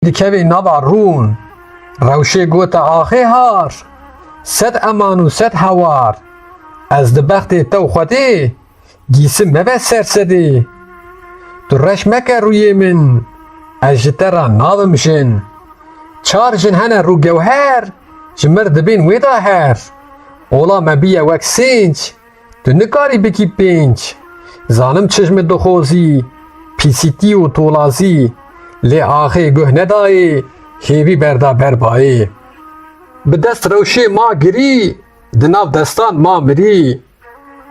dikevê nava rûn, rewşê gote axê har, sed eman û sed hewar, ez di bextê te û Xwedê, gîsim meve sersedê. Tu reş meke rûyê min, ez ji te re navim jin. Çar jin hene rûgewher, ji mir dibên wê de her. Ola me biye wek sênc, tu nikarî bikî pênc. Zanim çişmê dixozî, pîsîtî û tolazî, lê axê guh nedayê, hêvî berda berbayê. Bi dest rewşê ma girî, di nav destan ma mirî.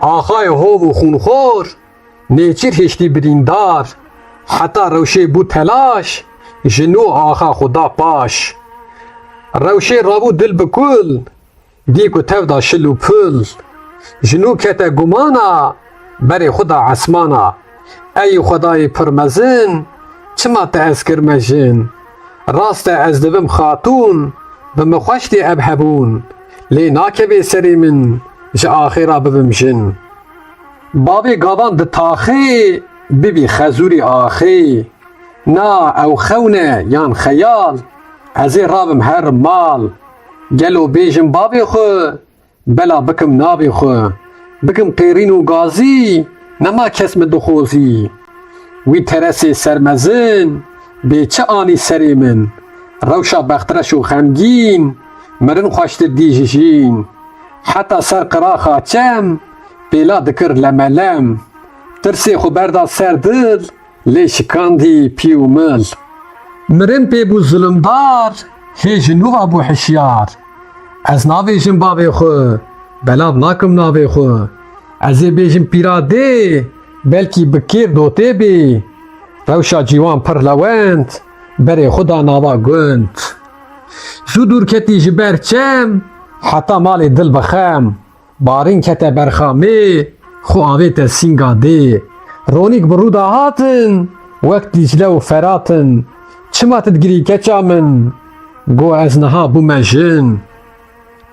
Axayê hov û xûnxor, nêçîr hêştî birîndar. Heta rewşê bû telaş, ji nû axa xuda paş. Rewşê rabû dil bi kul, dî ku tev da şil û pil. Ji nû kete gumana, berê xuda esmana. Ey Xwedayê pir mezin, çima te ez kirme jin. Rast e ez dibim xatûn, bi min xweş tê ev hebûn. Lê nakeve serê min, ji axê ra bibim jin. Bavê gavan di taxê, bibî xezûrê axê. Na ew xewne yan xeyal, ez ê rabim her mal. Gelo bêjim bavê xwe, bela bikim navê xwe. Bikim qêrîn û gazî, nema kes min dixozî. Wî teresê sermezin, bê çi anî serê min. Rewşa bextreş û xemgîn, mirin xweştir dî ji jîn. Heta ser qiraxa çem, pêla dikir lemelem. Tirsê xwe berda ser dil, lê şikandî pî û mil. Mirin pê bû zilimdar, hê ji nû ve bû hişyar. Ez navêjim bavê xwe, belav nakim navê xwe. Ez ê bêjim pîra dê, belkî bi kêr dotê bê. Rewşa cîwan pir lewend, berê xwe da nava gund. Zû dûr ketî ji ber çem, heta malê dil bixem. Barîn kete berxamê, xwe avê te sînga dê. Ronîk bi rû da hatin, wek Dîcle û Feratin. Çima tu digirî keça min, got ez niha bûme jin.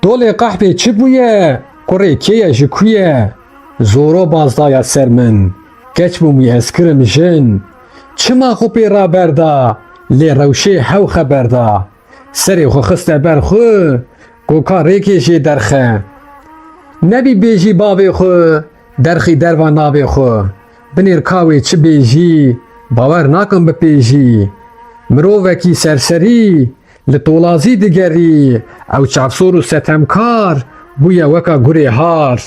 Dolê qehpê çi bûye, kurê kê ye ji ku ye? Zoro baz daye ser min, keç bûmî ez kirim jin. Çima xwe pê raberda, lê rewşê hew xeber da. Serê xwe xiste ber xwe, goka rêkê jê derxe. Nebî bêjî bavê xwe, derxî derva navê xwe. Binêr kawê çi bêjî, bawer nakim bipêjî. Mirovekî serserî, li tolazî digerî. Ew çavsor û setemkar, bûye weka gurê har.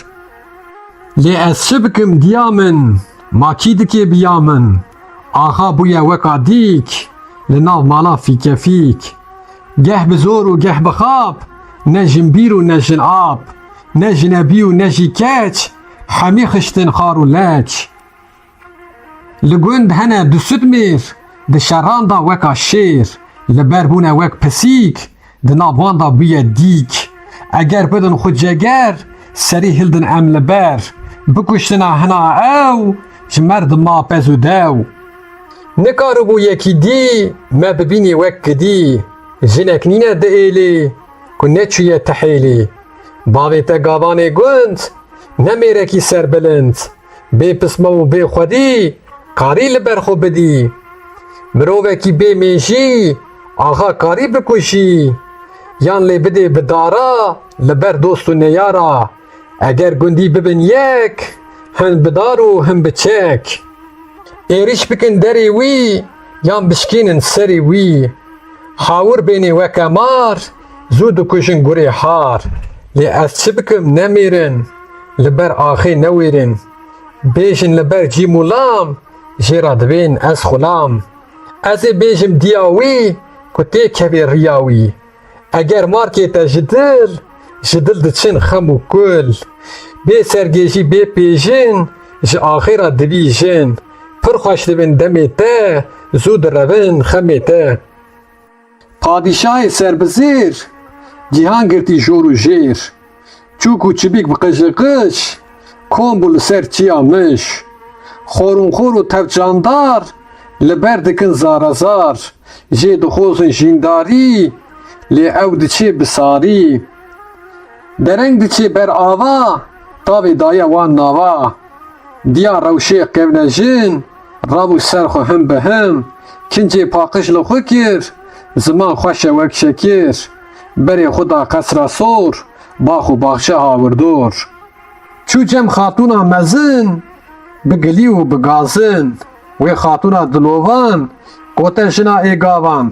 Lê ez çi bikim diya min, ma kî dike biya min. Axa bûye weka dîk, li nav mala fîkefîk. Geh bi zor û geh bi xap, ne jinbîr û ne jin ab. Ne jinebî û ne jî keç, hemî xiştin xar û leç. Li gund hene du süd mêr, di şeran da weka şêr. Li ber bûne wek pisîk, di nav wan da bûye dîk. Eger bidin xwe ceger, serî hildin em li ber. Bikuştina hina ew, ji merdim ma pez û dew. Nikaribû yekî dî, me bibînî wek kidî. Jinek nîne di êlê, ku neçûye tehêlê. Bavê te gavanê gund, ne mêrekî serbilind. Bê pisma û bê Xwedî, karî li ber xwe bidî. Mirovekî bê mêjî, axa karî bikuşî. Yan lê bidê bi dara, li ber dost û neyara. Eger gundî bibin yek, hin bi dar û hin bi çek. Êriş bikin derê wî, yan bişkînin serê wî. Hawir bênê weke mar, zû dikuşin gurê har. Lê ez çi bikim nemêrin, li ber axê newêrin. Bêjin li ber cîm û lam, jê ra dibên ez xulam. Ez ê bêjim diya wî, ku tê kevê riya wî. Eger markê te ji dil diçin xem û kul. Bê sergêjî bê pêjin, ji axê ra dibîjin. Pir xweş dibin demê te, zû direvin xemê te. Padîşahê serbizêr, cîhan girtî jor û jêr. Çûk û çibîk bi qıjıqış, kom bû li ser çiya miş. Xorûnxor û tevcandar, li ber dikin zarazar. Jê dixozin jîndarî, lê ew diçe bi sarî. Dereng diçe ber ava, tavê daye wan nava. Diya rewşê qevnejin, rabû ser xwe him bi him. Kincê paqij li xwe kir, Ziman xweşe wek şekir, berê xuda qesra sor, bax û baxşe hawirdor. Çû cem xatûna mezin, bi gilî û bi gazin, wê xatûna dilovan, gote jina êgavan.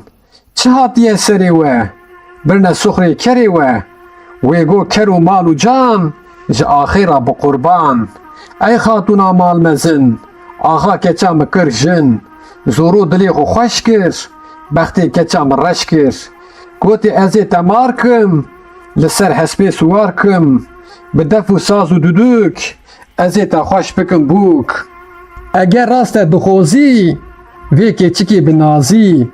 Çi hatiye serê we, birne suxrê kerê we, wê got ker û mal û can, ji axêra bi qurban. Ey xatûna malmezin, axa keça me kir jin, zorû dilê xwe xweş kir, bextê keça me reş kir. Gotê ez ê te mar kim, li ser hespê siwar kim, bi def û saz û duduk, ez ê te xweş bikim bûk. Eger rast te dixwazî, vê keçikê bi nazî,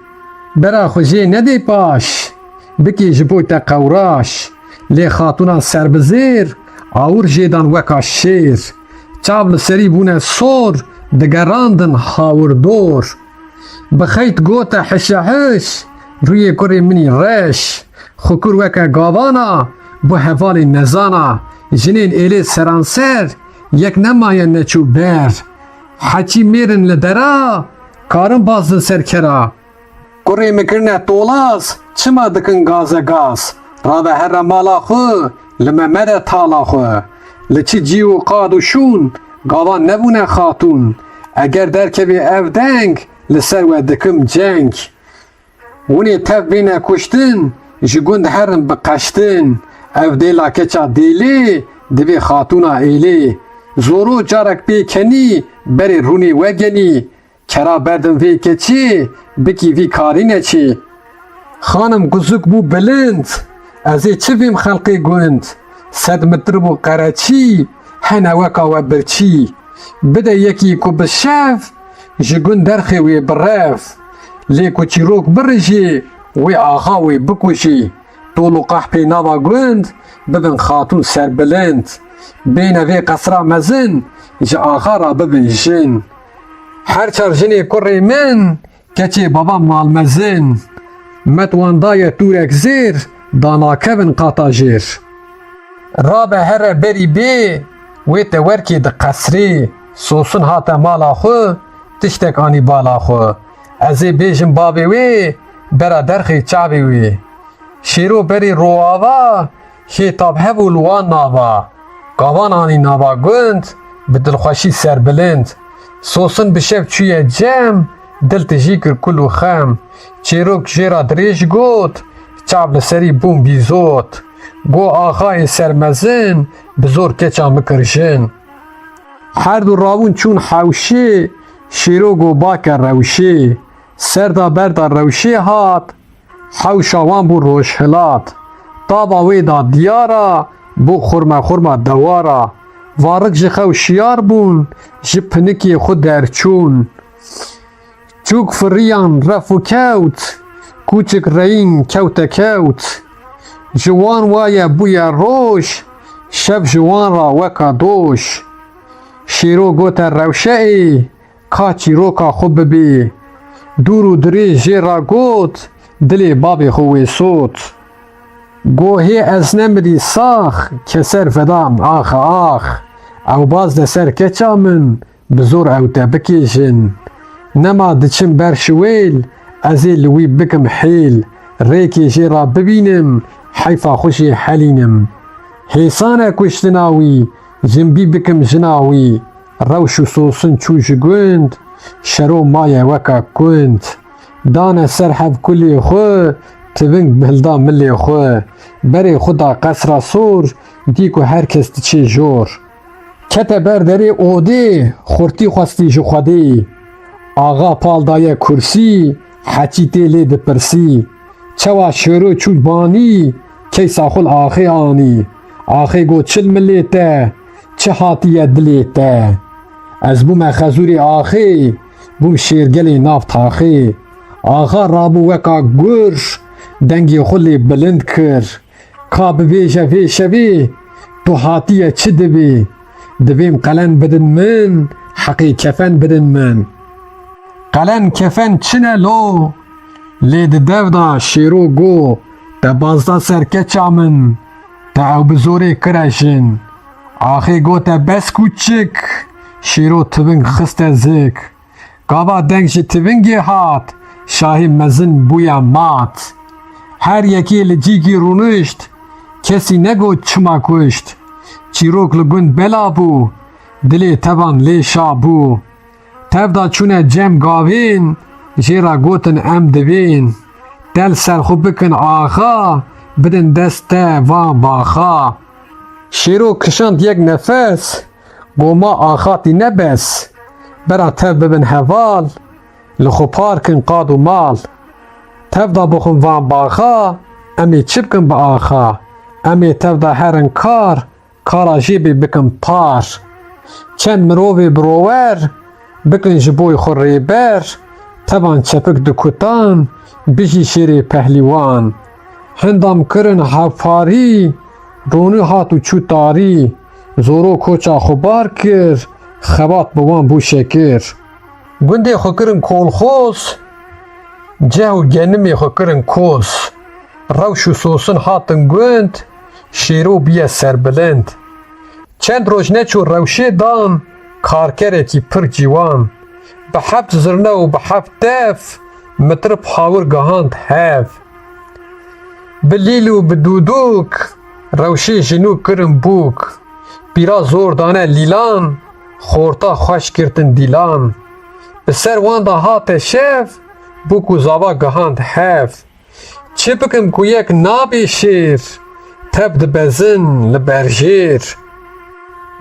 bera xwe jê nedê paş, bikê ji bo te qewraş. Lê xatûna serbizêr, awir jêdan weka şêr, çav li serî bûne sor, digerandin hawirdor. Bi xeyt gote hişe hiş, rûyê kurê minî reş, xukur weke gavana, bu hevalê nezana, jinên êlê seranser, yek nemaye neçû ber. Heçî mêrin li dera, karin baz li ser kera. Kurê me kirine tolaz, çima dikin gaze gaz, rave here mala xwe, li me mere tala xwe. Li çi cî û qad û şûn, gavan nebûne xatûn, eger derkevê ev deng, li ser we dikim ceng. Hûnê tev bêne kuştin, ji gund herin bi qeştin, ev dêla keça dêlê, divê xatûna êlê. Zoro carek pê kenî, berê rûnê we genî, kera berdin vê keçî, bikî vî karî neçî. Xanim guzuk bû bilind, ez ê çi vêm xelqê gund, sed mitir bû qereçî, hene weka we birçî. Bide yekî ku bi şev, ji gund derxê wê bi rev. Lê ku çîrok birijî, wê axa wê bikujî. Tol û qehpê nava gund, bibin xatûn serbilind. Bêne vê qesra mezin, ji axa ra bibin jin. Her çar jinê kurê min, keçê babam malmezin. Me wan daye tûrek zêr, da nakevin qata jêr. Rabe here berî bê, wê te werkê di qesrê, sosun hate mala xwe, tiştek anî bala xwe. Ez ê bêjim bavê wê, bera derxê çavê wê. Şêro berê roava, şêtab hev û li wan nava. Gavan anî nava gund, bi dilxweşî serbilind. Sosun bi şev çûye cem, dil tijî kir kul û xem. Çêrok jêra dirêj got, çav li serî bûn bîzot. Got axayê sermezin, bi zor keça mikir jin. Her du rawûn çûn hewşê, şêro got bake rewşê. Serda berda rewşê hat, hewşa wan bû rojhilat. Tava wê da diyara, bû xurme xurma dewara. Varik ji xew şiyar bûn, ji pinikê xwe derçûn. Çûk firiyan ref û kewt, kûçik reyîn kewte kewt. Ji wan waye bûye roj, şev ji wan ra weka doş. Şêro gote rewşeê, ka çîroka xwe bibê. Dûr û dirêj jê ra got, dilê bavê xwe wê sot. Got hê ez nemirî sax, keser vedam ax ax. Ew baz de ser keça min, bi zor ew te bikêjin. Nema diçim ber şiwêl, ez ê li wî bikim hêl. Rêkê jê ra bibînim, heyfa xwe jê helînim. Hêsane kuştina wî, jimbî bikim jina wî. Rewş û sosun çû ji gund, şero maye weka kund. Dane ser hev kulê xwe, tiving bilda milê xwe. Berê xwe da qesra sor, dî ku herkes diçê jor. Kete ber derê odê, xurtî xwestî ji xwedê. Axa pal daye kursî, heçî tê lê dipirsî. Çawa şêro çû banî, keysa xul axê anî. Axê got çil milê te, çi hatiye dilê te. Ez bûme xezûrê axê, bûm şêrgelê nav taxê. Axa rabû weka gur, dengê xwe lê bilind kir. Ka bibêje vê şevê, tu hatiye çi dibê. Divêm qelen bidin min, heqê kefen bidin min. Qelen kefen çine lo, lê di dev da şêro got, te bazda ser keça min, te ew bi zorê kire jin. Axê gote bes kûçik, şêro tiving xiste zik. Gava deng ji tivingê hat, şahî mezin bûye mat. Her yekê li cîgî rûnişt, kesî negot çima kuşt. Çîrok li gund bela bû, dilê tevan lê şabû. Tev da çûne cem gavên, jê ra gotin em divên. Del serxwe bikin axa, bidin dest te van baxa. Şêro kişand yek nefes, goma axatî nebes. Bera tev bibin heval, li xwe parkin qad û mal. Tev da bixwin van baxa, em ê çi bikin bi axa. Em ê tev da herin kar, kara jê bê bikin par. Çend mirovê birower, bikin ji boî xwe rêber. Tevan çepik dikutan, bijî şêrê pehlîwan. Hindam kirin hevparî, ronî hat û çû tarî. Zoro koça xwe bar kir, xebat bi wan bû şekir. Gundê xwe kirin kolxoz, ceh û genimê xwe kirin koz. Rewş û sosin hatin gund, şêro bîye serbilind. Çend roj neçû rewşê dan, karkerekî pir cîwan. Bi heft zirne û bi heft dev, mitrib hawir gihand hev. Bi lîl û bi dûdûk, rewşê ji nû kirin bûk. Pîra zor dane lîlan, xorta xweş girtin dîlan. Bi ser wan da hate şev, bûk û zava gihand hev. Çi bikim ku yek nabê şêr, tev dibezin li ber jêr.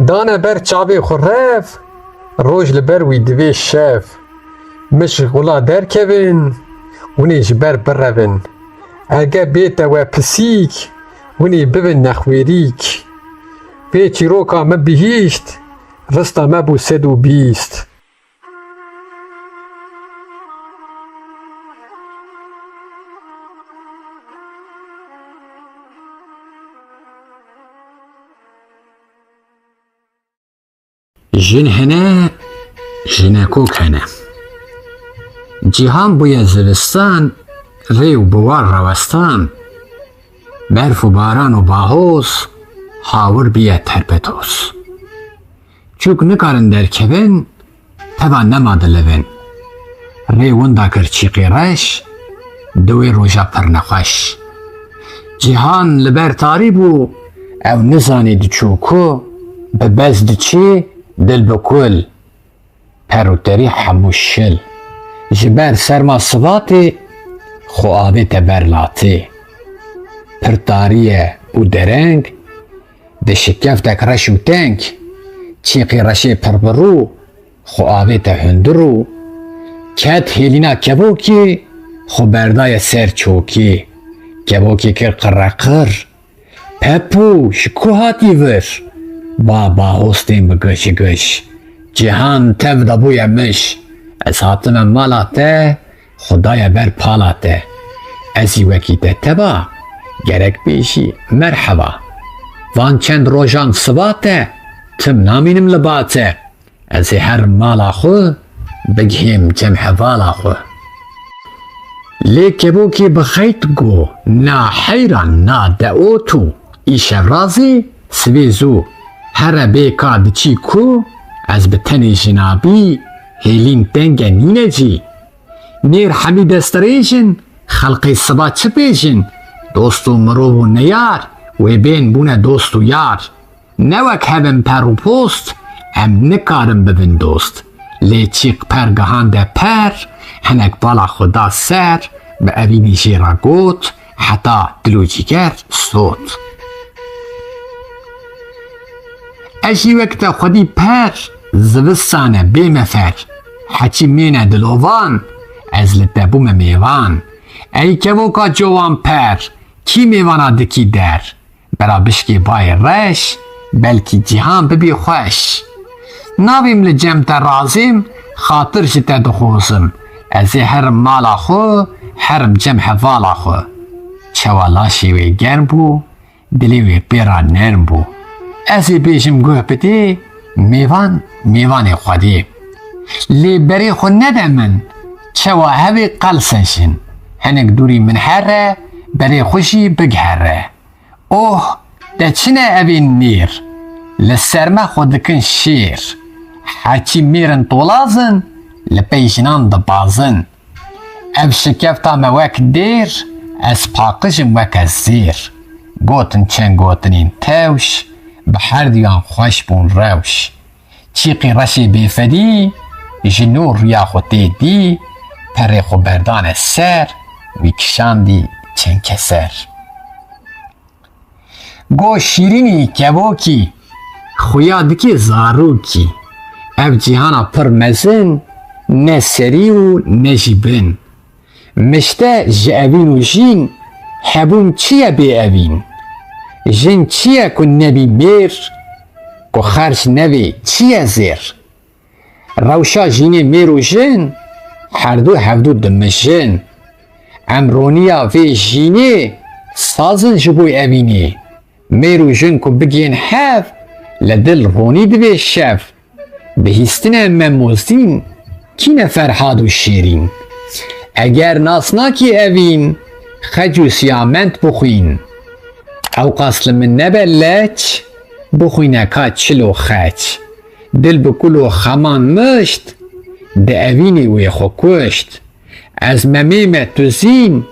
Dane ber çavê xwe rev, roj li ber wî divê şev. Mişk wila derkevin, hûnê ji ber birevin. Ege bête we pisîk, hûnê bibin nexwêrîk. Pê çîroka me bihîşt, rista me bû sed û bîst. Jin hene, jinekok hene. Cîhan bûye zivistan, rê û biwar rawestan. Berf û baran û bahoz, hawir bîye terpetoz. Çûk nikarin derkevin, teva nema dilivin. Rê winda kir çîqê reş, diwê roja pir nexweş. Cîhan li ber tarî bû, ew nizanî diçû ku, bi bez diçî, dil bi kul. Per û terî hemû şil. Ji ber serma sivatê, xwe avê te ber latê. Pir tarî ye û dereng, di şikeftek reş û teng. Çîqê reşê pir birû, xwe avê te hundir û. Ket hêlîna kevokê, xwe berdaye ser çokê. Kevokê kir qirreqir, Pepû ji ku hatî vir? Ba bahostên bi giş giş. Cîhan tev da bûye miş. Ez hatime mala te, xudaya ber pala te. Ez ê wekî te teba, gerek bêjî merheba. Van çend rojan siva te, tim namînim li ba te. Ez ê her mala xwe, bigihêm cem hevala xwe. Lê kevokê bi xeyt got, na heyran na deotû. Îşev razê, sivê zû. Here bêka diçî ku, ez bi tenê jinabî, hêlîn denge nînecî. Nêr hemî desterêjin, xelqê siba çi bêjin? Dost û mirov û neyar, wê bên bûne dost û yar. Ne wek hevin per û post, em nikarin bibin dost. Lê çîq per gihande per, hinek bala xwe da ser, bi evînî jê ra got, heta dil û cîger sot. Ez jî wek te xwedî per, zivistan e bêmefer. Heçî mêne dilovan, ez li te bûme mêvan. Ey kevoka covan per, kî mêvana dikî der? Bera bişkê bayê reş, belkî cîhan bibî xweş. Navêm li cem te razêm, xatir ji te dixwazim. Ez ê herim mala xwe, herim cem hevala xwe. Çawa laşê wê germ bû, dilê wê pêra nerm bû. Ez ê bêjim guh bidê, mêvan mêvanê xwedê. Lê berê xwe nede min, çawa hevê qelseşin. Hinek dûrî min here, berê xwe jî bighere. Oh, de çine evên nêr, li ser me xwe dikin şêr. Herçî mêrin tolazin, li pey jinan dibazin. ev şikefta me wek dêr, ez paqijim wek ez zêr. Gotin çend gotinên tewş, bi her duyan xweş bûn rewş. Çîqî reşê bêfedî, ji nû rûya xwe tê dî, perê xwe berdane ser, wî kişandî çend keser. Got şîrînî kevokî, xuya dike zarokî. Ev cîhana pir mezin, ne serî û ne jî bin. Mişte ji evîn û jîn, hebûn çi ye bêevîn? Jin çi ye ku nebî mêr, ku xerç nevê çi ye zêr? Rewşa jînê mêr û jin, herdû hevdû dimijin. Em roniya vê jînê, sazin ji bo evînê. Mêr û jin ku bigên hev, li dil ronî divê şev. Bihîstinê me mozîn, kîne ferhad û şêrîn. Eger nas nakî evîn, xec û siyament bixwîn. Ew qas li min nebe leç, bixwîneka çil û xeç. Dil bi kul û xeman mişt, di evînê wê xwe kuşt. Ez memê me tu zîn,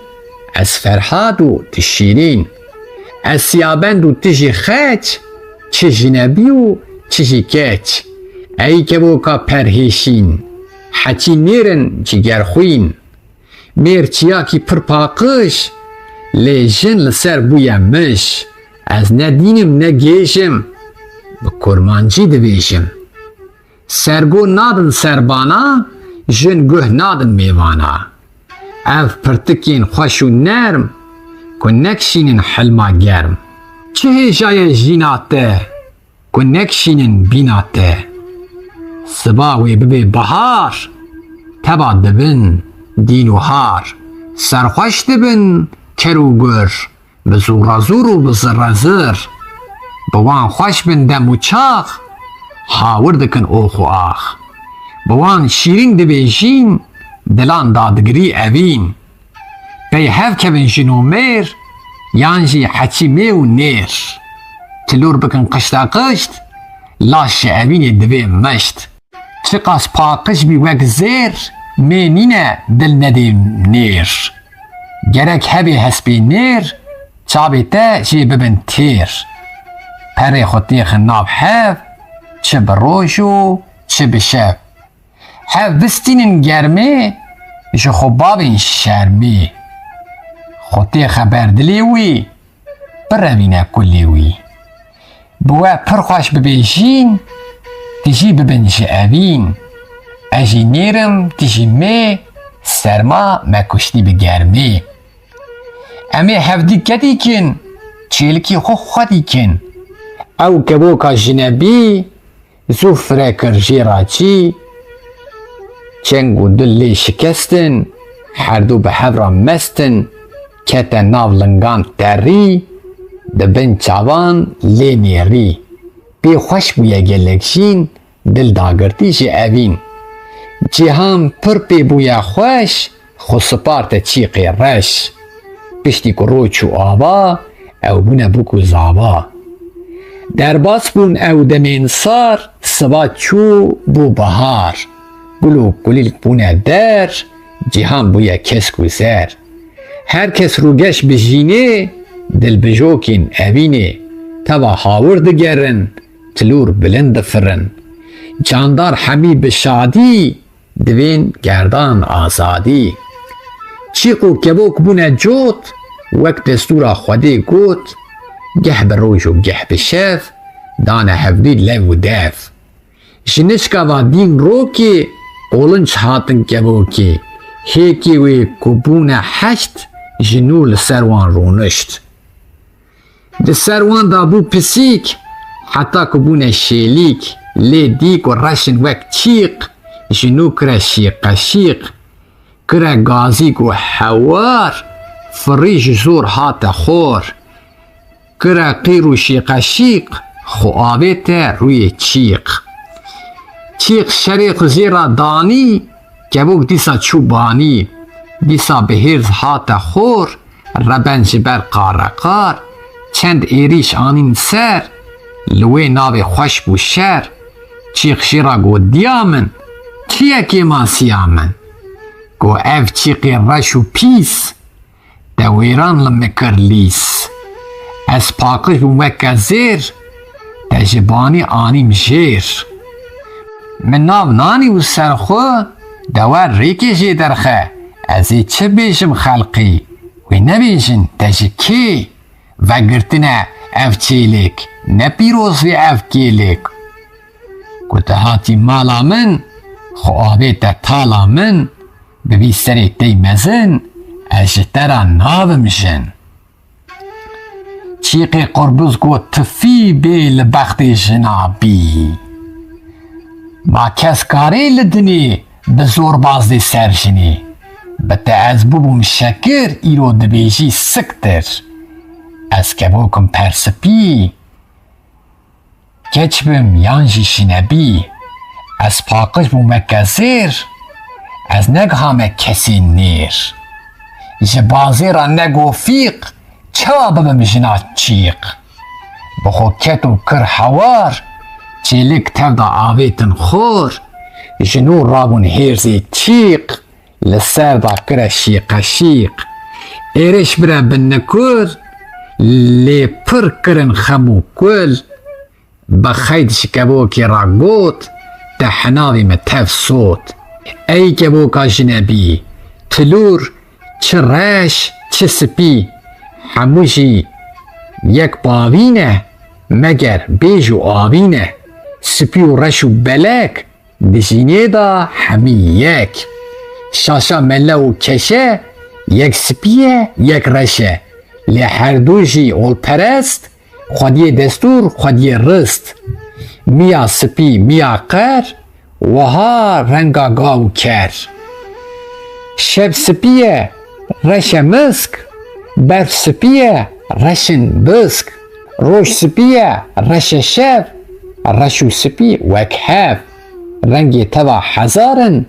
ez ferhad û tu şîrîn. Ez siyabend û tu jî xeç, çi jinebî û çi jî keç. Ey kevoka perhêşîn, heçî nêrin cigerxwîn. Mêr çiyakî pir paqij, lê jin li ser bûye miş. Ez ne dînim ne gêjim, bi kurmancî dibêjim. Sergo nadin serbana, jin guh nadin mêvana. Ev pirtikên xweş û nerm, ku nekşînin hilma germ. Çi hêjaye jîna te, ku nekşînin bîna te. Siba wê bibe bihar, teba dibin dîn û har. Serxweş dibin ker û gur, bi zûrazûr û bi zirrezir. Bi wan xweş bin dem û çax, hawir dikin ox û ax. Bi wan şîrîn dibêjîn, dilan dadigirî evîn. Pey hev kevin jin û mêr, yan jî heçî mê û nêr. Tilûr bikin qişta qişt, laş ji evînê divê mişt. Çi qas paqij bî wek zêr, mê nîne dil nedê nêr. Gerek hebê hespê nêr, çavê te jê bibin têr. Perê xwe têxin nav hev, çi bi roj û çi bi şev. Hev bistînin germê, ji xwe bavên şermê. Xwe têxe ber dilê wî, birevîne kulê wî. Bi we pir xweş bibêjîn, tu jî bibin ji evîn. Ez jî nêrim, tu jî mê, serma me kuştî bi germê. Em ê hevdîket dîkin, çêlikî xwe xwe dîkin. Ew kevoka jinebî, zû fire kir jêra çî. Çeng û dil lê şikestin, herdû bi hevra mestin. Kete nav lingan terî, dibin çavan lê nêrî. Pê xweş bûye gelek jîn, dil dagirtî ji evîn. Cîhan pir pê bûye xweş, xwe spar te çîqê reş. Piştî ku roç û ava, ew bûne bûk û zava. Derbas bûn ew demên sar, siba çû bû bihar. Gul û kulîlk bûne der, cîhan bûye kesk û zer. Herkes rûgeş bi jînê, dilbijokên evînê. Teva hawir digerin, tilûr bilind difirin. Candar hemî bi şadî, divên gerdan azadî. Çîq û kevok bûne cot, wek destûra Xwedê got. Geh bi roj û geh bi şev, dane hevdî lev û dev. Ji nişkeva dîn rokê, qolunç hatin kevokê. Hêkê wê ku bûne heşt, ji nû li ser wan rûnişt. Di ser wan da bû pisîk, heta ku bûne şêlîk. Lê dîk û reşin wek çîq, ji nû kire şîqeşîq. Kire gazîk û hewar, firî ji zor hate xor. Kire qîr û şîqeşîq, xwe avê te rûyê çîq. Çîq şerê xwe zêra danî, kevok dîsa çû banî. Dîsa bi hêrz hate xor, reben ji ber qareqar. Çend êrîş anîn ser, li wê navê xweş bû şer. Çîq şêra got diya min, çi ye kêma siya min? گو اف چیقی رش و پیس دویران لمکر لیس از پاکش بومک زیر تجبانی آنیم جیر من ناو نانی و سرخو دوار ریکی جی درخه از چه بیشم خلقی و نبیشن تجکی و گرتنه اف چیلک نپیروز وی اف کیلک گوته هاتی مالا من خو آبیت تالا من ببی سری دیمزن اجترا نابمشن چیقی قربوز گو تفی بی لبخت جنابی با کس کاری لدنی بزور بازدی سرجنی بته از بوم شکر ایرو دبیجی سکتر از کبوکم پرسپی کچ بم یانجی شنبی از پاکش بومک زیر از نگهام کسی نیر جبازی را نگو فیق چا ببم جنا چیق بخو کتو کر حوار چیلک تبدا آویتن خور جنو رابون هیرزی چیق لسر دا کر شیق شیق ایرش برا بنکور لی پر کرن خمو کل بخید شکبوکی را گوت تحناوی متف صوت ای کبوکا جنبی تلور چه رش چه سپی هموشی یک باوینه مگر بیجو آوینه سپی و رش و بلک دجینه دا همی یک شاشا مله و کشه یک سپیه یک رشه لی هر دوشی اول پرست خودی دستور خودی رست میا سپی میا قر وها رنگا گاو کر شب سپیه رش مسک برف سپیه رشن بسک روش سپیه رش شب رشو سپی وک هف رنگی توا هزارن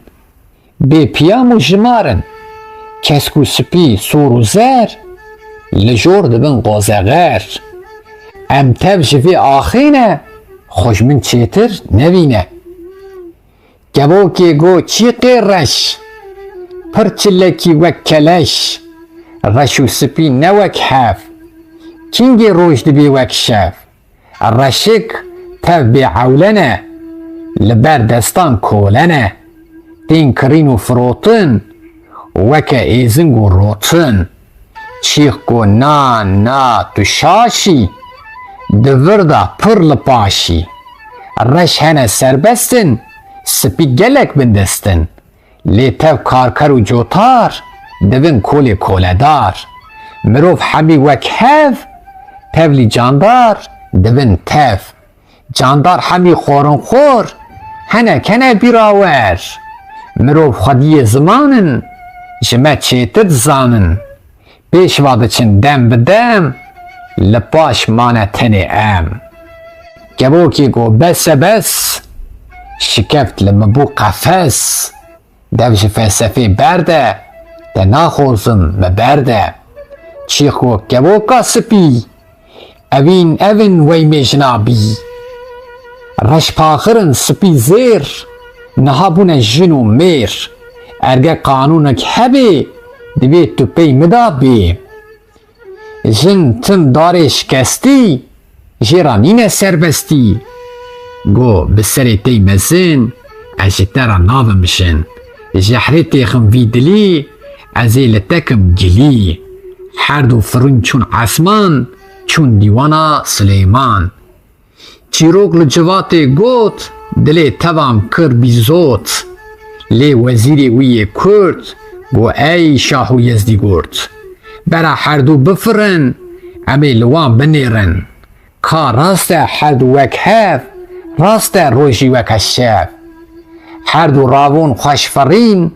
بی پیام و جمارن کسکو سپی سور و زر لجور دبن قوزغر ام تب جوی آخینه خوش من چیتر نبینه گبوکی گو چیقی رش پرچلکی وک کلش رشو سپی نوک هف کینگی روش دبی وک شف رشک تب بی عولنه لبر دستان کولنه دین کرین و فروتن وک ایزنگ و روتن چیخ گو نا تو شاشی دوردا پر لپاشی رش هنه سربستن سپی گلک بندستن لی تب کارکر و جوتار دبن کولی کولدار مروف همی وک هف تبلی جاندار دبن تف جاندار همی خورن خور هنه کنه بیراور مروف خودی زمانن جمع چیتر زانن پیش واده چن دم بدم لپاش مانه تنی ام گبوکی گو بس شکفت لمبو قفس دوش فلسفه برده ده ناخوزم مبرده چیخ گو گبوکا سپی اوین وی میجنابی رش پاخرن سپی زیر نهابون جنو میر ارگه قانونک هبی دوی تو پی مدابی جن تم دارش کستی جیرانین سربستی گو بسری تی مزن اجترا نابمشن جحری تیخم ویدلی ازیل تکم گلی هر دو فرون چون عثمان چون دیوانا سلیمان چیروک لجوات گوت دلی توام کر بیزوت لی وزیری وی کرد گو ای شاهو یزدی گرد برا هر دو بفرن امی لوان بنیرن که راست هر دو وک هف راست روشی وک شف هر دو راون خوش فرین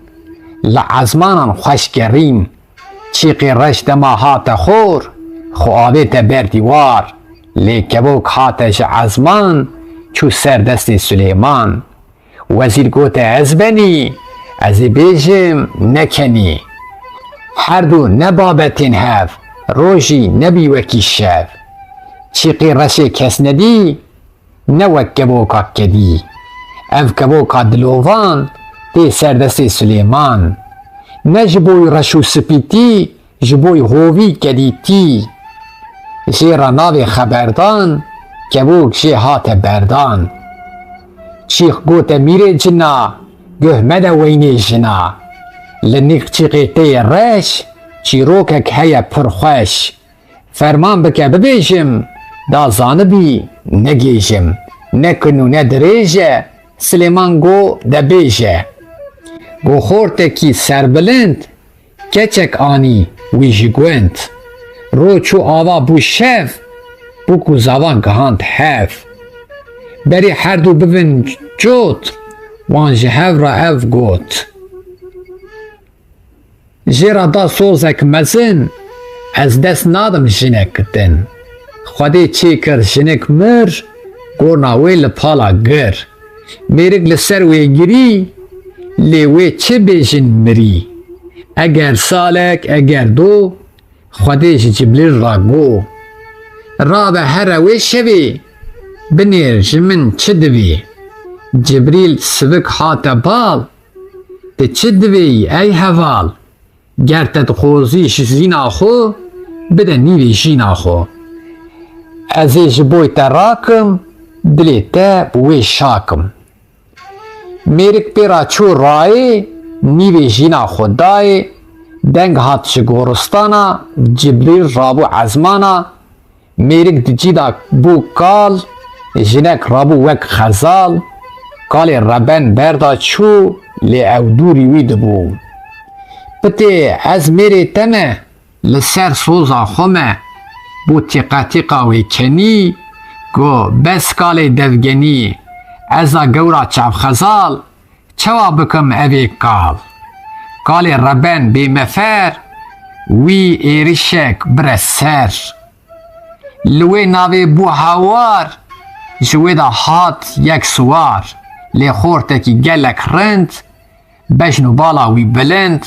لعزمانان خوش گرین چیقی رش دما هات خور خو آبیت بردیوار لی کبوک هاتش عزمان چو سردست سلیمان وزیر گوته از بنی از بیجم نکنی هر دو نبابتین هف روشی نبی وکی شف چیقی رش کس ندی نوک کبوکا کدی اف کبوکا دلووان دی سردست سلیمان نه جبوی رشو سپیتی جبوی هووی کدیتی جیرا ناوی خبردان کبوک جی هات بردان چیخ گوت میره جنا گهمد وینی جنا لنیق چیقی تی رش چیروکک هیا پرخوش فرمان بکه ببیجم دا زانبی نگیجم نکنو ندریجه سلیمان گو دبیجه گو خورتکی سربلند کچک آنی ویجی گوند رو چو آوا بو شف بو کو زوان گهاند هف بری هر دو ببین جوت وان جهو را اف گوت جیرا دا سوزک مزن از دست نادم جنک کتن خودی چی کر جنک مر گورناوی لپالا گر میرک لسر وی گری لیوی چه بیجن مری اگر سالک اگر دو خودیش جبلیل را گو را به هر وی شوی بنیر جمن چه دوی جبریل سبک هات بال ده چه دوی ای حوال گرتت خوزیش زینا خو بده نیوی جینا خو ازیش بوی تراکم دلی تا بوی شاکم میرک پیرا چو رای نیوی جینا خدای دنگ هات شگورستانا جبریل رابو عزمانا میرک دجیدا بو کال جنک رابو وک خزال کال ربن بردا چو لی او دوری وی دبو پتی از میری تمه لسر سوزا خومه بو تیقا تیقا وی کنی گو بس کال دفگنی ازا گورا چاپ خزال چوا بکم اوی کال کال ربن بی مفر وی ایریشک برسر لوی ناوی بو هوار جوی دا هات یک سوار لی خورتکی گلک رند بجنو بالا وی بلند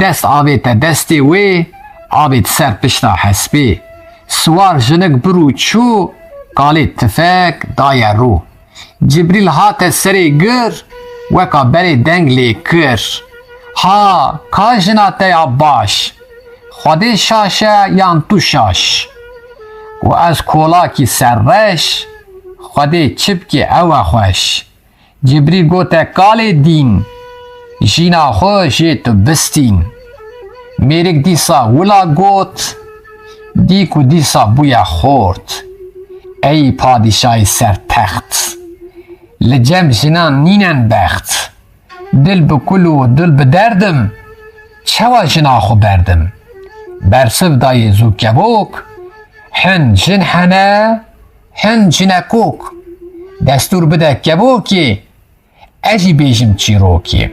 دست آویت دستی وی آویت سر پشتا حسبی سوار جنک برو چو کالی تفک دای رو جبریل هات سری گر وکا بری دنگ لی کر ها کا جنا تیا باش خودی شاشه یان تو شاش و از کولاکی سرش خودی چپکی او خوش جبریل گوته کالی دین جینا خوش تو بستین میرک دیسا ولا گوت دیکو دیسا بویا خورد ای پادشای سر تخت لجم جنان نینن بخت دل بکلو دل بدردم چوا جنا خو بردم برسف دای زو کبوک هن جن حنه هن جنکوک دستور بده کبوکی اجی بیجم چیروکی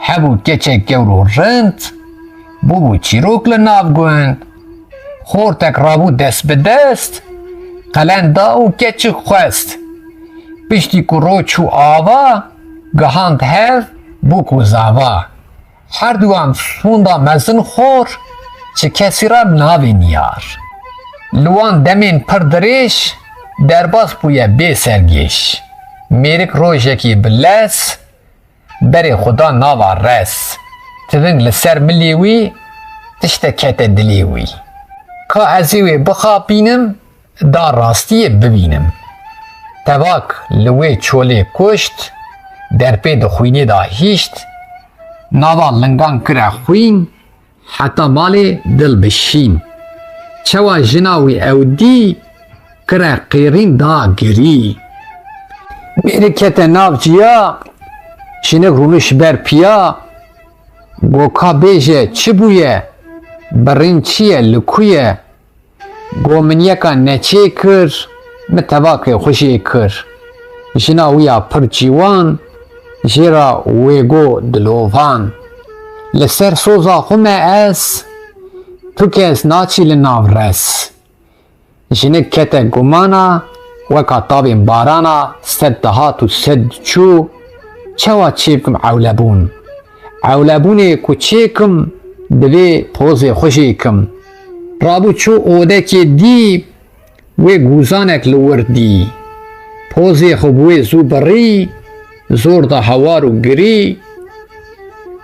هبو کچه گورو رند بو چیروک لناف گوند خورتک رابو دست به دست قلن داو کچه خواست پشتی کو رو چو آوا گهاند هف بو کو زاوا هر دوان سوندا مزن خور چه کسی را ناوی نیار لوان دمین پر دریش درباز بویا بی سرگیش میرک روژکی بلس بری خدا ناوا رس تونگ لسر ملیوی تشتا کت دلیوی که ازیوی بخابینم دا راستی ببینم تواک لوی چوله کشت در پید خوینی دا هیشت ناوا لنگان کرا خوین حتی مالی دل بشین چوا جناوی او دی کرا قیرین دا گری میری کت ناو جیا شنک رونش بر پیا گو کا بیجه چی بویه برین چیه لکویه گو من یکا نچه کر متواقع خوشی کر جنا ویا پر جیوان جیرا ویگو دلووان لسر سوزا خومه اس تو کس ناچی لناو رس جنک کتا گمانا وکا تابین بارانا سد دهاتو سد چو چوا چیبکم عولبون عولبون کو چیکم دوی پوز خوشی کم رابو چو اوده که دی وی گوزانک لور دی پوز خوبوی زو بری زور دا هوارو گری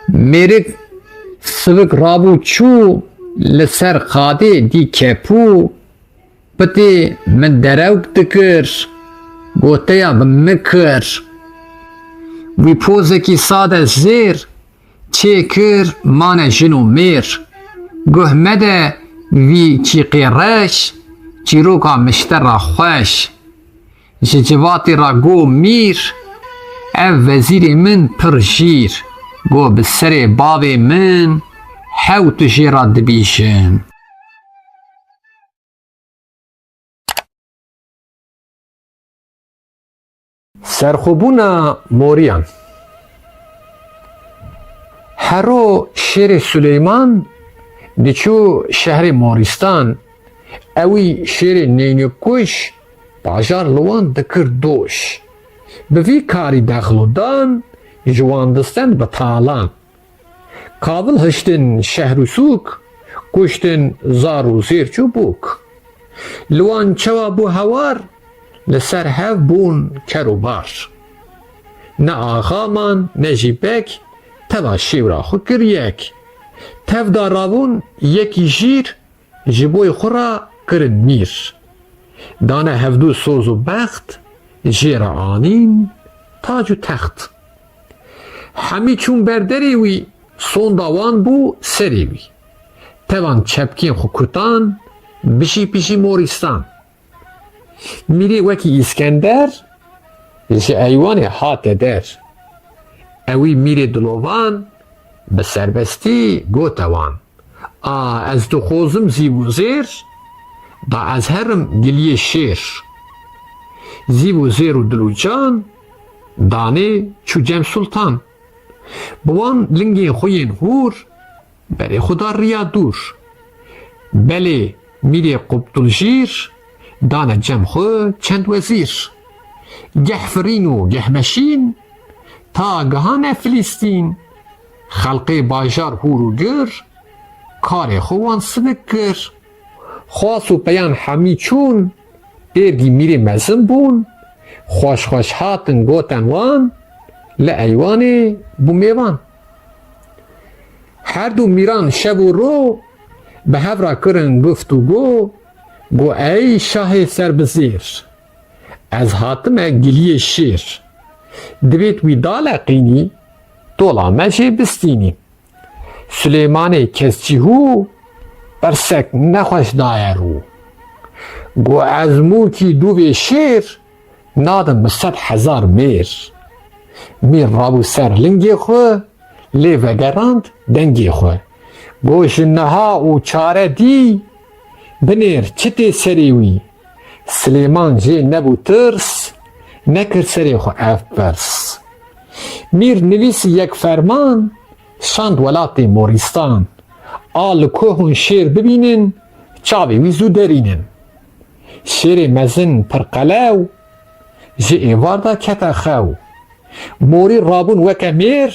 میرک Sıvık rabu çû li ser xadê dî kepû. Pitê min derewk dikir, goteya bi min kir. Wî pozekî sade zêr, çêkir mane jin û mêr. Guh me de wî çîqê reş, çîroka miştera xweş. Ji civatê ra got mîr, ev vezîrê min pir jîr. Got bi serê bavê min, hew tu jê ra dibîjin. Serxwebûna moriyan. Hero şêrê Süleyman diçû şehrê Moristan, ewî şêrê Nêynîkuş bajar li wan dikir doş. Bi vî karî dexludan ji wan distin bi talan. Kabil hiştin şehr û sûk, kuştin zar û zêr çûbûk. Li wan çawa bû hewar, li ser hev bûn ker û bar. Ne axaman ne jî bek, teva şêwra xwe kir yek. Tev da rabûn yekî jîr, ji boî xwe ra kirin mîr. Dane hevdû soz û bext, jêra anîn tac û text. Hemî çûn ber derê wî, sonda wan bû serê wî. Tevan çepkên xwe kutan, bijî pişî Moristan. Mîrê wekî İskender, ji eywanê hate der. Ewî mîrê dilovan, bi serbestî gote wan. A ez dixwazim zîv û zêr, da ez herim giliyê şêr. Zîv û zêr û dil û can, danê çû Cem Sultan. Bi wan lingên xwe yên hûr, berê xwe da riya dûr. Belê mîrê Qubdûljîr, dane Cem xwe çend wezîr. Geh firîn û geh meşîn, ta gihane Filîstîn. Xelqê bajar hûr û gir, karê xwe wan sinik kir. Xwas û peyan hemî çûn, êrgî mîrê mezin bûn. Xweş xweş hatin goten wan, li eywanê bû mêvan. Her du mîran şev û ro, bi hev ra kirin guft û go. Got ey şahê serbizêr, ez hatime giliyê şêr. Divêt wî daleqînî, dola me jê bistînî. Süleymanê kescîhû, bersek nexweş daye rû. Got ez mûkî dûvê şêr, nadim bi 100 hezar mêr. Mîr rabû ser lingê xwe, lê vegerand dengê xwe. Got ji niha û çare dî, binêr çi tê serê wî. Silêman jê nebû tirs, nekir serê xwe ev pirs. Mîr nivîsî yek ferman, şand welatê Moristan. A li ku hûn şêr bibînin, çavê wî zû derînin. Şêrê mezin pir qelew, ji êvar da kete xew. Morî rabûn weke mêr,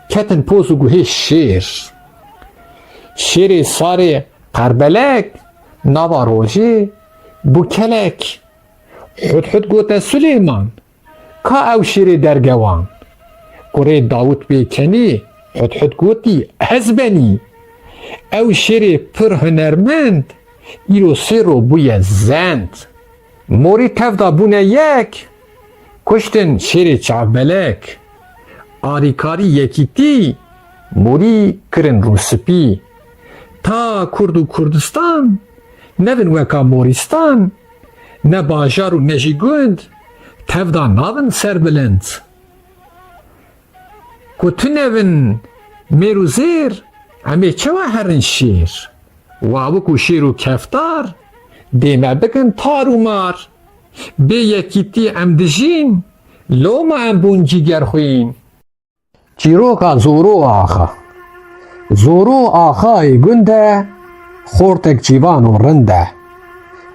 ketin poz û guhê şêr. Şêrê sarê Qerbelek, nava rojê bû kelek. Hudhud gote Süleyman, ka ew şêrê dergewan. Kurê Davut bêkenî, Hudhud gotî ez benî. Ew şêrê pir hunermend, îro sêro bûye zend. Morî tev da bûne yek, kuştin şêrê çavbelek. Arîkarî yekîtî, morî kirin rûspî. Ta Kurd û Kurdistan, nevin weka Moristan. Ne bajar û ne jî gund, tev da navin serbilind. Ku tu nevin mêr û zêr, em ê çawa herin şêr. Wawik û şêr û keftar, dê me bikin tar û mar. Bê yekîtî em dijîn, loma em bûn cîgerxwîn. Çîroka Zoro axa. Zoro axayê gund e, xortek cîvan û rind e.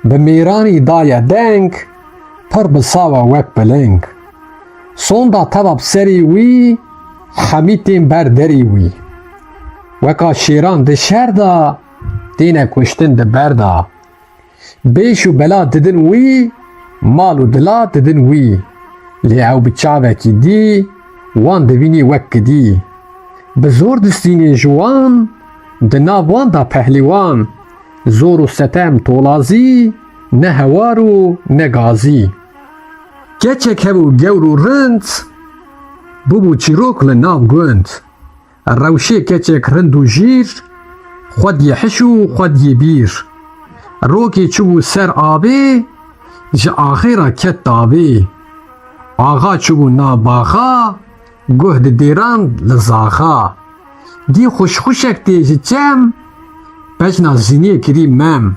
Bi mêranî daye deng, pir bi sawa wek biling. Sonda teva bi serê wî, hemî tên ber derê wî. Weka şêran di şer da, têne kuştin di ber da. Bêş û bela didin wî, mal û dila didin wî. Lê ew bi çavekî dî, wan dibînî wek kidî. bi zor distînê ji wan, di nav wan da pehlîwan, zor û setem tolazî, ne hewar û ne gazî. Keçek hebû gewr û rind, bûbû çîrok li nav gund. Rewşê keçek rind û jîr, xwediyê hiş û xwediyê bîr. Rokê çûbû ser avê, ji axêra ket davê. Axa çûbû nav baxa, guh di dêran li zaxa. Dî xuşxuşek tê ji çem, beşna ziniyê kirî mem.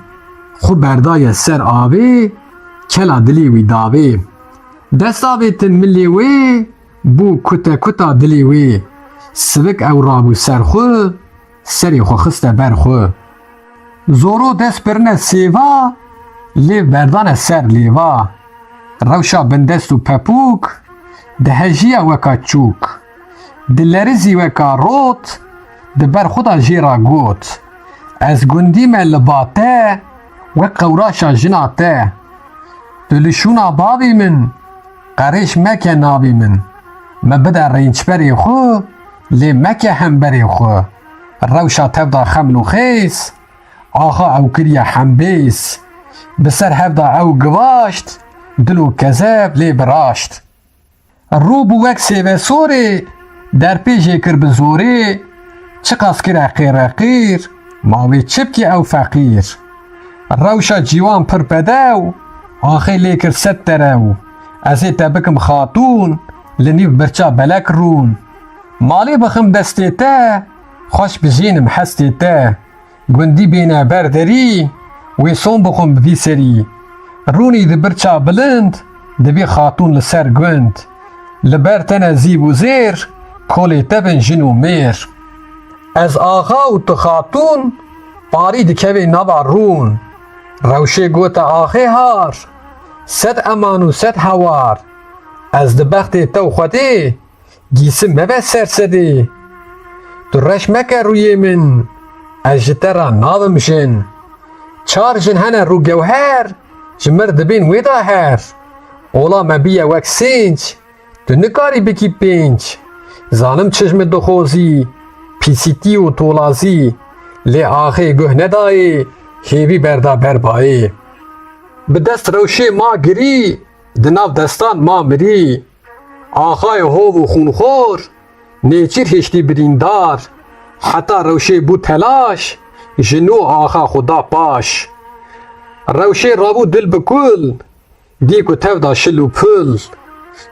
Xwe berdaye ser avê, kela dilê wî davê. Desta avêtin milê wê, bû kuta kuta dilê wê. Sivik ew rabû ser xwe, serê xwe xiste ber xwe. Zoro dest birine sêva, lêv berdane ser lêva. Rewşa bindest û pepûk, dihejiya weka çûk. Dilerizî weka rot, diber xwe da jêra got. Ez gundî me li ba te, wek qewraşa jina te. Tu li şûna bavê min, qerêş meke navê min. Me bide rênçberê xwe, lê meke hemberê xwe. Rewşa tevda xeml û xês, axa ew kiriye hembês. Bi ser hevda ew givaşt, dil û kezeb lê biraşt. Rû bû wek sêvesorê, derpêjê kir bi zorê. Çi qas kire qêreqîr, mavê çi bikî ew feqîr. Rewşa cîwan pir bedew, axê lê kir sed derew. Ez ê te bikim xatûn, li nîv birça belek rûn. Malê bixim destê te, xweş bijînim hestê te. Gundî bêne ber derî, wê son bixwim bi vî serî. Rûnî di birça bilind, dibê xatûn li ser gund. Li ber te ne zîv û zêr, kolê te bin jin û mêr. Ez axa û tu xatûn, parî dikevê nava rûn. Rewşê gote axê har, sed eman û sed hewar. Ez di bextê te û xwedê, gîsim mebe sersedê. Tu reş meke rûyê min, ez ji te re navim jin. Çar jin hene rûgewher, ji mir dibên wê da her. Ola me bîye wek sênc, tu nikarî bikî pênc. Zanim çişmê dixozî, pîsîtî û tolazî. Lê axê guh nedayê, hêvî berda berbayê. Bi dest rewşê ma girî, di nav destan ma mirî. Axayê hov û xûnxor, nêçîr hêştî birîndar. Heta rewşê bû telaş, ji nû axa xwe da paş. Rewşê rabû dil bi kul, dî ku tevda şil û pil.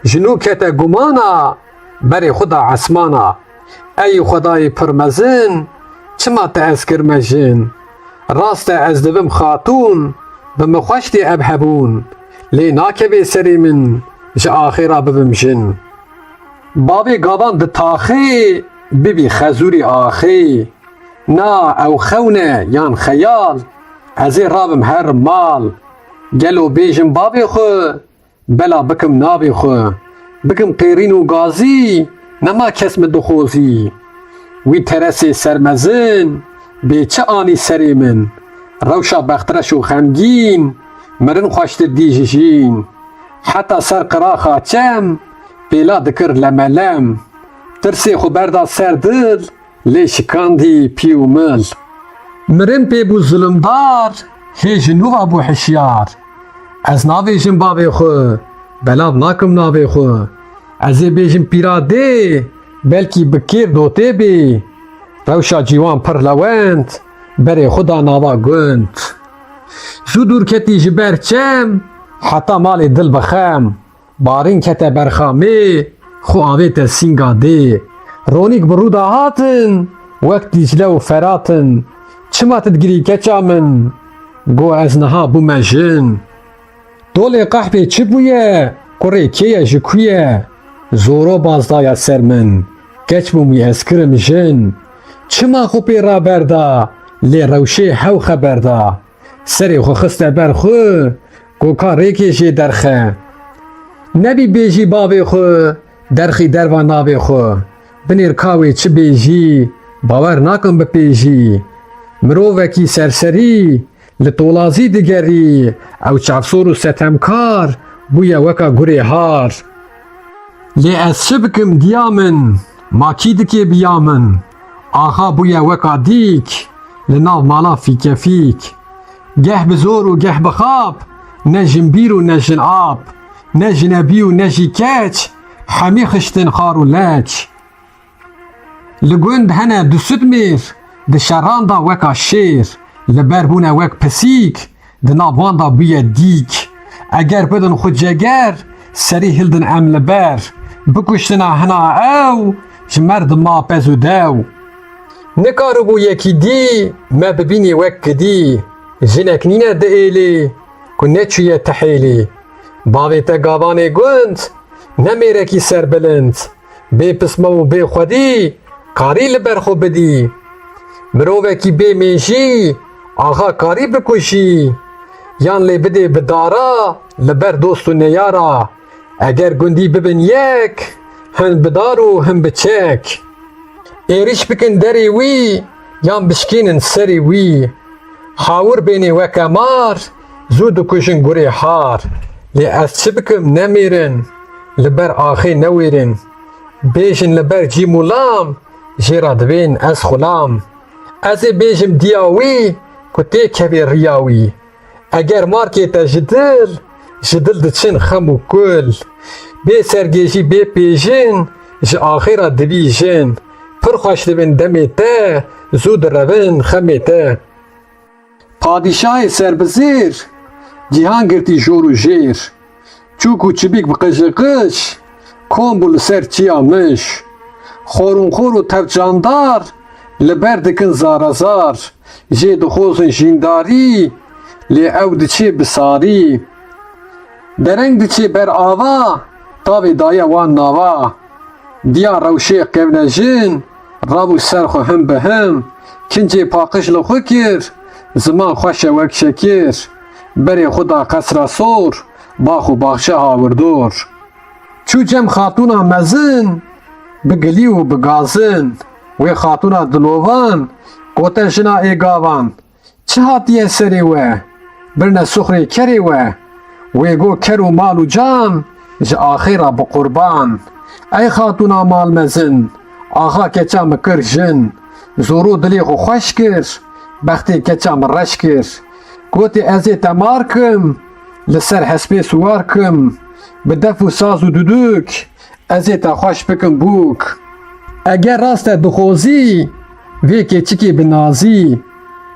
Ji nû kete gumana, berê xwe da esmana. Ey xwedayê pir mezin, çima te ez kirme jin. Rast e ez dibim xatûn, bi min xweş tê ev hebûn. Lê nakeve serê min, ji axêra bibim jin. Bavê gavan di taxê, bibî xezûrî axê. Na ew xewne yan xeyal, ez ê rabim her mal. Gelo bêjim bavê xwe, bela bikim navê xwe. Bikim qêrîn û gazî, nema kes min dixozî. Wî teresê sermezin, bê çi anî serê min. Rewşa bextreş û xemgîn, mirin xweştir dî ji jîn. Heta ser qiraxa çem, pêla dikir lemelem. Tirsê xwe berda ser dil, lê şikandî pî û mil. Mirin pê bû zulmdar, hê ji nû ve bû hişyar. Ez navêjim bavê xwe, belav nakim navê xwe. Ez ê bêjim pîra dê, belkî bi kêr dotê bê. Rewşa cîwan pir lewend, berê xwe da nava gund. Zû dûr ketî ji ber çem, heta malê dil bixem. Barîn kete berxamê, xwe avê te sînga dê. Ronîk bi rû da hatin, wek Dîcle û Feratin. Çima tu digirî keça min, got ez niha bûme jin. Dolê qehpê çi bûye, kurê kê ye ji ku ye? Zoro bazdaye ser min, keç bûm wî ez kirim jin. Çima xwe pê raberda, lê rewşê hew xeber da. Serê xwe xiste ber xwe, got ka rêkê jê derxe. Nebî bêjî bavê xwe, derxî derva navê xwe. Binêr kawê çi bêjî, bawer nakim bipêjî. Mirovekî serserî, li tolazî digerî. Ew çavsor û setemkar, bûye weka gurê har. Lê ez çi bikim diya min, Makî dike biya min, axa bûye weka dîk, li nav mala fîkefîk. Geh bi zor û geh bi xap, ne jin bîr û ne jin ab, ne jinebî û ne jî keç, hemî xiştin xar û leç. Li gund hene du südmêr, di şeran da weka şêr, li ber bûne wek pisîk, di nav wan da bûye dîk. Eger bidin xwe ceger, serî hildin em li ber, bikuştina hina ew, ji merdim ma pez û dew. Nikaribû yekî dî, me bibînî wek kidî, jinek nîne di êlê, ku neçûye tihêlê. Bavê te gavanê gund, ne mêrekî serbilind, bê pisma û bê xwedî, karî li ber xwe bidî. Mirovekî bê mêjî, axa karî bikuşî, yan lê bidê bi dara, li ber dost û neyara. Eger gundî bibin yek, hin bi dar û hin bi çek. Êriş bikin derê wî, yan bişkînin serê wî. Hawir bênê weke mar, zû dikujin gurê har. Lê ez çi bikim nemêrin, li ber axê newêrin. Bêjin li ber cîm û lam, jê ra divên ez xulam. Ez ê bêjim diya wî, ku tê kevê riya wî. Eger markê te ji dil, ji dil diçin xem û kul. Bê sergêjî bê pêjin, ji axê ra dibîjin. Pir xweş dibin demê te, zû direvin xemê te. Padîşahê serbizêr, cîhan girtî jor û jêr. Çûk û çibîk bi qıjıqış, kom bû li ser çiya miş. Xorûnxor û tevcandar, li ber dikin zarazar. Jê dixwazin jîndarî, lê ew diçê bi sarî. Dereng diçê ber ava, tavê daye wan nava. Diya rewşê qewnejin, rabû ser xwe him bi him. Kincê paqij li xwe kir, ziman xweş e wek şekir. Berê xwe da qesra sor, bax û baxşe hawirdor. Çû cem xatûna mezin, bi gilî û bi gazin. Wê xatûna dilovan, gote jina êgavan. Çi hatiye serê we, birne suxrê kerê we. Wê got ker û mal û can, ji axê ra bi qurban. Ey xatûna malmezin, axa keça me kir jin. Zorû dilê xwe xweş kir, bextê keça me reş kir. Gotê ez ê te mar kim, li ser hespê siwar kim. Bi def û saz û duduk, ez ê te xweş bikim bûk. Eger rast te dixwazî, vê keçikê bi nazî.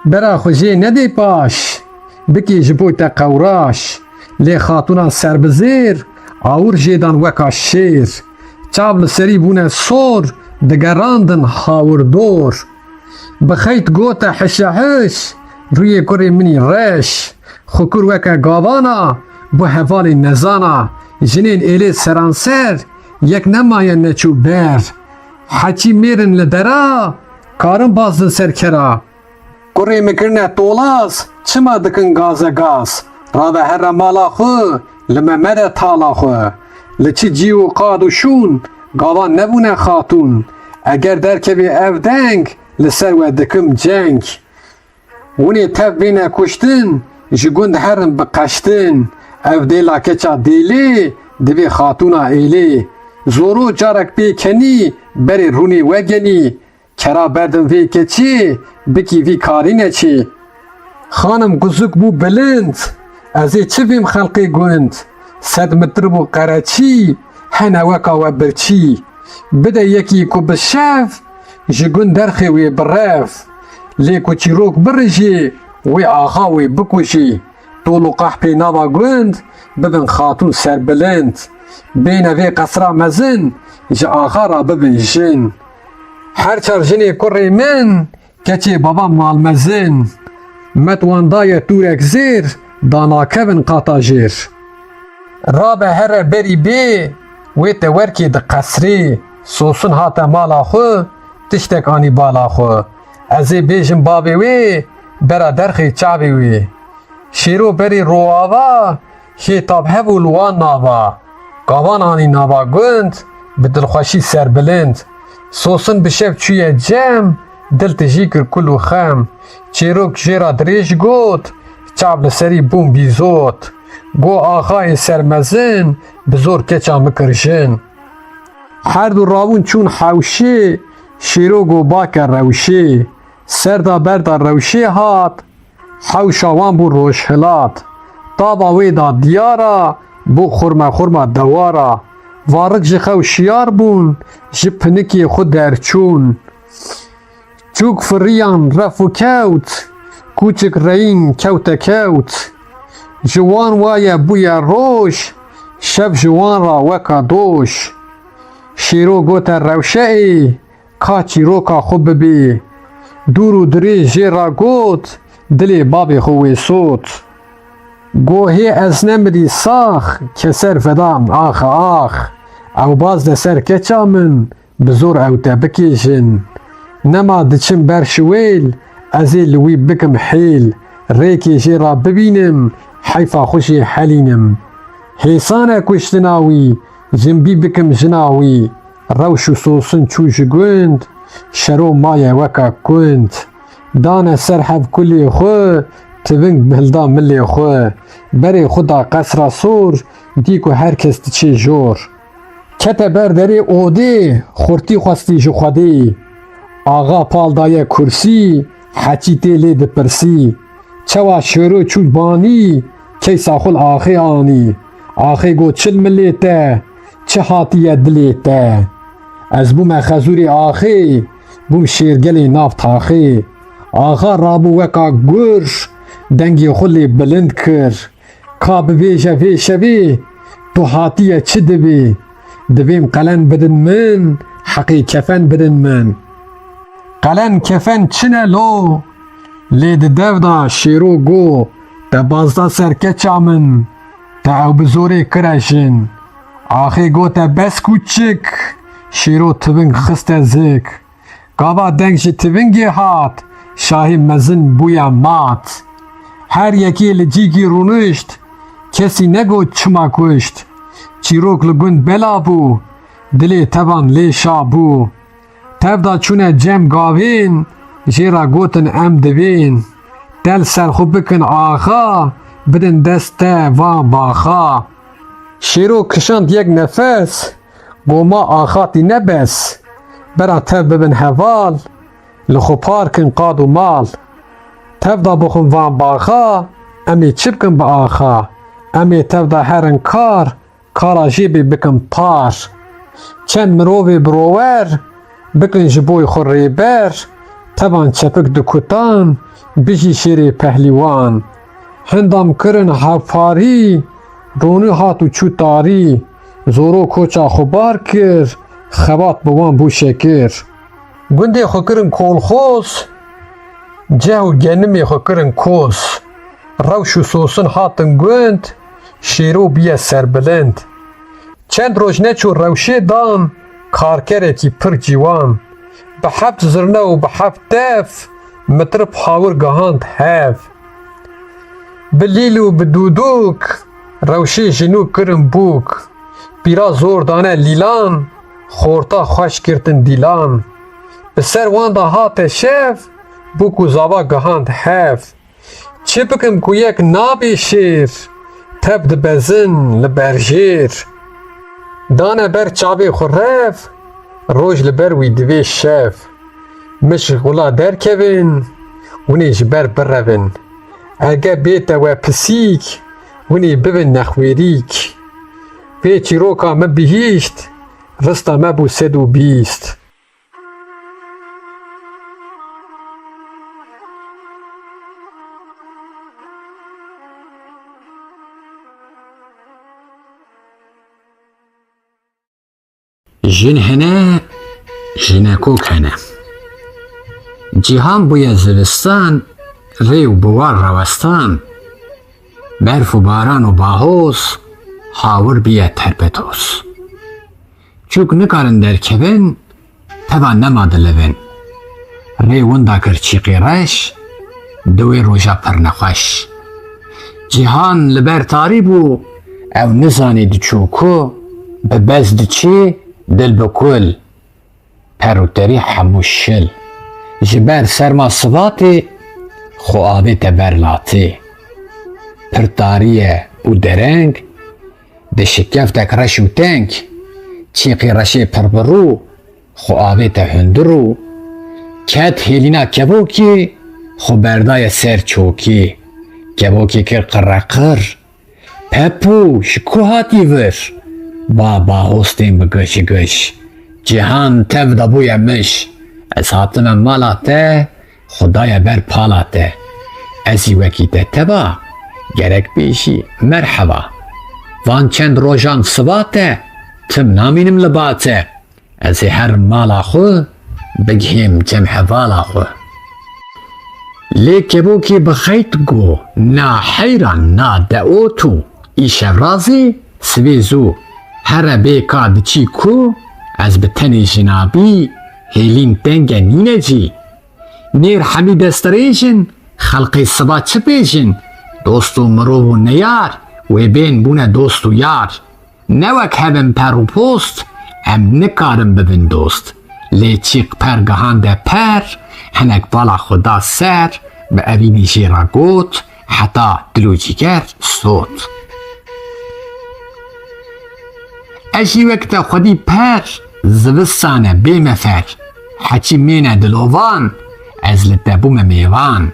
Bera xwe jê nedê paş, bikê ji bo te qewraş. Lê xatûna serbizêr, awir jêdan weka şêr. Çav li serî bûne sor, digerandin hawirdor. Bi xeyt gote hişe hiş, rûyê kurê minî reş. Xukur weke gavana, bu hevalê nezana. Jinên êlê seranser, yek nemaye neçû ber. Heçî mêrin li dera, karin baz li ser kera. Kurê me kirine tolaz, çima dikin gaze gaz. Rave here mala xwe, li me mere tala xwe. Li çi cî û qad û şûn, gavan nebûne xatûn. Eger derkevê ev deng, li ser we dikim ceng. Hûnê tev bêne kuştin, ji gund herin bi qeştin. Ev dêla keça dêlê, divê xatûna êlê. Zoro carek pê kenî, berê rûnê wegenî. Kera berdin vê keçê, bikî vî karî neçê. Xanim guzuk bû bilind, ez ê çi vêm xelqê gund. Sed mitir bû qereçî, hene weka we birçî. Bide yekî ku bi şev, ji gund derxê wê bi rev. Lê ku çîrok birijê, wê axa wê bikujî. Tol û qehpê nava gund, bibin xatûn serbilind. Bêne vê qesra mezin, ji axa ra bibin jin. Her çar jinê kurê min, keçê babam malmezin. Met wan daye tûrek zêr, danakevin qata jêr. Rabe here berî bê, wê te werkê di qesrê. Sosun hate mala xwe, tiştek anî bala xwe. Ez ê bêjim bavê wê, bera derxê çavê wê. Şêro berê roava, şêtab hev û li wan nava. Gavan anî nava gund, bi dilxweşî serbilind. Sosun bi şev çûye cem, dil tijî kir kul û xem. Çêrok jêra dirêj got, çav li serî bûn bîzot. Go axayê sermezin, bi zor keça mikir jin. her du ravun çûn hewşê, şêro got bake rewşê, serda berda rewşê hat, hewşa wan bû rojhilat, taba wê da diyara, bû xurma dewara, varik ji xew şiyar bûn, ji pinikê xwe derçûn. Çûk firiyan ref û kewt, kûçik reyîn kewte kewt, ji wan waye bûye roj, şev ji wan ra weka doş. Şêro gote rewşeê, ka çîroka xwe bibê, dûr û dirê jê ra got, dilê babê xwe wê sot. Gohê ez nemirî sax, keser vedan ax ax, ew baz de ser keça min, bi zor ew te bikêjin. Nema diçim ber şiwêl, ez ê li wî bikim hêl, rêkê jê ra bibînim, heyfa xwe jê helînim. Hêsane kuştina wî, jimbî bikim jina wî, rewş û sosin çû ji gund, şero maye weka kund. Dane ser hevkulê xwe, tiving hilda milê xwe, berê xwe da qesra sor, dî ku herkes diçe jor. Kete ber derê odê, xurtî xwestî ji Xwedê, axa pal daye kursî, heçî tê lê dipirsî. Çawa şêro çû banî, keysa xul axê anî, axê got çil milê te, çi hatiye dilê te. Ez bûme xezûrê axê, bûm şêrgelê nav taxê. Axa rabû weka gur, dengê xwe lê bilind kir. Ka bibêje vê şevê, tu hatiye çi dibê? Divêm qelen bidin min, heqê kefen bidin min. Qelen kefen çi ne lo? Lê di dev da şêro got, te bazda serkeça min, te ew bi zorê kire jin. Axê gote bes kûçik, şêro tiving xiste zik. Gava deng ji tivingê hat, şahî mezin bûye mat. Her yekê li cîgî rûnişt, kesî negot çima kuşt. Çîrok li gund bela bû, dilê tevan lê şa bû. Tev da çûne cem gavên, jê ra gotin em divên. Del ser xwe bikin axa, bidin dest te van baxa. Şêro kişand yek nefes, goma axatî nebes. Bera tev bibin heval, li xwe parkin qad û mal. Tev da bixwin van baxa, em ê çi bikin bi axa. Em ê tev da herin kar, kara jêbê bikin par. Çend mirovê birower, bikin ji boy xwe rêber. Tevan çepik dikutan, bijî şêrê pehlîwan. Hindam kirin hevparî, ronî hat û çû tarî. Zoro koça xwe bar kir, xebat bi wan bû şekir. Gundê xwe kirin kolxoz, ceh û genimê xwe kirin kos. Rewş û sosin hatin gund, şêro bîye serbilind. Çend roj neçû rewşê dan, karkerekî pir cîwan. Bi heft zirne û bi heft dev, mitrib hawir gihand hev. Bi lîl û bi dûdûk, rewşê ji nû kirin bûk. Pîra zor dane lîlan, xorta xweş girtin dîlan. Bi ser wan da hate şev, bûk û zava gihand hev. Çi bikim ku yek nabê şêr, tev dibezin li ber jêr. Dane ber çavê xwe rev, roj li ber wî divê şev. Mişk xula derkevin, hûnê ji ber birevin. Ege bête we pisîk, hûnê bibin nexwêrîk. Vê çîroka me bihîşt, rista me bû sed û bîst. Jin hene, jinekok hene. Cihan bûye zivistan, rêw bi war rawestan. Berf û baran û bahoz, hawir bîye terpetos. Çûk nikarin derkevin, tevan nema dilivin. Rê winda kir çîqê reş, di wê roja pir nexweş. Cihan li ber tarî bû, ew nizanî diçû ku, bi bez diçî, dil bi kul. Per û terî hemû şil. Ji ber serma sivatê, xwe avê te berlatê. Pir tarî ye û dereng, di şikeftek reş û teng, چیقی رشی پر برو خو آوه تا هندرو کت هیلینا کبوکی خو بردای سر چوکی کبوکی کر قرقر پپو شکو هاتی ور با هستیم بگش گش جهان تف دبوی مش از هاتم مالا ته خدای بر پالا ته ازی وکی ته تبا گرک بیشی مرحبا وان چند روژان سباته تم نامینم لباته ازی هر مالا خو بگهیم جمع والا خو لیکه بوکی بخیت گو نا حیران نا دعوتو ایش رازی سویزو هر بیکا دچی کو از بتنی جنابی هیلین دنگ نینه جی نیر حمید استریجن خلقی سبا چه بیجن دوستو مرو و نیار و بین بونه دوستو یار نوک هبن پر و پوست ام نکارم ببین دوست لیچیق پرگهان ده پر هنک بالا خدا سر به اوینی جیرا گوت حتا دلوچیگر صوت اجی وقت خودی پر زوستانه بیمفر حچی مینه دلوان از لطبوم میوان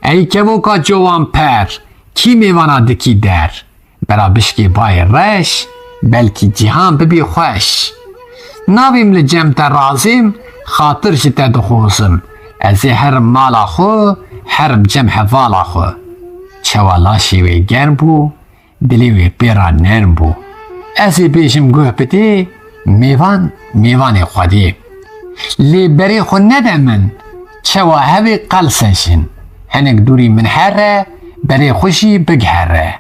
ای که وکا جوان پر کی میوانا دکی در برا بشکی بای رش بلکی جهان ببی خوش ناویم لجمت رازیم خاطر جتا دخوزم از هر مالا خو حرم جمع والا خو چوالا شیوی گرم بو دلیوی پیرا نرم بو ازی بیشم گوه بده میوان خودی لی بری خو ندمن چوا هوی قلسشن هنک دوری من هره بری خوشی بگهره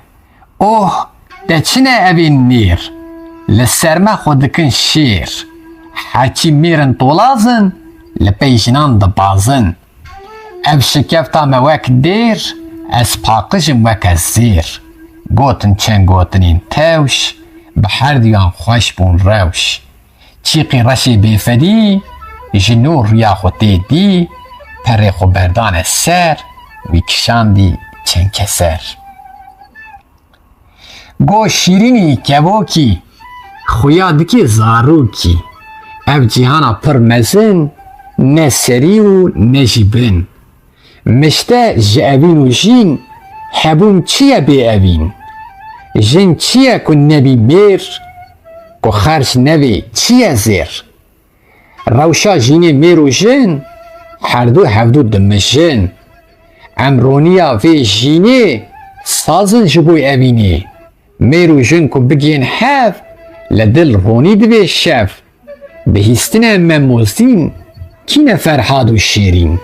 اوه ده چنه اوین نیر لسرما خودکن شیر حاچی میرن طولازن لپیشنان دبازن اف شکفتا موک دیر از پاقشم وک از زیر گوتن چن گوتنین توش بحر دیان خوش بون روش چیقی رشی بیفدی جنور ریا خودی دی پره خو بردان سر ویکشاندی چن کسر گو شیرینی کبوکی خویادکی زاروکی اف جهانا پر مزن نه سری و نه جیبن مشته جاوین و جین حبون چیه بی اوین جن چیه کن نبی میر کو خرج نبی چیه زیر روشا جینی میر و جن هر دو هفدو دمجن امرونیا وی جینی سازن جبوی اوینی میر و جن کو بگین حف لدل رونی دوی شف بهیستن مموزین کی فرحاد و شیرین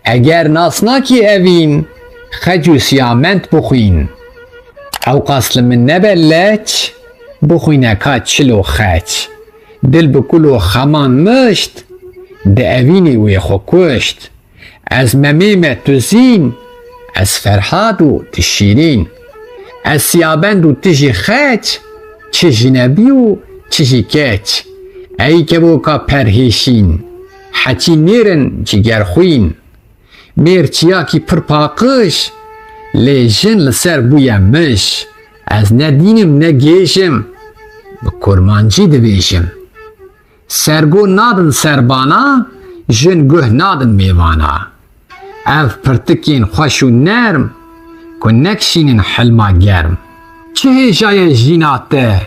اگر ناسناکی اوین خجو سیامنت بخوین او قاسل من نبلچ بخوینکا چلو خچ دل بکلو خمان مشت ده اوینی وی خو کشت از ممیم تزین از فرحاد و تشیرین از سیابند و تجی خچ چه جنبی و چه کچ ای که بوکا پرهیشین حچی نیرن جگر خوین میر چیاکی پر پاقش لی جن لسر بویم مش از ندینم نگیشم به کرمانجی دویشم سرگو نادن سربانا جن گوه نادن میوانا اف پرتکین خوش و نرم کنکشینن حلما گرم چه جای جیناته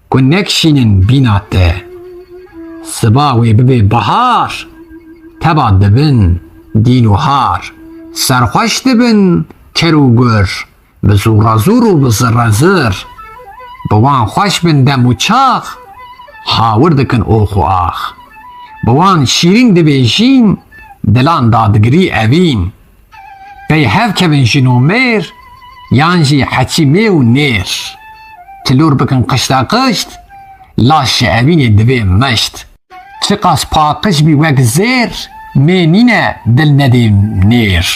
کنکشینن بیناته سباوی ببی بهار تبا دبن دین و هار سرخوش دبن کرو گر بزورا زور و بزر زر بوان خوش بن دم و چاخ هاور دکن اوخ و آخ بوان شیرین دبی جین دلان دادگری اوین بی هف کبن جنو میر یانجی حچی می و نیر تلور بکن قشتا قشت لاش اوین دبی مشت چقاس پاقش بی وک زیر می نینه دل ندیم نیر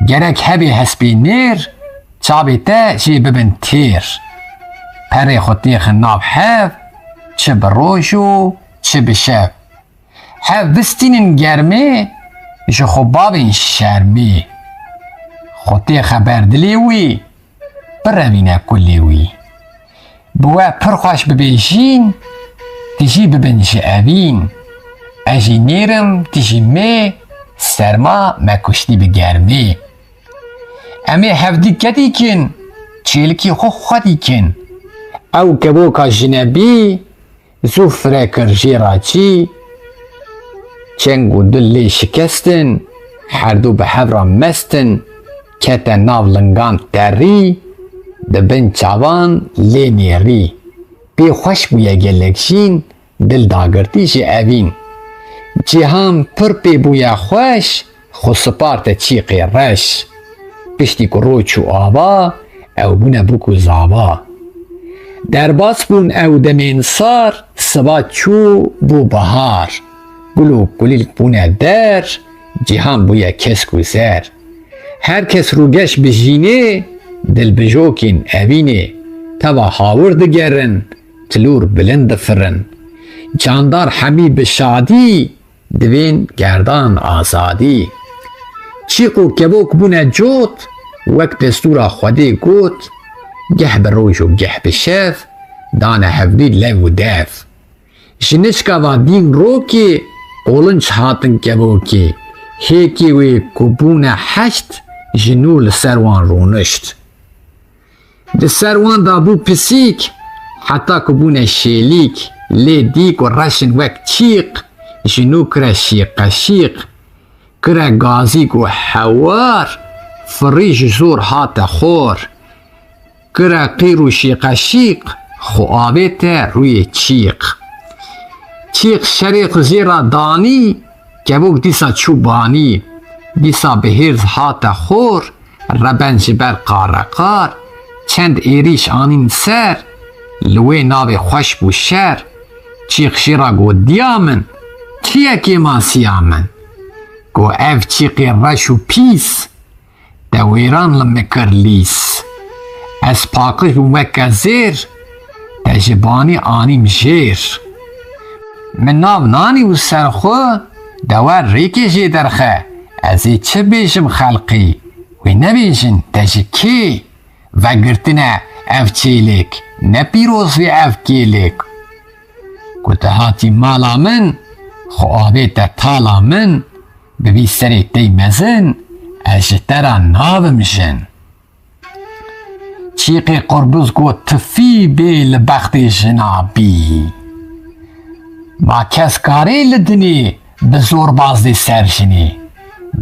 گرک هبی حسبی نیر چابی تا جی ببن تیر پری خودی خناب حف چه بروشو چه بشف حف بستینن گرمی جو خوبابین شرمی خودی خبر دلیوی بروینه کلیوی بوا پرخوش ببیشین تجی ببن جی اوین اجی نیرم تجی می سرما مکشتی بگرمی امی هفدی کدی کن چیلکی خو خودی کن او کبوکا جنبی زو فرکر جیراچی چنگو دلی شکستن هر دو به هفرا مستن کت ناو لنگان تری دبن چاوان لی نیری بی خوش بویا گلکشین دل داگرتی جی اوین جهان پر پی بویا خوش خو سپارت چیقی رش پشتی که روچو آوا او بونه بکو زاوا در باس بون او دمین سار سبا چو بو بهار گلو گلیل بونه در جهان بویا کس گذر هر کس روگش بجینه دل بجوکین اوینه توا هاورد گرن تلور بلند فرن جاندار حمیب شادی دوین گردان آزادی چیقو کبوک بونه جوت وقت دستورا خودی گوت گه بروج و گه بشف دانه هفدی لو دف جنشکا و دین روکی قولنچ هاتن کبوکی هیکی وی کبونه هشت جنو لسروان رونشت ده سروان دابو پسیک حتی کبونه شیلیک لی دیک و رشن وک چیق جنو کرا شیق شیق کرا گازیک و حوار فریج زور هات خور کرا قیر و شیق شیق خو آبیت روی چیق چیق شریق زیرا دانی کبوک دیسا چوبانی دیسا بهرز هات خور ربنج بر قارقار چند ایریش آنین سر لوی ناو خوش بو شر چیق شیرا گو دیامن چیه که ما سیامن گو اف چیقی رش و پیس دویران لمکر لیس از پاکش بو مکه زیر تجبانی آنیم جیر من ناو نانی و سرخو دوار ریکی جی درخه از چه بیشم خلقی و نبیشن تجکی و گرتنه اف چیلک نه پیروز وی اف کیلک گوته هاتی مالا من خو آبیت تالا من ببی سری دی مزن اجترا ناوم جن چیقی قربوز گو تفی بی لبخت جنابی با کس کاری لدنی بزور باز دی سرجنی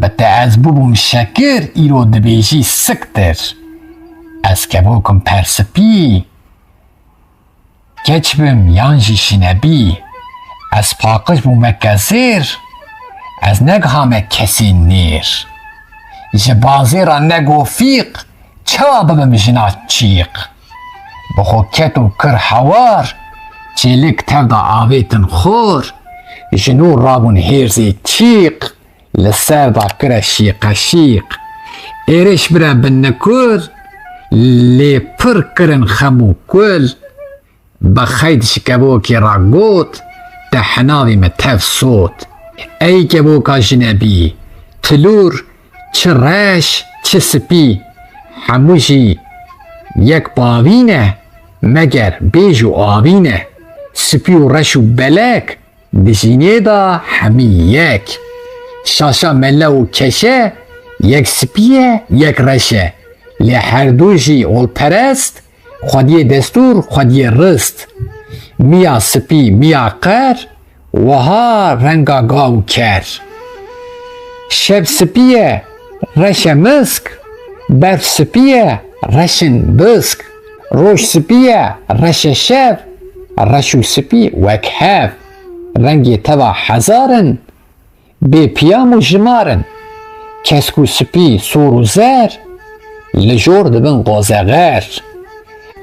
بته از بوم شکر ایرو دبیجی سکتر از کبوکم پرسپی کچ بم یانجی شنبی از پاکش بوم مکزیر از نگهام کسی نیر جبازی را نگو فیق چا ببم جنا چیق بخو کتو کر حوار چیلک تفدا آویتن خور جنو رابون هیرزی چیق لسر دا کر شیق شیق ایرش برا بنکور لی پر کرن خمو کل بخید شکبوکی را گوت تحناوی متف صوت ای کبوکا جنبی تلور چه رش چه سپی هموشی یک باوینه مگر بیجو آوینه سپی و رش و بلک دجینه دا همی یک شاشا مله و کشه یک سپیه یک رشه لی هر دوشی اول پرست خودی دستور خودی رست میا سپی میا قر وها رنگا گاو کر شب سپیه رش مسک برف سپیه رشن بسک روش سپیه رش شب رشو سپی وک هف رنگی توا هزارن بی پیام و جمارن کسکو سپی سور و زر لجور دبن قوزغر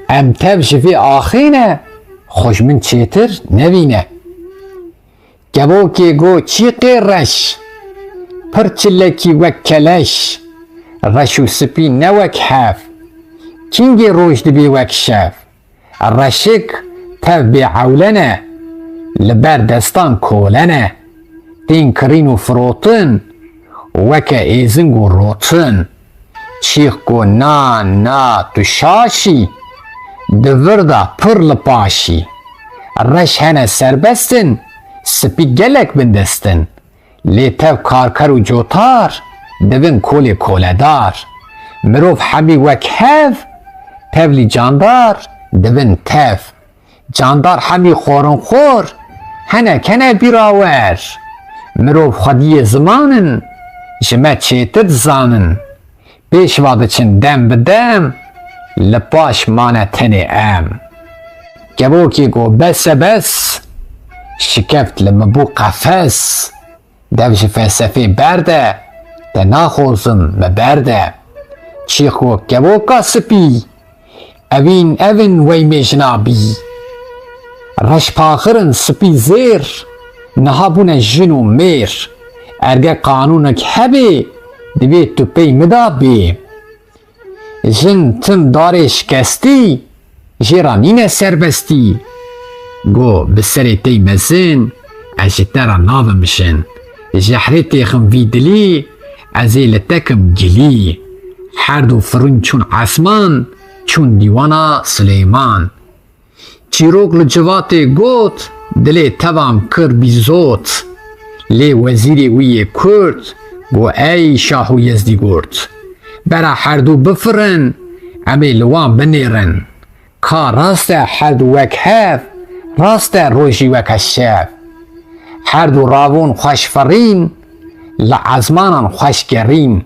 ام تب جوی آخینه خوش من چیتر نبینه گبوکی گو چیقی رش پرچلکی وک کلش رشو سپی نوک حف کینگی روش دبی وک شف رشک تب بی عولنه لبر دستان کولنه تین کرین و فروتن وک ایزنگ و روتن چیخ گو نا تو شاشی دوردا پر لپاشی رش هنه سربستن سپی گلک بندستن لی تف کارکر و جوتار دبن کولی کولدار مروف همی وک هف تفلی جاندار دبن تف جاندار همی خورن خور هنه کنه بیراور مروف خودی زمانن جمع چیتر زانن پیشوا دچن دم بدم لپاش مانه تنی ام گبوکی گو بس شکفت لمبو قفس دوش فلسفه برده ده ناخوزم مبرده چیخ گو گبوکا سپی اوین وی مجنابی رش پاخرن سپی زیر نهابون جنو میر ارگه قانونک هبه دوی تو پی مدابی جن تم دارش کستی جیرانین سربستی گو بسری تی مزن اجترا ناظمشن جحری تیخم ویدلی ازیل تکم گلی هر دو فرون چون عثمان چون دیوانا سلیمان چیروک لجوات گوت دلی توام کر بیزوت لی وزیری وی کرد گو ای شاهو یزدی گرد برا هر دو بفرن امی لوان بنیرن که راست هر دو وک هف راست روشی وک شف هر دو راون خوش فرین لعزمانان خوش گرین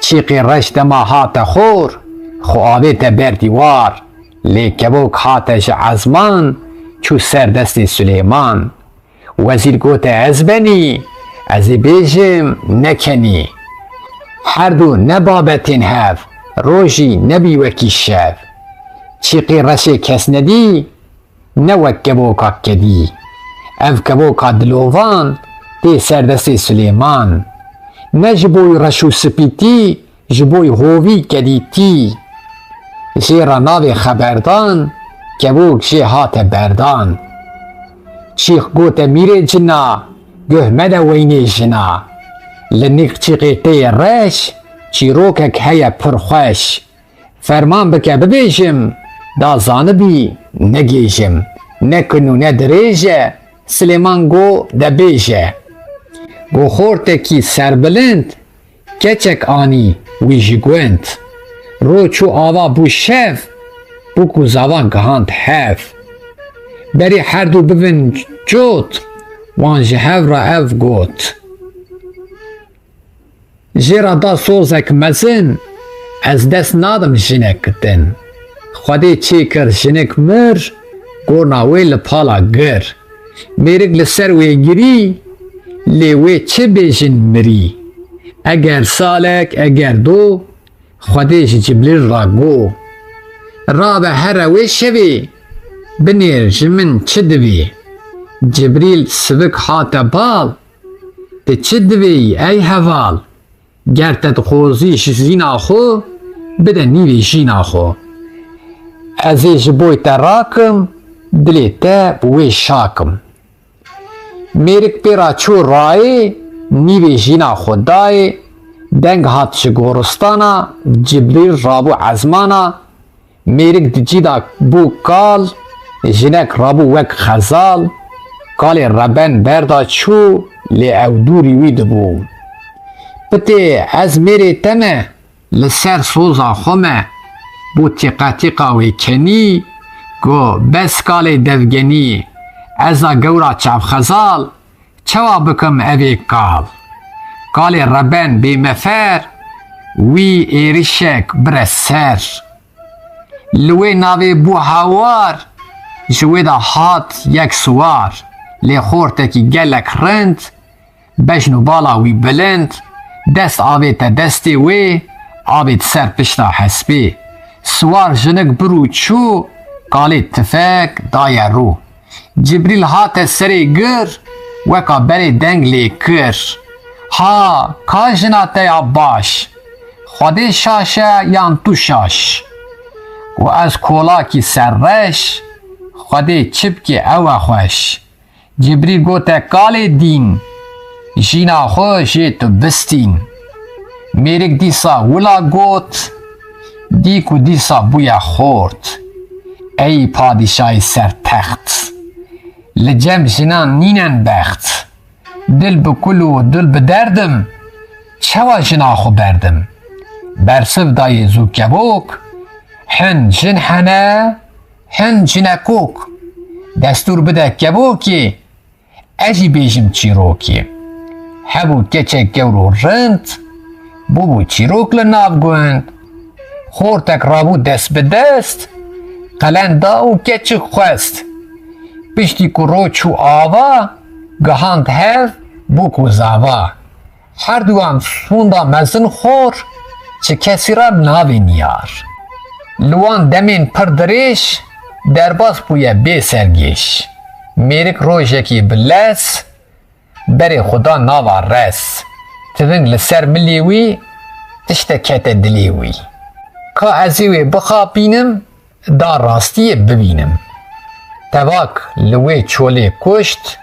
چیقی رشت ما هات خور خوابه تبر دیوار لیکبوک هاتش عزمان چو سردست سلیمان وزیر گوته از بنی از بیجم نکنی هر دو نبابتین هف روشی نبی وکی شف چیقی رشه کس ندی نوک گبوکا کدی اف گبوکا دلووان دی سردست سلیمان نجبوی رشو سپیتی جبوی هووی کدیتی جیرا ناوی خبردان گبوک جی هات بردان چیخ گوته میره جنا گه مده وینی جنا لنیق چیقی تی رش چیروکک هیا پرخوش فرمان بکه ببیجم دا زانبی نگیجم نکنو ندریجه سلیمان گو دبیجه گو خورتکی سربلند کچک آنی ویجی گوند رو چو آوا بو شف بو کو زوان گهاند هف بری هر دو ببین جوت وان جهف را اف گوت جیرا دا سوزک مزن از دست نادم جنک کتن خودی چی کر جنک مر گورناوی لپالا گر میرگ لسر وی گیری لیوی چه بیجن مری اگر سالک اگر دو خودیش جبلیل را گو را به هر وی شوی بنیر جمن چه دوی جبریل سبک هات بال ده چه دوی ای حوال گرتت خوزیش زینا خو بده نیوی جینا خو ازیش بوی تراکم دلی تا بوی شاکم میرک پیرا چو رای نیوی جینا خود دای دنگ هات شگورستانا جبریل رابو عزمانا میرک دجیدا بو کال جنک رابو وک خزال کال ربن بردا چو لی او دوری وی دبو پتی از میری تمه لسر سوزا خومه بو تیقا وی کنی گو بس کال دفگنی ازا گورا چاپ خزال چوا بکم اوی کال ربن بی مفر وی ایریشک برسر لوی ناوی بو هوار جوی دا هات یک سوار لی خورتکی گلک رند بجنو بالا وی بلند دست آویت دستی وی آویت سر پشتا حسبی سوار جنک برو چو کالی تفک دای رو جبریل هات سری گر وکا بری دنگ لی کر ها کا جنات یا باش خودی شاشه یان تو شاش و از کولاکی سرش خودی چپکی او خوش جبریل گوته کالی دین جینا خوش تو بستین میرک دیسا ولا گوت دیکو دیسا بویا خورد ای پادشای سر تخت لجم جنان نینن بخت دل بکل و دل بدردم چوا جنا خو بردم برسف دای زو کبوک حن جن حنا حن جنکوک دستور بده کبوکی اجی بیجم چیروکی هبو کچه گورو رند بو چیروک لناف گوند خورتک رابو دست به دست قلن داو کچه خواست پشتی کو روچو آوا گهاند هف بو کو زاوا هر دوام سوندا مزن خور چه کسی را ناوی نیار لوان دمین پر دریش درباز بویه بی سرگیش میرک روژکی بلس بری خدا ناوا رس تدنگ لسر ملیوی تشتا کت دلیوی که ازیوی بخابینم دا راستی ببینم تواک لوی چوله کشت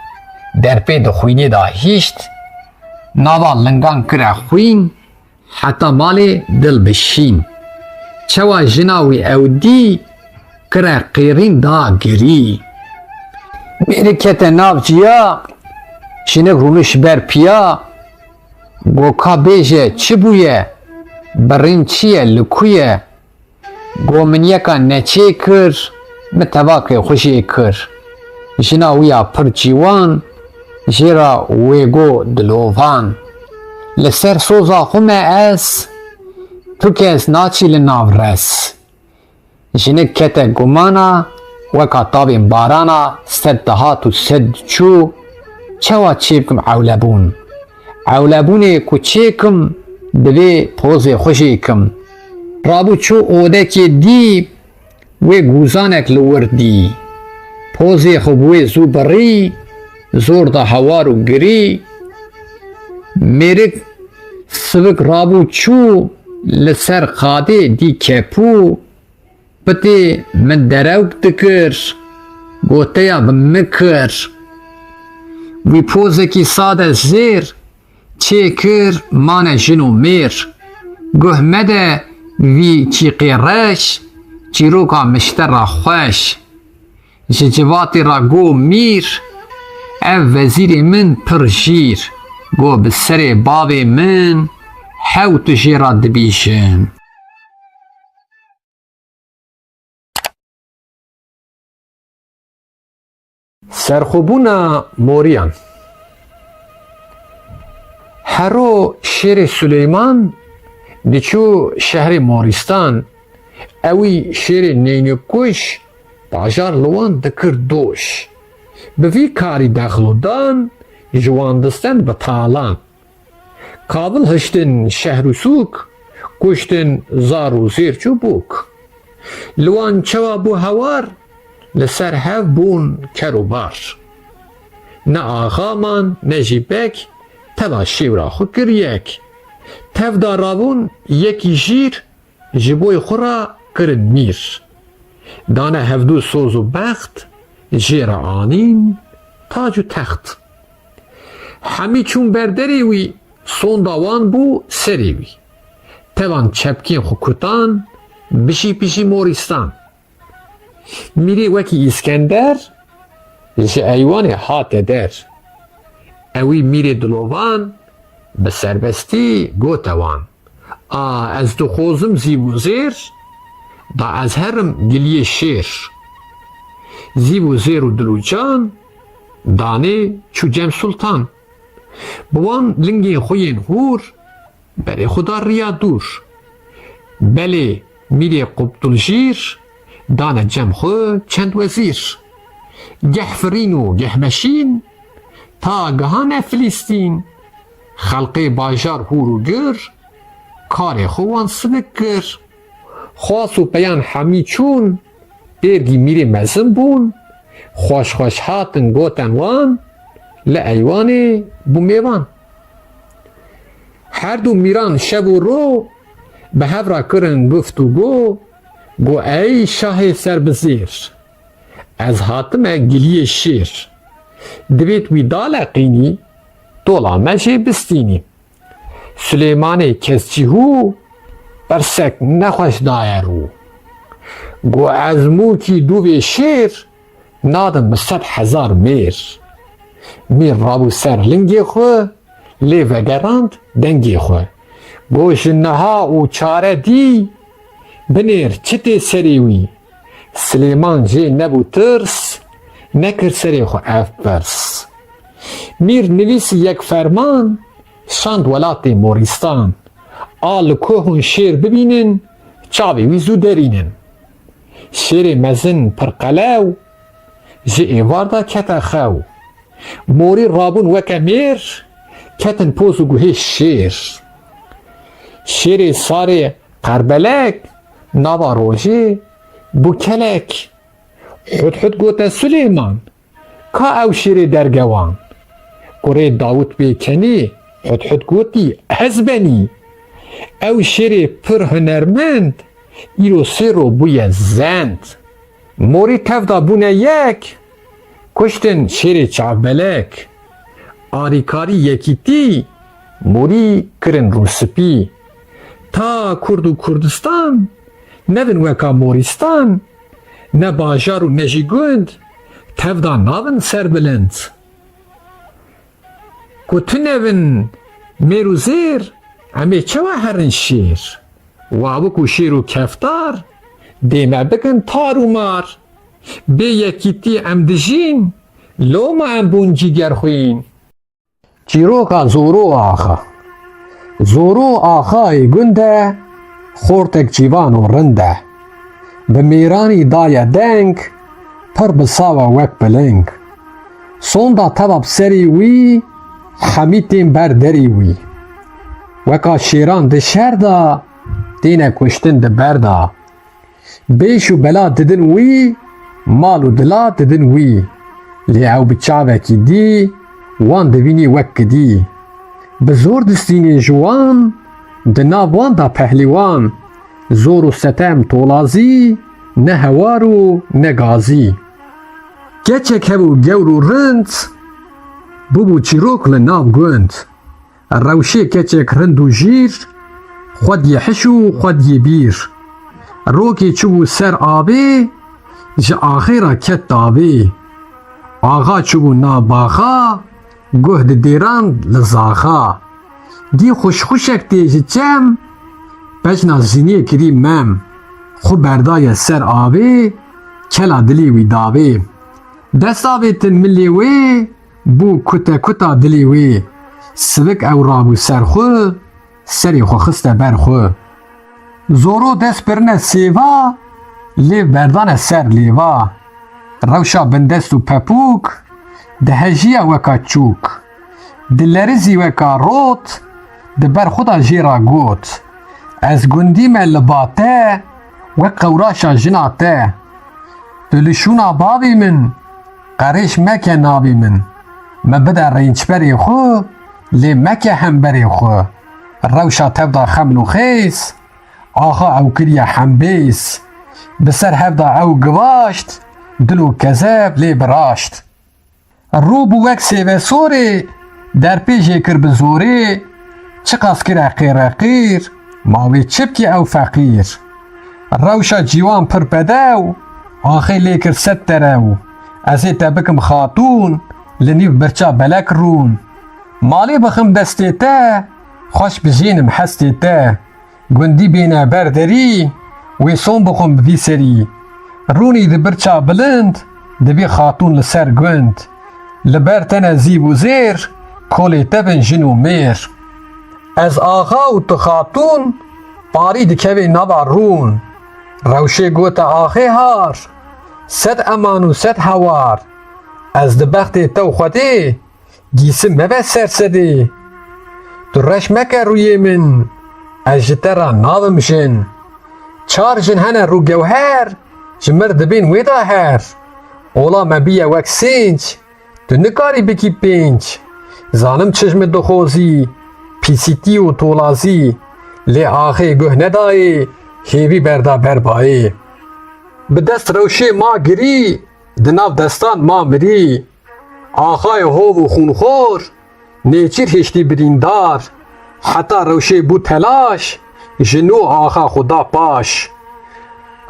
در پی دخوینی دا هیشت ناوا لنگان کرا خوین حتی مالی دل بشین چوا جناوی او دی کرا قیرین دا گری میری کت ناو جیا شنک رونش بر پیا گو کا بیجه چی بویه برین چیه لکویه گو من یکا نچه کر متواقع خوشی کر جنا ویا پر جیوان جیرا ویگو دلووان لسر سوزا خومه اس تو کس ناچی لناو رس جنک کتا گمانا وکا طابین بارانا سد دهاتو سد چو چوا چیبکم عولبون عولبونه کو چیکم دوی پوز خوشیکم رابو چو اوده که دی وی گوزانک لور دی پوز خوبوی زو بری زور دا هوارو گری میرک سبک رابو چو لسر خاده دی کپو پتی من دروک دکر گوتیا بمکر وی پوزکی ساده زیر چه کر مان جنو میر گوه مده وی چی قیرش چی روکا مشتر را خوش جواتی را گو میر او وزیر من پر جیر گو بسر باب من حوت جیرا دبیشن سرخوبونا موریان هرو شیر سلیمان دیچو شهر مورستان اوی شیر نینکوش باجار لوان دکر دوش بوی کاری دخلو دان جواندستن بطالان کابل هشتن شهر و سوک کشتن زار و زیر چوبوک لوان چوا بو هوار لسر هف بون کرو بار نه آغامان نه جیبک توا شیورا خود کریک تف داراون یکی جیر جبوی خورا کرد میر دانه هفدو سوز و بخت جیر آنین تاج و تخت همی چون بردری وی سون داوان بو سری وی توان چپکین خوکتان بشی پیشی موریستان میری وکی اسکندر جه ایوان هات در اوی میری دلوان به سربستی گوتوان از دو خوزم زیبو زیر دا از هرم گلیه شیر زیبو زیر و دلوجان دانه چو جم سلطان بوان لنگی خوین هور بری خدا ریا دور بله میری قبطل جیر دانه جم خو چند وزیر گه فرین و گه مشین تا گهان فلسطین خلق باجار هور و گر کار خوان سبک گر خواست و پیان همی چون برگی میری مزم بون خوش خوش هاتن گوتن وان لعیوان بومیوان هر دو میران شب و رو به هفرا کرن گفت و گو ای شاه سر بزیر از هاتم گلیه شیر دویت وی دالقینی دولا مجه بستینی سلیمان کسچی هو برسک نخوش دایرو گو از موکی دو شیر nadim bi 100,000 mêr. Mêr rabû ser lingê xwe, lê vegerand dengê xwe. Got ji niha û çare dî, binêr çi tê serê wî. Silêman jê nebû tirs, nekir serê xwe ev pirs. Mîr nivîsî yek ferman, şand welatê Morîstan. A li ku hûn şêr bibînin, çavê wî zû derînin. Şêrê mezin pir qelew, ji êvar da kete xew. Morî rabûn weke mêr, ketin poz û guhê şêr. Şêrê sarê qerbelek, nava rojê bû kelek. Hud gote Süleyman, ka ew şêrê dergewan. Kurê Davut bêkenî, hud gotî ez benî. Ew şêrê pir hunermend, îro sêro bûye zend. Morî tevda bûne yek, kuştin şêrê çavbelek. Arîkarî yekîtî, morî kirin rûspî. Ta Kurd û Kurdistan, nevin weka Morîstan, ne bajar û ne jî gund, tevda navin serbilind. Ku tu nevin mêr û zêr, em ê çawa herin şêr. Wabik û şêr û keftar, dê me bikin tar û mar. Bê yekîtî em dijîn, loma em bûn cîgerxwîn. Çîroka Zoro axa. Zoro axayê gund e, xortek cîvan û rind e. Bi mêranî daye deng, pir bi sawa wek biling. Sonda teva bi serê wî, hemî tên ber derê wî. Weka şêran di şer da, têne kuştin di ber da. Bêş û bela didin wî, mal û dila didin wî. Lê ew bi çavekî dî, wan dibînî wek kidî. Bi zor distînên ji wan, di nav wan da pehlîwan. Zor û setem tolazî, ne hewar û ne gazî. Keçek hebû gewr û rind, bûbû çîrok li nav gund. Rewşê keçek rind û jîr, xwediyê hiş û xwediyê bîr. Rokê çûbû ser avê, ji axêra ket davê. Axa çûbû nav baxa, guh di dêrand li zaxa. Dî xuşxuşek tê ji çem, pejna jiniyê kirî mem. Xwe berdaye ser avê, kela dilê wî davê. Dest avêtin milê wê, bû kuta kuta dilê wê. Sivik ew rabû ser xwe, serê xwe xiste ber xwe. Zoro dest birine sêva, lêv berdane ser lêva. Rewşa bindest û pepûk, dihejiya weka çûk. Dilerizî weka rot, di ber xwe da jêra got. Ez gundî me li ba te, wek qewraşa jina te. Tu li şûna bavê min, qerêş meke navê min. Me bide rênçberê xwe, lê meke hemberê xwe. Rewşa tevda xeml û xês, axa ew kiriye hembês. Bi ser hevda ew givaşt, dil û kezeb lê biraşt. Rû bû wek sêvesorê, derpêjê kir bi zorê. Çi qas kire qêreqîr, mawê çipkî ew feqîr. Rewşa cîwan pir bedew, axê lê kir sed terew. Ez ê te bikim xatûn, li nîv birça belek rûn. Malê bixim destê te, xweş bijînim hestê te. Gundî bêne ber derî, wê son bixwim bi vî serî. Rûnî di birça bilind, divê xatûn li ser gund. Li ber te ne zîv û zêr, kolê te bin jin û mêr. Ez axa û tu xatûn, parî dikevê nava rûn. Rewşê gote axê har, sed eman û sed hewar. Ez di bextê te û Xwedê, gîsim meve sersedê. Tu reş meke rûyê min, ez ji te re navim jin. Çar jin hene rûgewher, ji mir dibên wê da her. Ola me bîye wek sênc, tu nikarî bikî pênc. Zanim çişmê dixozî, pîsîtî û tolazî. Lê axê guh nedayê, hêvî berda berbayê. Bi dest rewşê ma girî, di nav destan ma mirî. Axayê hov û xûnxor, nêçîr hêştî birîndar. Heta rewşê bû telaş, ji nû axa xwe da paş.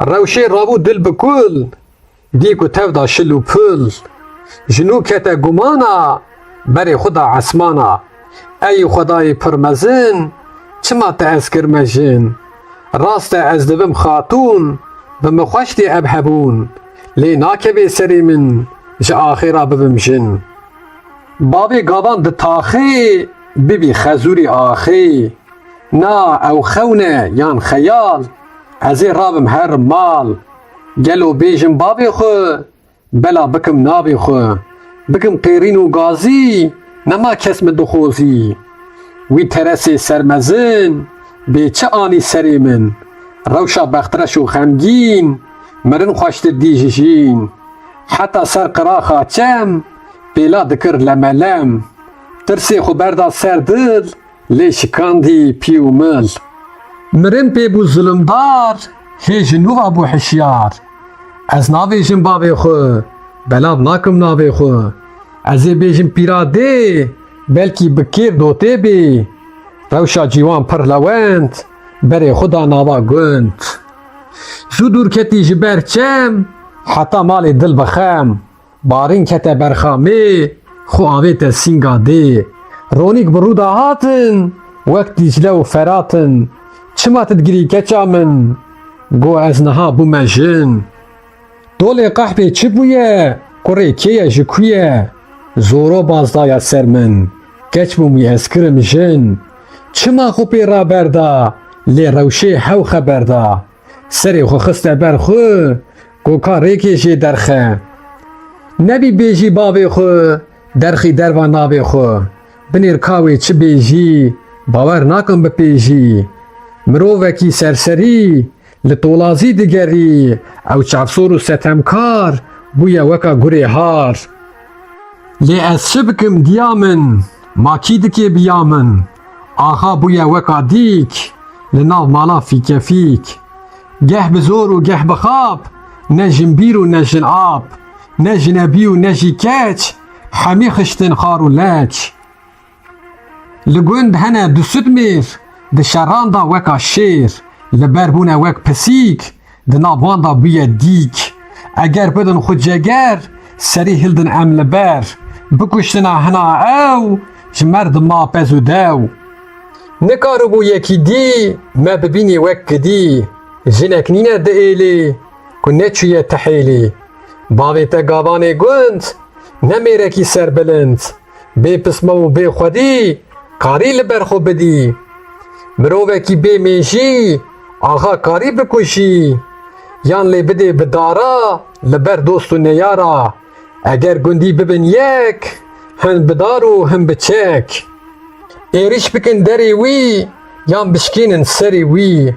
Rewşê rabû dil bi kul, دی کو تف دا شل و پل جنو کته گمانا بری خدا عسمانا ای خدای پرمزن چما تا از کرمجن راست از دبم خاتون بمخوشتی ابهبون لی ناکبی سری من جا آخیرا ببم جن بابی گابان ده تاخی ببی خزوری آخی نا او خونه یان خیال ازی رابم هر مال گلو بیجم بابی خو بلا بکم نابی خو بکم قیرین و گازی نما کسم دخوزی وی ترسی سرمزن به چه آنی سری من روشا بخترش و خمگین مرن خوشت دیجین حتی سر قراخا چم بلا دکر لملم ترسی خو بردا سر دل لی شکاندی پیو مل مرن پی بو ظلمدار هیج نووا بو حشیار از ناویجم بابی خو بلاب ناکم ناوی خو ازی بیجم پیراده بلکی بکیر دوته بی روشا جیوان پر لوند بری خدا ناوا گند زو دور کتی جبر چم حتی مال دل بخم بارین کته برخامه خو آویت سینگا دی رونیک برودا هاتن وقت دیجله و فراتن چما تدگیری کچا من گو از نها بو مجن دول قحبی چی بویه کوری کیه جکویه زورو بازدایا سر من کچ بومی اسکرم جن چما خو پی را بردا لی روشی حو خبردا سری خو خسته بر خو گو کاری کشی درخه نبی بیجی بابی خو درخی دروا نابی خو بنیر کاوی چی بیجی باور ناکن بپیجی مرووکی سرسری لطولازی دیگری او چافسور و ستمکار بویا وکا گوری هار لی از شبکم دیامن ماکی دکی بیامن آخا بویا وکا دیک لناو مالا فیک فیک گه بزور و گه بخاب نجن بیر و نجن آب نجن بی و نجی کچ حمی خشتن خار و لچ لگوند هنه دو سد میر ده شران دا وکا شیر لبربونه وک پسیک ده نابوان دا بویا دیک اگر بدن خود جگر سری هلدن عمل بر بکشتنا هنا او جمرد ما پزو دو نکارو بو یکی دی ما ببینی وک دی جنک نینه ده ایلی که نچویه تحیلی باوی تا گابانه گند نمیره کی سر بلند بی پسمه و بی خودی کاری لبر خو بدی مروه کی بی میشی آخا کاری بکشی یان لی بده بدارا لبر دوست و نیارا اگر گندی ببین یک هم بدارو هم بچک ایریش بکن دری وی یان بشکینن سری وی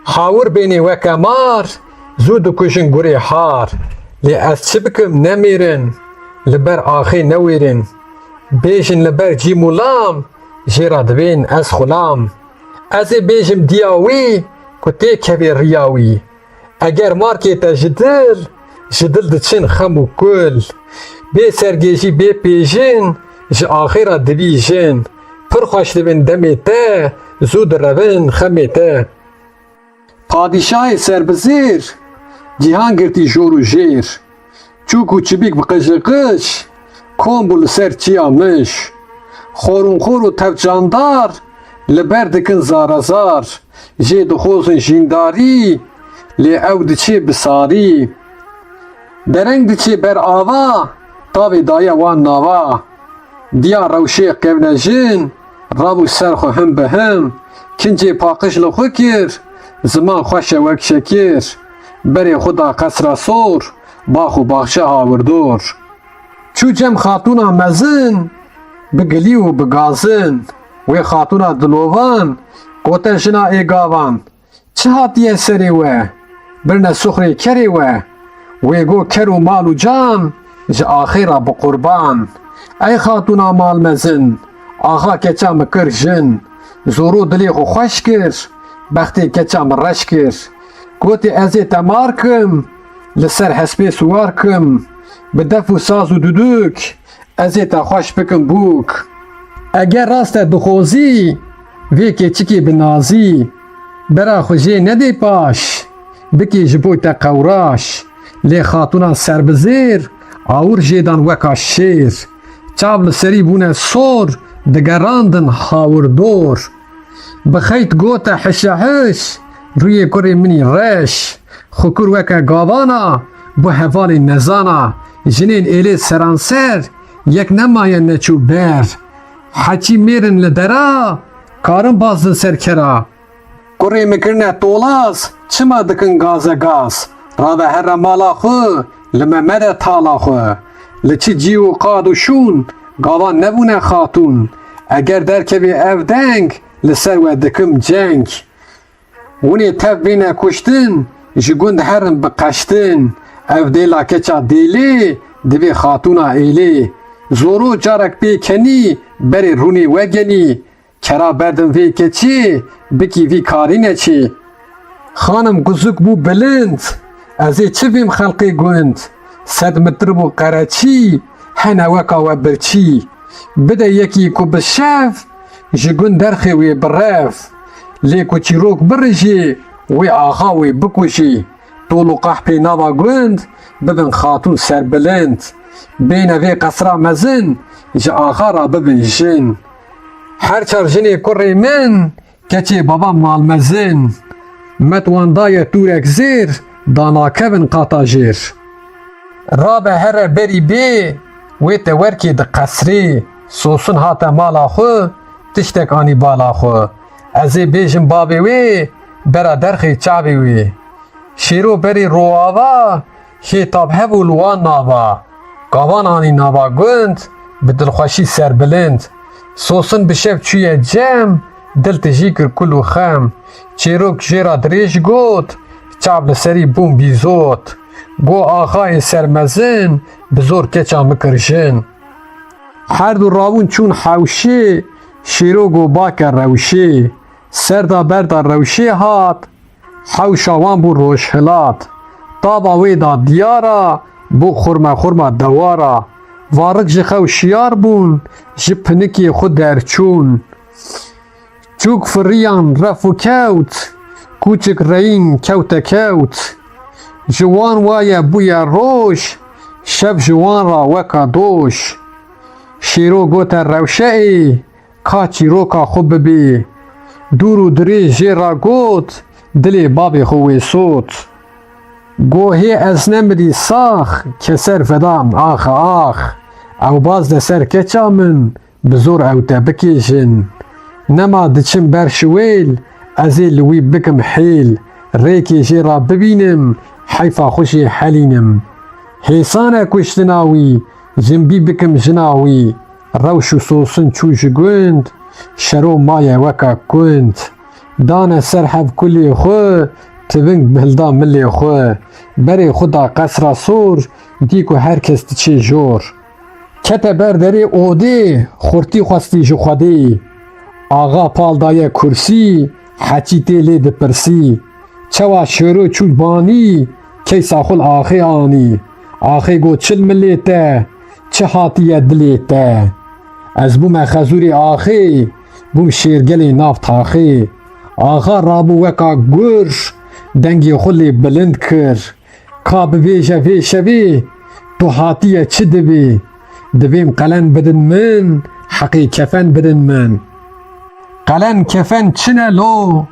حاور بینی وکمار زود کشن گوری حار لی از چی بکم نمیرن لبر آخی نویرن بیشن لبر جی مولام جیرا دوین از خلام از بیشم دیاوی کتی کبی ریاوی اگر مارکی تا جدل دچن خم و کل بی سرگیشی بی پیجن جی آخیرا دوی جن پر خوش دوین دمی تا زود روین خمی تا پادشاه سربزیر جیهان گرتی جور و جیر چوکو چبیک بقشقش کن بول سر چیامش خورون خور و تفجاندار لبر دکن زارازار جی دخوزن جینداری لی او دچی بساری درنگ دچی بر آوا تاوی دایا وان ناوا دیا روشی قونجین رابو سرخو هم به هم کنجی پاقش لخو کر زمان خوش وک شکر بری خدا قصر سور باخو باخشه آوردور چو جم خاتونا مزن بگلی و بگازن وی خاتونا دلوان گوتن شنا ایگاوان چه هاتیه سری و برنه سخری کری وی گو کر و مال و جان جا آخیرا بقربان ای خاتونا مال مزن آخا کچا مکر جن زورو دلی خو خوش کر بختی کچا مرش کر گوتی ازی تمار کم لسر حسبی سوار کم بدف و ساز و دودوک ازی تا خوش بکم بوک اگر راست دخوزی وی که چکی بنازی برا خوشی ندی پاش بکی جبوی تا قوراش lê xatûna serbizêr awir jêdan weka şêr. Çav li serî bûne sor, digerandin hawirdor. Bi xeyt gote hişehiş, rûyê kurê minî reş. Xukur weke gavana, bu hevalê nezana. Jinên êlê seranser, yek nemaye neçû ber. Heçî mêrin li dera, karin baz li serkera. Kurê me kirine tolaz, çima dikin gaze gaz. Rave here mala xwe, li me mere tala xwe. Li çi cî û qad û şûn, gavan nebûne xatûn. Eger derkevê ev deng, li ser we dikim ceng. Hûnê tev bêne kuştin, ji gund herin bi qeştin. Ev dêla keça dêlê, divê xatûna êlê. Zoro carek pê kenî, berê rûnê wegenî. Kera berdin vê keçî, bikî vî karî neçî. Xanim guzuk bû bilind, ez ê çi bêm xelqê gund. Sed mitir bû qereçî, hene weka we birçî. Bide yekî ku bi şev, ji gund derxê wê bi rev. Lê ku çîrok birijê, wê axa wê bikujî. Tol û qehpê nava gund, bibin xatûn serbilind. Bêne vê qesra mezin, ji axa ra bibin jin. Her çar jinê kurê min, keçê babam malmezin. Met wan daye tûrek zêr, danakevin qata jêr. Rabe here berî bê, wê te werkê di qesrê. Sosun hate mala xwe, tiştek anî bala xwe. Ez ê bêjim bavê wê, bera derxê çavê wê. Şêro berê roava, şêtab hev û li wan nava. Gavan anî nava gund, bi dilxweşî serbilind. Sosun bi şev çûye cem, dil tijî kir kul û xem. Çêrok jêra dirêj got, çav li serî bûn bîzot. Got axayê sermezin, bi zor keça mikir jin. Her du rawûn çûn hewşê, şêro got bake rewşê. Serda berda rewşê hat, hewşa wan bû rojhilat. Tava wê da diyara, bû xurme xurma dewara. Varik ji xew şiyar bûn, ji pinikê xwe derçûn. Çûk firiyan ref û kewt, kûçik reyîn kewte kewt. Ji wan waye bûye roj, şev ji wan ra weka doş. Şêro gote rewşeê, ka çîroka xwe bibê. Dûr û dirêj jê ra got, dilê bavê xwe wê sot. Gohê ez nemirî sax, keser vedam ax ax. Ew baz de ser keça min, bi zor ew te bikêjin. Nema diçim ber şiwêl, ez ê li wî bikim hêl. Rêkê jê ra bibînim, heyfa xwe jê helînim. Hêsane kuştina wî, jimbî bikim jina wî. Rewş û sosun çû ji gund, şero maye weka kund. Dane ser hev kulê xwe, tiving bilda milê xwe. Berê xwe da qesra sor, dî ku herkes diçe jor. Kete ber derê odê, xurtî xwestî ji xwedê. Axa pal daye kursî, heçî tê lê dipirsî. Çawa şêro çû banî, keysa xul axê anî. Axê got çil milê te, çi hatiye dilê te. Ez bûme xezûrê axê, bûm şêrgelê nav taxê. Axa rabû weka gur, dengê xwe lê bilind kir. Ka bibêje vê şevê, tu hatiye çi dibê. Divêm qelen bidin min, heqê kefen bidin min. Qelen kefen çine lo,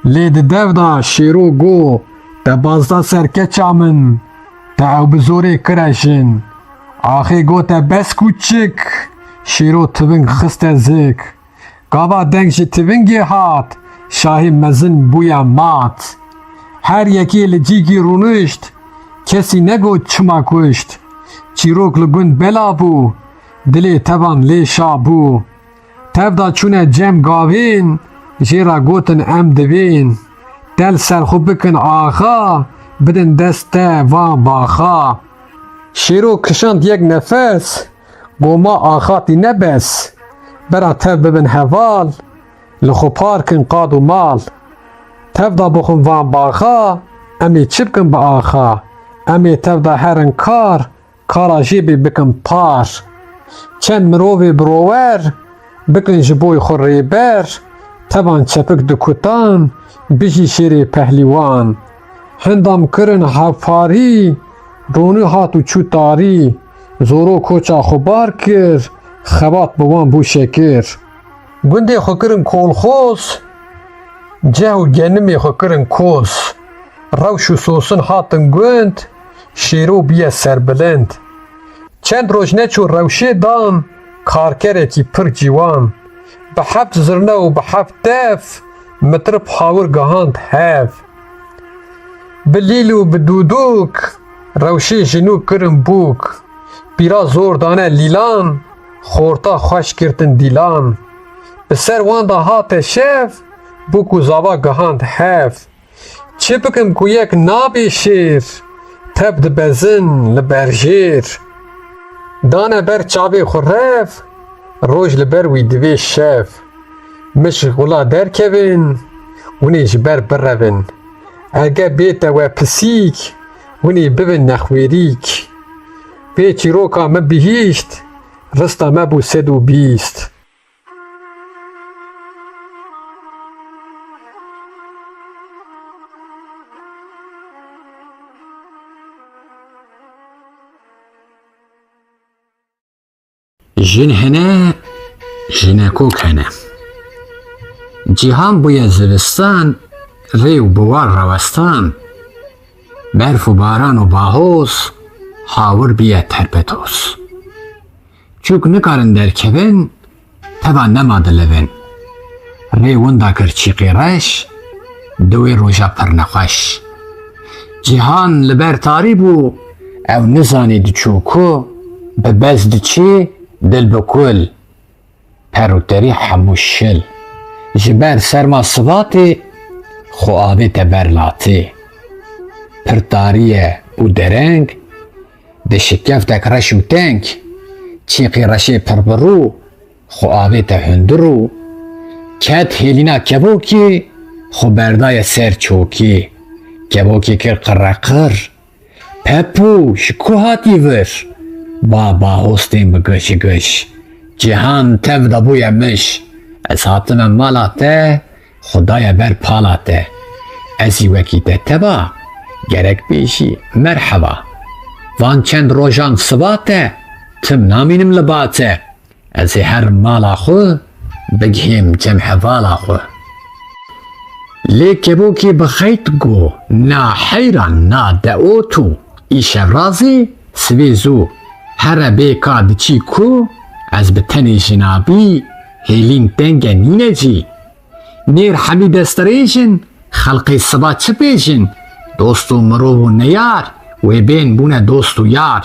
lê di dev da şêro got. Te bazda serkeça min, te ew bi zorê kire jin. Axê gote bes kûçik, şêro tiving xiste zik. Gava deng ji tivingê hat, şahî mezin bûye mat. Her yekê li cîgî rûnişt, kesî negot çima kuşt. Çîrok li gund bela bû, dilê tevan lê şa bû. Tev da çûne cem gavên, jê ra gotin em divên. Del serxwe bikin axa, bidin dest te van baxa. Şêro kişand yek nefes, goma axatî nebes. Bera tev bibin heval, li xwe parkin qad û mal. Tev da bixwin van baxa, em ê çi bikin bi axa. Em ê tev da herin kar, kara jêbê bikin par. Çend mirovê birower, bikin ji boy xwe rêber. Tevan çepik dikutan, bijî şêrê pehlîwan. Hindam kirin hevparî, رونی هات و چو تاری زورو کوچا خوبار کر خبات بوان بو شکر گنده خو کرن کول خوز جه و گنمی خو کرن کوز روش و سوسن هاتن گوند شیرو بیه سربلند چند روش نچو روشه دان کارکره کی پر جیوان به حبت زرنه و به حبت دف متر پاور گهاند هف بلیل و بدودوک روشه جنو کرن بوک بیرا زور دانه لیلان خورتا خوش کرتن دیلان به سر واندا هات شف بوک و زاوا گهاند هف چه بکم کو یک نابی شیر تب دبزن لبرجیر دانه بر چاوی خورف روش لبر وی دوی شف مش غلا در کبین ونی جبر برون اگه بیت و پسیک ونی ببین نخویریک پیچی روکا مبیهیشت رستا مبو 120 جن هنه جنکوک هنه جیهان بوی زوستان ریو بوار روستان برف و باران و باهوز هاور بیه ترپتوز چوک نکارن در کبن تبا نماده لبن ریوون دا کر چیقی رش دوی روژا پر نخوش جیهان لبر تاری بو او نزانی دی چوکو ببز دی چی دل بکل پروتری حموشل جبر سرما صباتی خو آبی تبرلاتی پرتاریه او درنگ ده شکف دک رشو تنگ چیقی رشی پربرو خو آبی تهندرو کت هیلینا کبوکی خو بردای سر چوکی کبوکی کر قرقر پپو شکو هاتی ور بابا هستیم بگش گش جهان تف دبوی مش از حاتم مالاته خدای بر پالاته ازی وکیته تبا گرک بیشی مرحبا وان چند روژان سباته تم نامینم لباته ازی هر مالا خو بگهیم جمع والا خو لیکه بو کی بخیت گو نا حیران نا دعوتو ایش رازی سویزو هر بیکا دچی کو از بتنی جنابی هیلین تنگ نینه جی نیر حمید استریشن خلقی سبا چپیشن دوستو مرو و نیار و بین بونه دوستو یار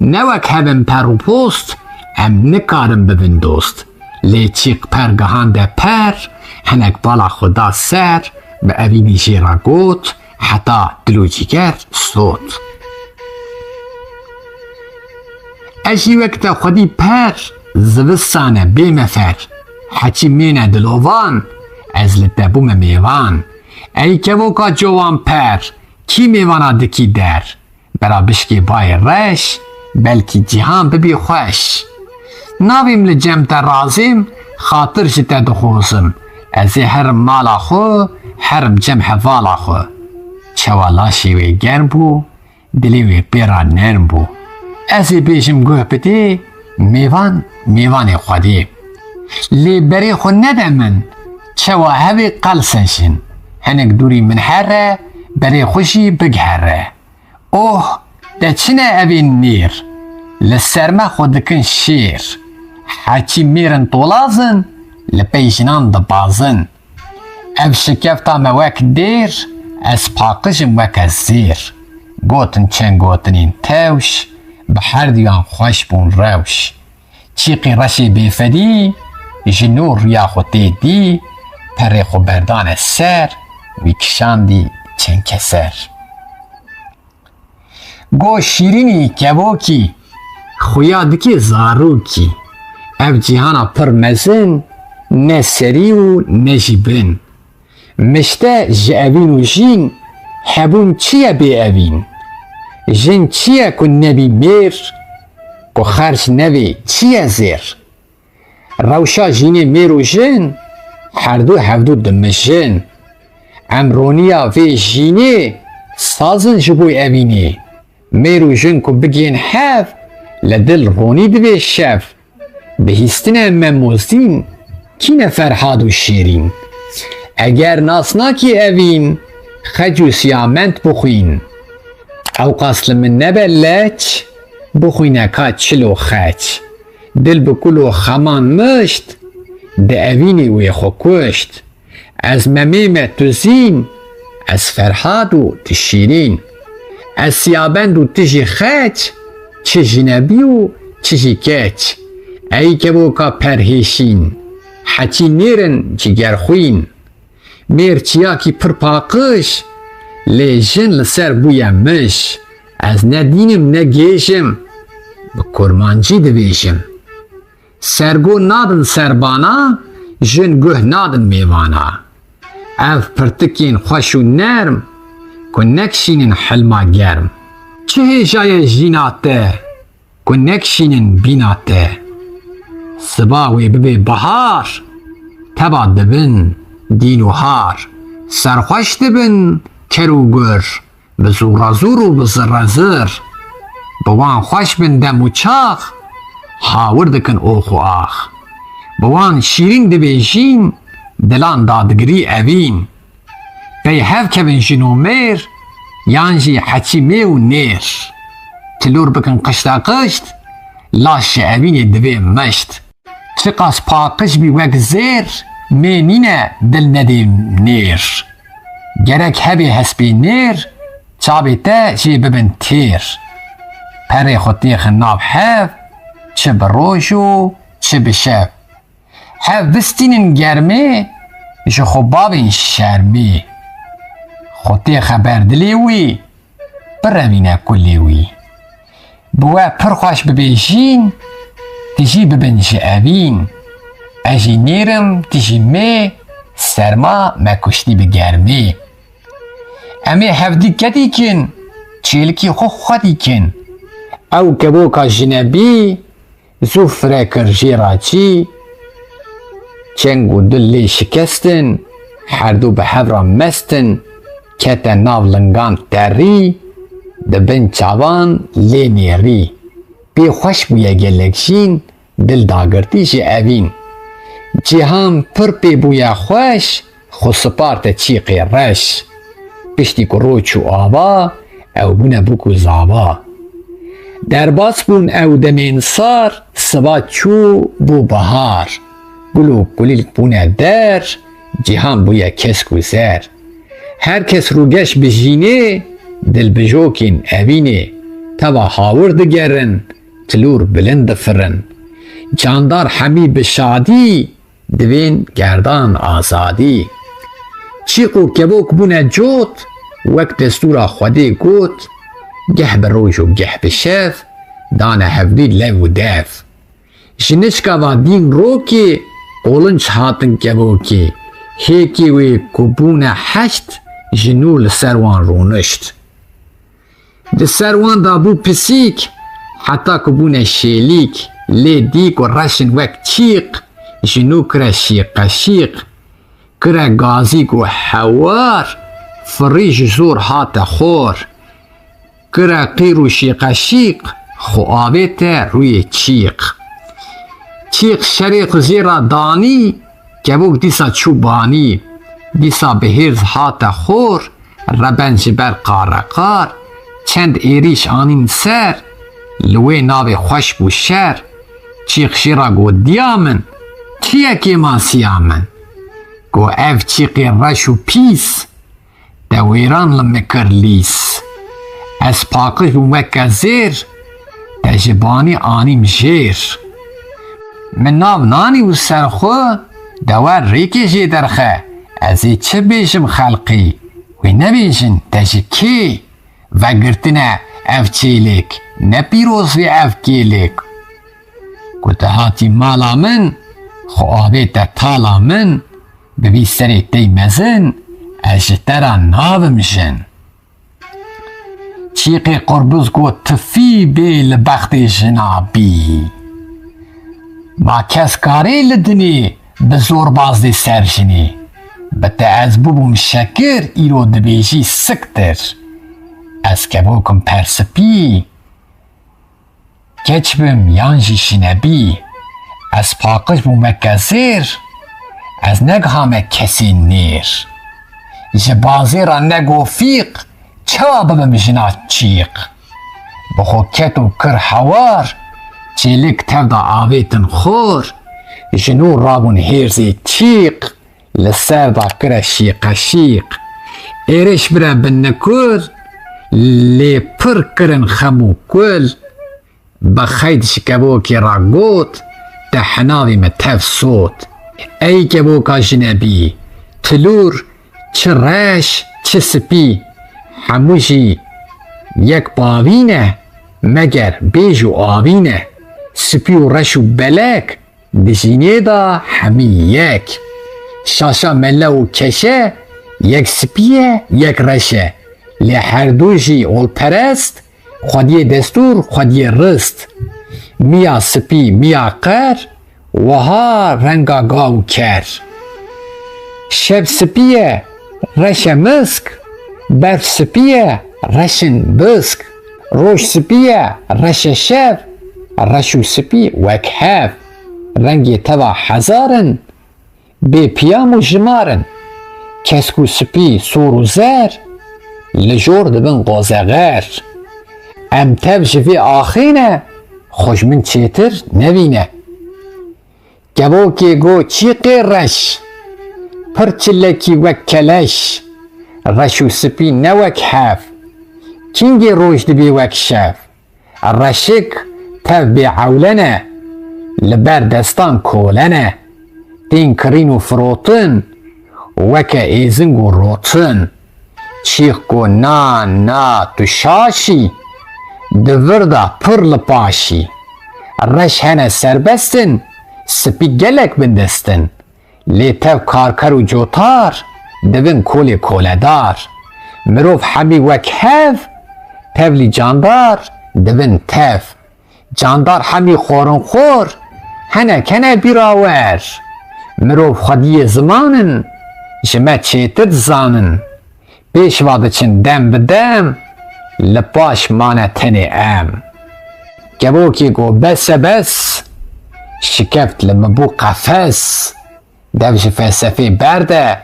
نوک هبن پر و پوست ام نکارم ببین دوست لی چیق پرگهان ده پر هنک بالا خدا سر به اوینی جیرا گوت حتا دلوچیگر صوت اشی وقت خودی پر زوستانه بیمفر حچی مینه دلوان از لطبوم میوان ای که وکا جوان پر کی میوانا دکی در برا بشکی بای رش بلکی جهان ببی خوش ناویم لجمت رازیم خاطر جتا دخوزم از هر مالا خو حرم جمع والا خو چوالا شیوی گرم بو دلیوی پیرا نرم بو ازی بیشم گوه بده میوان خودی لی بری خو ندمن چوا هوی قلسنشن هنک دوری من هره بری خوشی بگهره اوه ده چنه اوی نیر لسرمه خودکن شیر حچی میرن طولازن لپیشنان دبازن اف شکفتا موک دیر از پاقشم وک از زیر گوتن چن گوتنین توش به هر دیان خوش بون روش چیقی رشی بیفدی جنور ریا خودی دی پره خو بردان سر وی کشاندی چن کسر گو شیرینی کبوکی خویادکی زاروکی اف جیهانا پر مزن نه سری و نه جیبن مشته جاوین و جین حبون چیه بی اوین جن چیه کن نبی میر کو خرج نبی چیه زیر روشا جینی میر و جن هر دو هفدو دمجن امرونیا وی جینی سازن جبوی اوینی میر و جن کو بگین حف لدل رونی دوی شف بهیستن مموزین کین فرحاد و شیرین اگر ناسنا کی اوین خجو سیامنت بخوین او قاسل من نبلچ بخوینه که چلو خچ دل بکلو خمان مشت ده اوینی وی خو کشت از ممیم تزین از فرحاد و تشیرین از سیابند و تجی خچ چه جنبی و چه کچ ای که بو که پرهیشین حچی نیرن جگر خوین میر چیا کی پر پاقش لی جن لسر بویم مش از ندینم نگیشم به کرمانجی دویشم سرگو نادن سربانا جن گوه نادن میوانا اف پرتکین خوش و نرم کنکشینن حلما گرم چه جای جیناته کنکشینن بیناته سباوی ببی بهار تبا دبن دین و هار سرخوش دبن کرو گر بزورا زور و بزر زر بوان خوش بن دم و چاخ هاور دکن اوخ و آخ بوان شیرین دبیجین دلان دادگری اوین بی هف کبن جنو میر یانجی حچی می و نیر تلور بکن قشتا قشت لاش اوین دبی مشت چقاس پاقش بی وک زیر می نینه دل ندیم نیر گرک هبی حسبی نیر چابی تا جی ببن تیر پری خودی خناب حف چه بروش و چه بشف حف بستینن گرمه جو خوبابین شرمی خودی خبر دلیوی بروینه کلیوی بوا پرخوش ببیجین تجی ببن جاوین اجی نیرم تجی می سرما مکشتی بگرمی امی هفدی کدی کن چیلکی خو خودی کن او کبوکا جنبی زو فرکر جیراچی چنگو دلی شکستن هر دو به هفرا مستن کتا ناو لنگان تری دبن چاوان لی نیری بی خوش بویا گلکشین دل داگرتی جی اوین جهان پر پی بویا خوش خو سپارت چیقی رش پشتی کو روچ و آوا او بونه بکو زاوا در باس بون او دمین سار سبا چو بو بهار گلو گلیل بونه در جهان بویا کس گذر هر کس روگش بجینه دل بجوکین اوینه توا هاور دگرن تلور بلند فرن جاندار حبیب شادی دوین گردان آزادی چیقو کبوک بونه جوت وقت دستورا خودی گوت گه بروش و گه بشف دانه هفدی لو و دف جنشکا و دین روکی قولنچ هاتن کبوکی هیکی وی کبونه هشت جنو لسروان رونشت ده سروان دابو پسیک حتی کبونه شیلیک لی دیک و رشن وک چیق جنو کرا شیق شیق کرا گازیک و حوار فریج زور هات خور کرا قیر و شیق شیق خو آبیت روی چیق چیق شریق زیرا دانی کبوک دیسا چوبانی دیسا بهرز هات خور ربنج بر قارقار چند ایریش آنین سر لوی ناو خوش بو شر چیق شیرا گو دیامن چیه که ما سیامن گو اف چیقی رش و پیس دویران لمکر لیس از پاکش بو مکه زیر تجبانی آنیم جیر من ناو نانی و سرخو دوار ریکی جی درخه ازی چه بیشم خلقی و نبیشن تجی کی و گرتنه اف چیلیک نپیروز وی اف کیلیک گوته هاتی مالا من خو آبیت تالا من ببی سری تی مزن اجترا ناوم جن چیقی قربوز گو تفی بی لبخت جنابی با کس کاری لدنی بزور بازدی سرجنی بتا از بوم شکر ایرو دبیجی سکتر Ez kebokim persipî, geç bim yan jî şînebî. Ez paqij bûmeke zêr, ez negihame kesî nêr. Ji bazêra negofîq, çawa bibim jina çîq. Bi xwe ket û kir hewar, çêlik tev da avêtin xor. Ji nû rabûn hêrzê çîq, li ser da kire şîqeşîq. Êrîş bire bin nikur, lê pir kirin xem û kul. Bi xeyd ji kebokê ra got, te hinavê me tev sot. Ey keboka jinebî, tilûr, çi reş, çi spî, hemû jî yek bavî ne, meger bêj û avî ne. Spî û reş û belek, di jînê da hemî yek. Şaşa melle û keşe, yek spî ye, yek reş e. Lê her du jî olperest, xwediyê destûr, xwediyê rist. Miya spî, miya qer, wiha renga gav û ker. Şev spî ye, reş e misk, berf spî ye, reşin bisk. Roj spî ye, reş e şev, reş û spî wek hev. Rengê teva hezarin, bê piyam û jimarin. Kesk û spî sor û zer, li jor dibin qozeğer. Em tev ji vê axê ne, xwe min çêtir nebîne. Kebokê got çîqê reş, pir çilekî wek keleş. Reş û spî ne wek hev, kîngê roj dibê wek şev. Reşik tev bêewle ne, li ber destan kole ne. Tên kirîn û firotin, weke êzing û rotin. Çîq got na tu şaşî, di vir da pir li paşî. Reş hene serbestin, spî gelek bindestin. Lê tev karker û cotar, dibin kolê koledar. Mirov hemî wek hev, tevlî candar, dibin tev. Candar hemî xwarinxwar, hinek hene bîrawer. Mirov xwediyê zimanin, ji me çêtir dizanin. Pêşva diçin dem bi dem, li paş mane tenê em. Kebokê got bes e bes, şikeft li min bû qefes. Dev ji felsefê berde,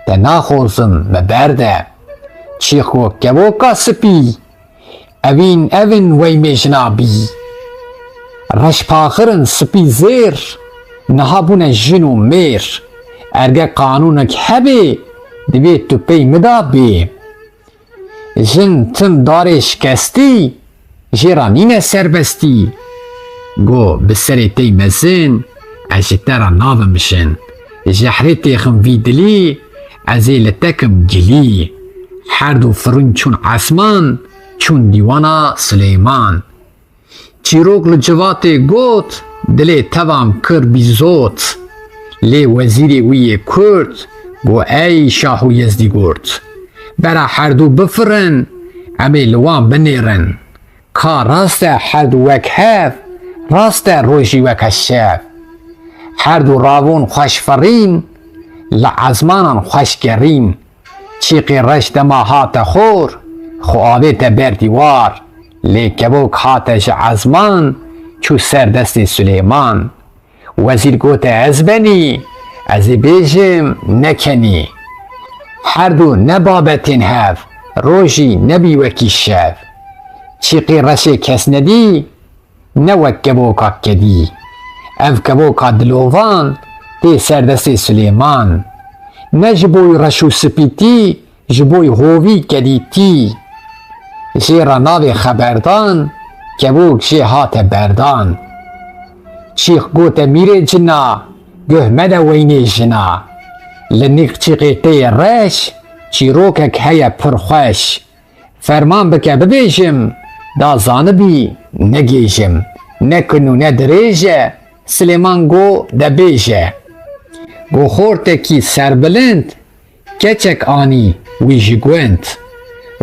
te naxozim me berde. Çîq got keboka spî, evîn wey mêjina bî. Reş paxirin spî zêr, niha bûne jin û mêr. Erge qanûnek hebê, divê tu pey mida bê. Jin tim darê şikestî, jêra nîne serbestî. Got bi serê tey mezin, ez ji te re navimjin. Ji herê têxim vî dilî, ez ê li te kim gilî. Her du firûn çûn esman, çûn dîwana Sileyman. Çîrok li civatê got, dilê tevam kir bîzot. Lê wezîrê wî yê Kurd, got ey şah û Yezdîgurt. Bera her du bifirin, em ê li wan binêrin. Ka rast e her du wek hev, rast e rojî weke şev. Her du ravûn xweşferîn, li ezmanan xweşgerîn. Çîqê reş dema hate xor, xwe avê te ber dîwar. Lê kebok hate ji ezman, çû ser destê Sileyman. Wezîr gote ez benî, ez ê bêjim nekenî. Her du ne babetên hev, rojî nebî wekî şev. Çîqê reşê kes nedî, ne wek keboka kedî. Ev keboka dilovan, tê ser destê Sileyman. Ne ji boî reş û spîtî, ji boî hovî kedîtî. Jêra navê xeberdan, kebok jê hate berdan. Çîq gote mîrê cina, guh mede weynê jina. Li nîq çîqê tê ye reş, çîrokek heye pir xweş. Ferman bike bibêjim, da zanibî negêjim. Ne kin û ne dirêj e, Silêman got debêje. Got xortekî serbilind, keçek anî wî ji gund.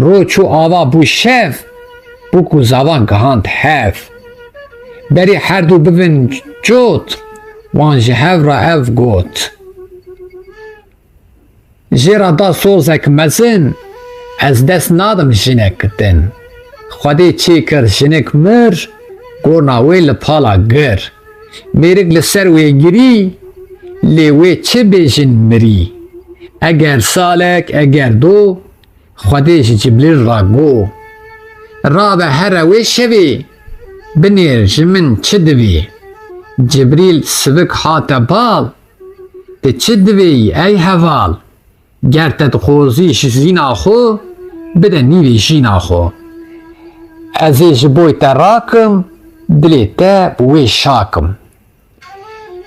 Ro çû ava bû şev, bû ku zavan gihand hev. Berê her du bibin cot, wan ji hev re ev got. Jêra da sozek mezin, Ez dest nadim jinek kitin. Xwedê çê kir jinik mir, gorna wê li pala gir. Mêrik li ser wê girî, lê wê çi bêjin mirî. Eger salek, eger do, Xwedê ji Cibrîl ra got. Rabe here wê şevê, binêr ji min çi divê. Cibrîl sivik hate bal, te çi divê ey heval. Ger te dixwazî ji zîna xwe, bide nîvê jîna xwe. Ez ê ji boy te rakim, dilê te bi wê şakim.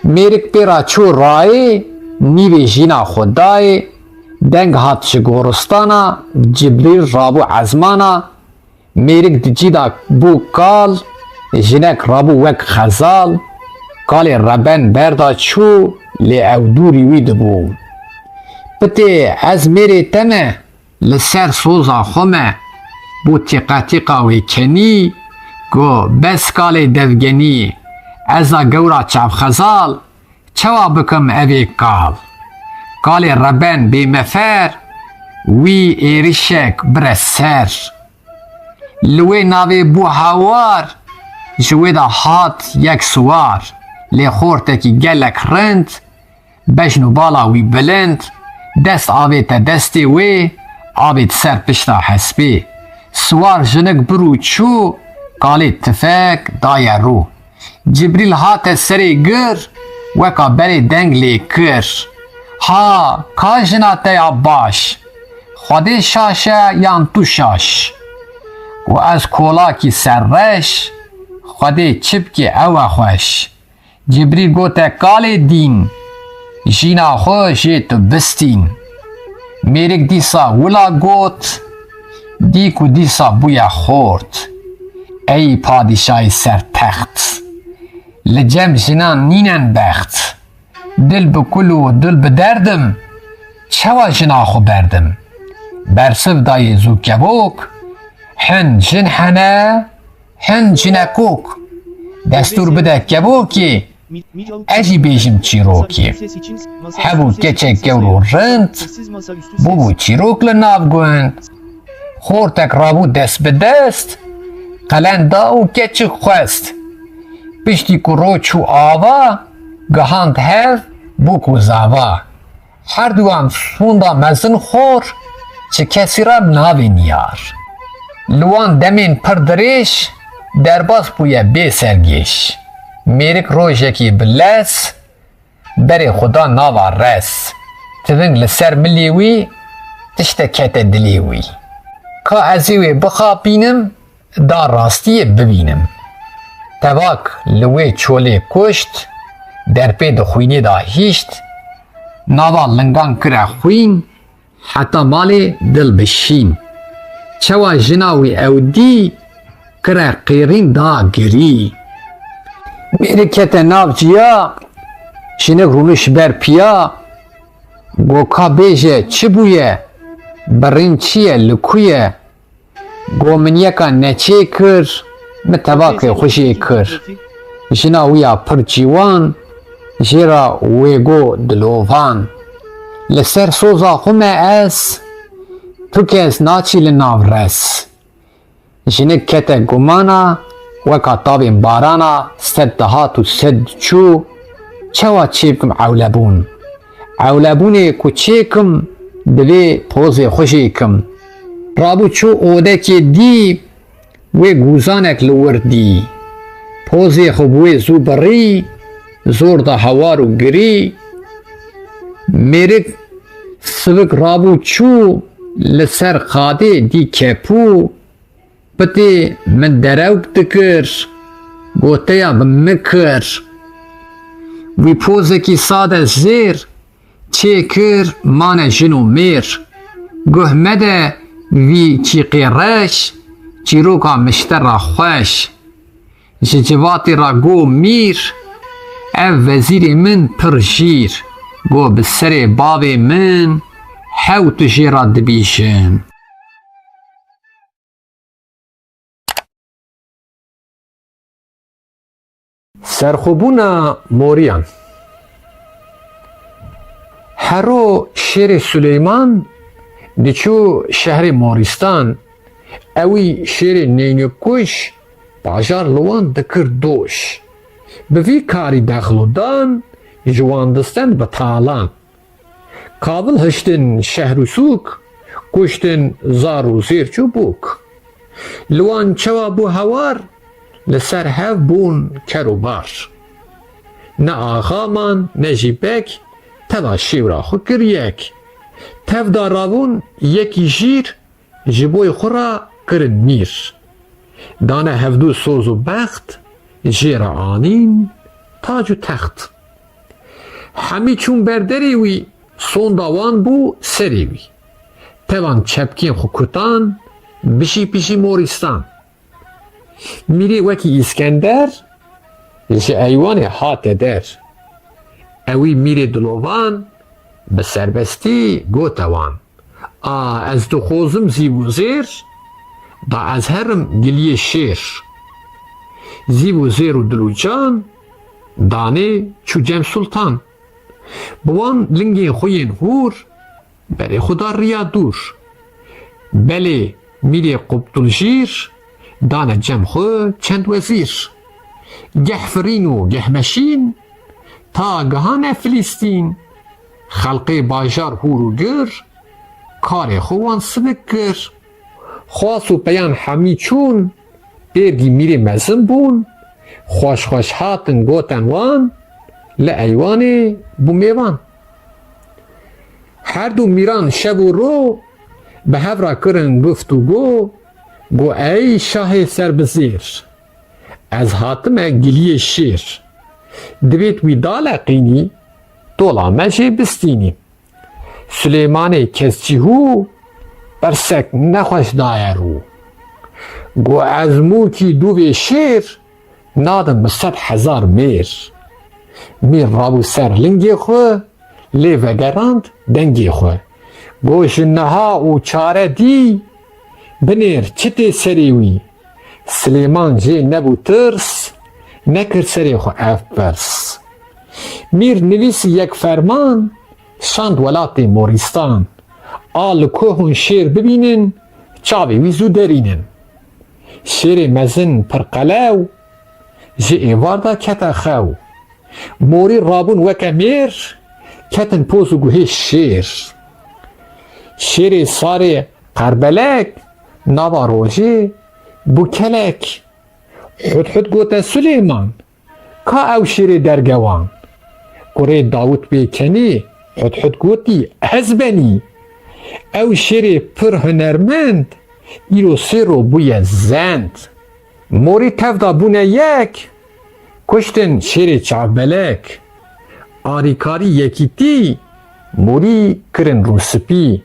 Mêrik pêra çû rayê, nîvê jîna xwe dayê. Deng hat ji goristana, Cibrîl rabû ezmana. Mêrik di cîda bû kal, jinek rabû wek xezal. Kalê reben berda çû, lê ew dûrî wî dibû. Pitê ez mêrê te me, li ser soza xwe me. Bû tîqa wê kenî, got bes kalê devgenî. Eza gewra çavxezal, çawa bikim evê kal. Kalê reben bêmefer, wî êrişek bire ser. Li wê navê bû hawar, ji wê de hat yek siwar. Lê xortekî gelek rind, bejn û bala wî bilind. Dest avê te destê wê, avê di ser pişta hespê. Siwar jinik bir û çû, kalê tifek daye rû. Cibrîl hate serê gir, weka berê deng lê kir. Ha, ka jina te ya baş, Xwedê şaşe yan tu şaş. û ez kolakî serreş, Xwedê çi bike ew e xweş. Cibrîl gote kalê dîn, jîna xwe jê tu bistîn. Mêrik dîsa wila got, dîk û dîsa bûye xort. Ey padîşayê sertext, li cem jinan nînen bext. Dil bi kul û dil bi derdim, çawa jina xwe berdim. Bersiv dayê zû kevok, hin jin hene, hin jinekok. Destûr bide kevokê, ez jî bêjim çîrokê. Hebû keçek gewr û rind, bûbû çîrok li nav gund. Xortek rabû dest bi dest, qelen da û keçik xwest. Piştî ku roj çû ava, gihand hev bû ku zava. Her duan sûnda mezin xor, çi kesî ra navê niyar. Li wan demên pir dirêj, derbas bûye bê sergêş. Mêrik rojekî bi les, berê xuda nava res. Tiving li ser milê wî, tiştek kete dilê wî. Ka ez ê wê bixapînim, da rastiyê bibînim. Tevak li wê çolê kuşt, derpê di xwînê da hîşt. Nava lingan kire xwîn, heta malê dil bi şîn. Çawa jina wî ew dî, kire qêrîn da girî. Mêrik kete nav ciya, jinik rûniş ber piya. Got ka bêje çi bûye, birîn çi ye li ku ye. Got min yeka neçê kir, min tevakê xwe jê kir. Jina wî ya pir cîwan, jê ra wê got dilovan. Li ser soza xwe me ez, tu kes naçî li nav res. Jinik kete gumana, weka tavên barana, sed dihat û sed diçû. Çawa çê bikim ewlebûn. Ewlebûnê ku çêkim, divê pozê xwe jê kim. Rabû çû odekê dî, wê gûzanek li wir dî. Pozê xwe bi wê zû birî, zor da hewar û girî. Mêrik sivik rabû çû, li ser xadê dî kepû. Pitê min derewk dikir, goteya min mikir. Wî pozekî sade zêr, çê kir mane jin û mêr. Guh mede wî çîqê reş, çîroka miştera xweş. Ji civatê ra got mîr, ev vezîrê min pir jîr. Got bi serê bavê min, hew tu jê ra dibîjin. Serxwebûna moriyan. Hero şêrê Süleyman diçû şehrê Moristan, ewî şêrê Nêynîkuş bajar li wan dikir doş. Bi vî karî dexlodan ji wan distin bi talan. Kabil hiştin şehr û sûk, kuştin zar û zêr çûbûk. Li wan çawa bû hewar, li ser hev bûn ker û bar. Ne axaman ne jî bek, teva şêwra xwe kir yek. Tev da rabûn yekî jîr, ji boî xwe ra kirin mîr. Dane hevdû soz û bext, jêra anîn, tac û text. Hemî çûn ber derê wî, sonda wan bû serê wî. Tevan çepkên xwe kutan, bişî pişî Moristan. Mîrê wekî İskender, ji eywanê hate der. Ewî mîrê dilovan, bi serbestî gote wan. Ez dixwazim zîv û zêr, da ez herim giliyê şêr. Zîv û zêr û dil û can, danê çû Cem Sultan. Bi wan lingên xwe yên hûr, berê xwe da riya dûr. Belê mîrê Qubdulcîr, dane Cem xwe çend wezîr. Geh firîn û geh meşîn, ta gihane Filîstîn. Xelqê bajar hûr û gir, karê xwe wan sibik kir. Xwas û peyan hemî çûn, bêrgî mîrê mezin bûn. Xweş xweş hatin goten wan, li eywanê bû mêvan. Her du mîran şev û ro, bi hev re kirin guft û go, got ey şahê serbizêr, ez hatime giliyê şêr. Divêt wî daleqînî, dola me jê bistînî. Süleymanê kescîhû, bersek nexweş daye rû. Got ez mûkî dûvê şêr, nadim bi 100 hezar mêr. Mîr rabû ser lingê xwe, lê vegerand dengê xwe. Got ji niha û çare dî, binêr çitê serê wî. Silêman jê nebû tirs, nekir serê xwe ev pirs. Mîr nivîsî yek ferman, şand welatê Moristan. A li ku hûn şêr bibînin, çavê wî zû derînin. Şêrê mezin pir qelew, ji êvar da kete xew. Morî rabûn weke mêr, ketin poz û guhê şêr. Şêrê sarê Qerbelek, nava rojê bû kelek. Hudhud gote Süleyman, ka ew şêrê dergewan. Kurê Davut bêkenî, Hudhud gotî ez benî. Ew şêrê pir hunermend, îro sêro bûye zend. Morî tev da bûne yek, kuştin şêrê çavbelek. Arîkarî yekîtî, morî kirin rûspî.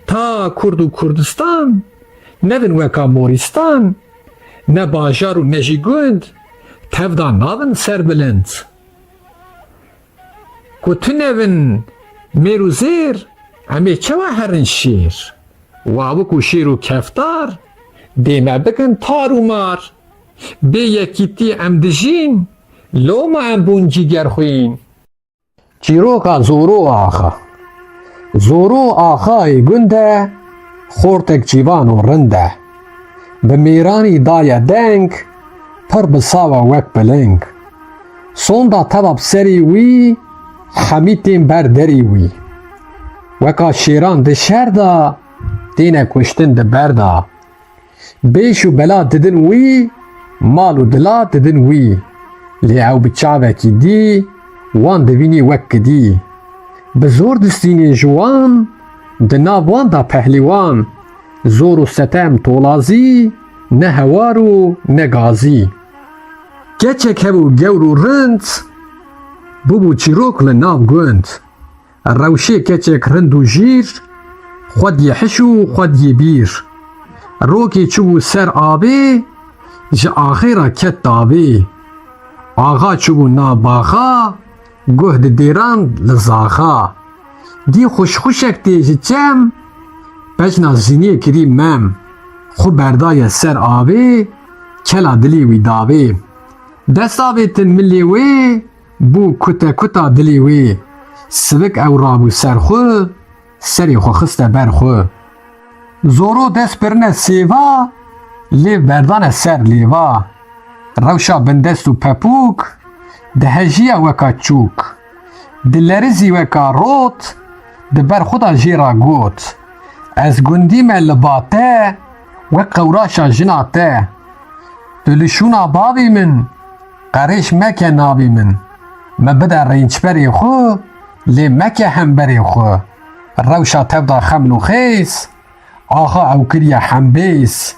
Ta Kurd û Kurdistan, nevin weka Moristan, ne bajar û ne jî gund, tev da navin serbilind. Ku tu nevin mêr û zêr, em ê çawa herin şêr. Wawik û şêr û keftar, dê me bikin tar û mar. Bê yekîtî em dijîn, loma em bûn cîgerxwîn. Çîroka Zoro axa. Zoro axayê gund e, xortek cîvan û rind e. Bi mêranî daye deng, pir bi sawa wek biling. Sonda teva bi serê wî, hemî tên ber derê wî. Weka şêran di şer da, têne kuştin di ber da. Bêş û bela didin wî, mal û dila didin wî. Lê ew bi çavekî dî, wan dibînî wek kidî. Bi zor distînê ji wan, di nav wan da pehlîwan. Zor û setem tolazî, ne hewar û ne gazî. Keçek hebû gewr û rind, bûbû çîrok li nav gund. Rewşê keçek rind û jîr, xwediyê hiş û xwediyê bîr. Rokê çûbû ser avê, ji axê ra ket davê. Axa çûbû nav baxa, guh di dêrand li zaxa. Dî xuşxuşek tê ji çem, pejna ziniyê kirî mem. Xwe berdaye ser avê, kela dilê wî davê. Dest avêtin milê wê, bû kuta kuta dilê wê. Sivik ew rabû ser xwe, سری خو خسته بر خو زورو دست برنه سیوا لیو بردان سر لیوا روشا بندست و پپوک دهجیا وکا چوک دلرزی وکا روت دبر خدا جیرا گوت از گندی من لباته و قوراشا جناته دلشونا بابی من قریش مکه نابی من مبدا رینچ بری خو لی مکه هم بری خو روشا تبدا خملو خیس آخا او کریا حنبیس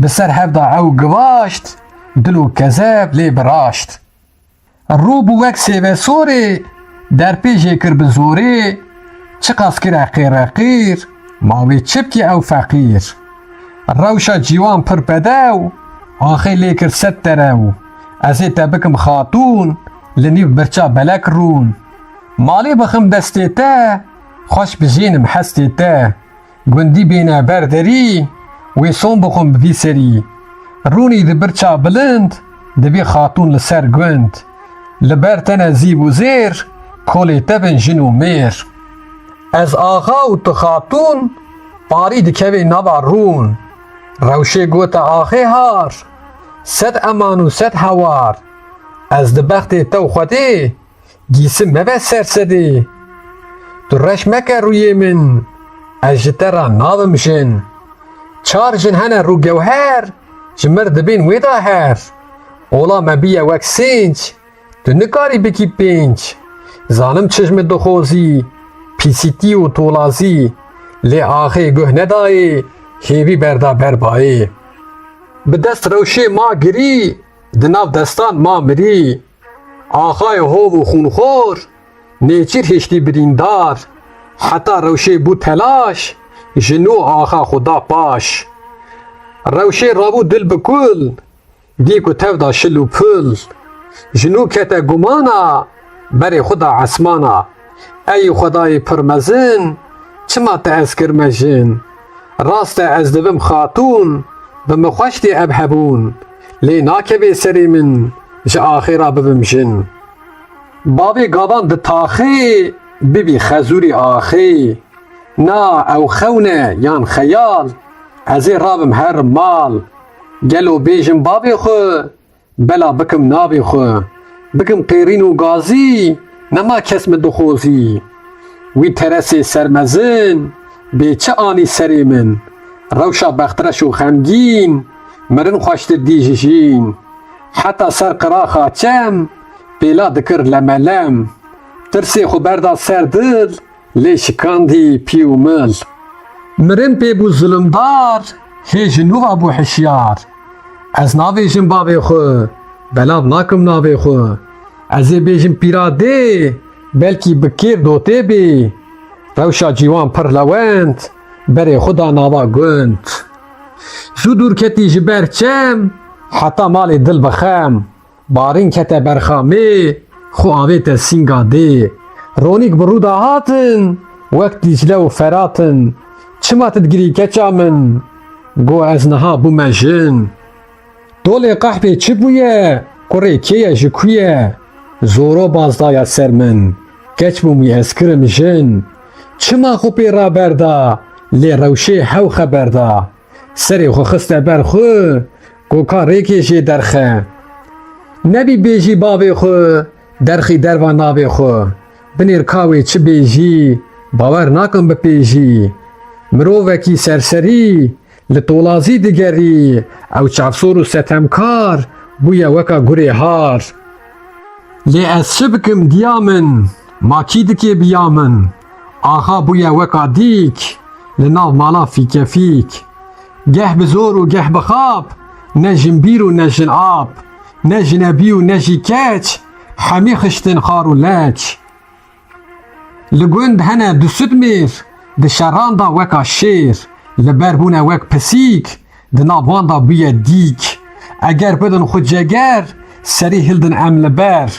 بسر هفدا او گواشت دلو کذب لی براشت رو بو وک سیوه سوری در پیجه کر بزوری چه قاس کرا قیر قیر ماوی چپکی او فقیر روشا جیوان پر بدو آخی لیکر ست درو ازی تبکم خاتون لنیف برچا بلک رون مالی بخم دستی تا خوش بجینم حستی تا گوندی بینه بردری وی سون بخم بی سری رونی دی برچا بلند دبی خاتون لسر گوند لبرتن زیب و زیر کولی تبن جنو میر از آغا و تو خاتون پاری دکوی نوا رون روشه گوت آخی هار ست امان و ست هوار از دبخت تو خودی گیسم مبه سرسدی تو رش مکه روی من از جتر نابم جن چار جن هنه رو گوهر جمر دبین ویدا هر اولا مبیه وک سینج تو نکاری بکی پینج ظالم چشم دخوزی پیسیتی و تولازی لی آخی گوه ندایی هیوی بردا بربایی به دست روشی ما گری دناف دستان ما مری آخای هو و خونخور نیچیر هشتی بریندار حتی روشی بو تلاش جنو آخا خدا پاش روشی رابو دل بکل دیکو تفدا شلو پل جنو کتا گمانا بری خدا عسمانا ای خدای پرمزن چما تا از کرمجن راست از دبم خاتون بمخوشتی ابهبون لی ناکبی سری من جا آخیرا ببم جن بابی گابان ده تاخی ببی خزوری آخی نا او خونه یان خیال ازی رابم هر مال گلو بیجم بابی خو بلا بکم نابی خو بکم قیرین و گازی نما کسم دخوزی وی ترسی سرمزن بیچه آنی سری من روشا بخترش و خمگین مرن خوشت دیجین حتی سر قراخا چم بیلا دکر لملم ترسی خو بردا سر دل لی شکاندی پیو مل مرن پی بو ظلمدار هیج نووا بو حشیار از ناویجم بابی خو بلاب ناکم ناوی خو ازی بیجم پیراده بلکی بکیر دوته بی روشا جیوان پر لوند بری خدا ناوا گوند زو دور کتی جبر چم حتی مالی دل بخم بارین کته برخامی خو آویت سینگا دی رونیک برودا هاتن وقت دیجله و فراتن چما تدگری کچا من گو از نها بو مجن دول قحبی چی بویه کوری کیه جکویه زورو بازدایا سر من کچ بومی اسکرم جن چما خو پی را بردا لی روشی حو خبردا سری خو خسته بر خو گوکا ریکی جی درخه نبی بیجی بابی خو درخی دروا نابی خو بنیر کاوی چی بیجی باور ناکن بپیجی مرووکی سرسری لطولازی دیگری او چافسور و ستمکار بویا وکا گوری هار لی از شبکم دیامن ماکی دکی بیامن آخا بویا وکا دیک لناو مالا فیک فیک گه بزور و گه بخاب نجن بیر و نجن آب نجن بی و نجی کچ حمی خشتن خار و لچ لگوند هنه دو سد میر ده شران دا وکا شیر لبربونه وک پسیک ده نابوان دا بویا دیک اگر بدن خود جگر سری هلدن عمل بر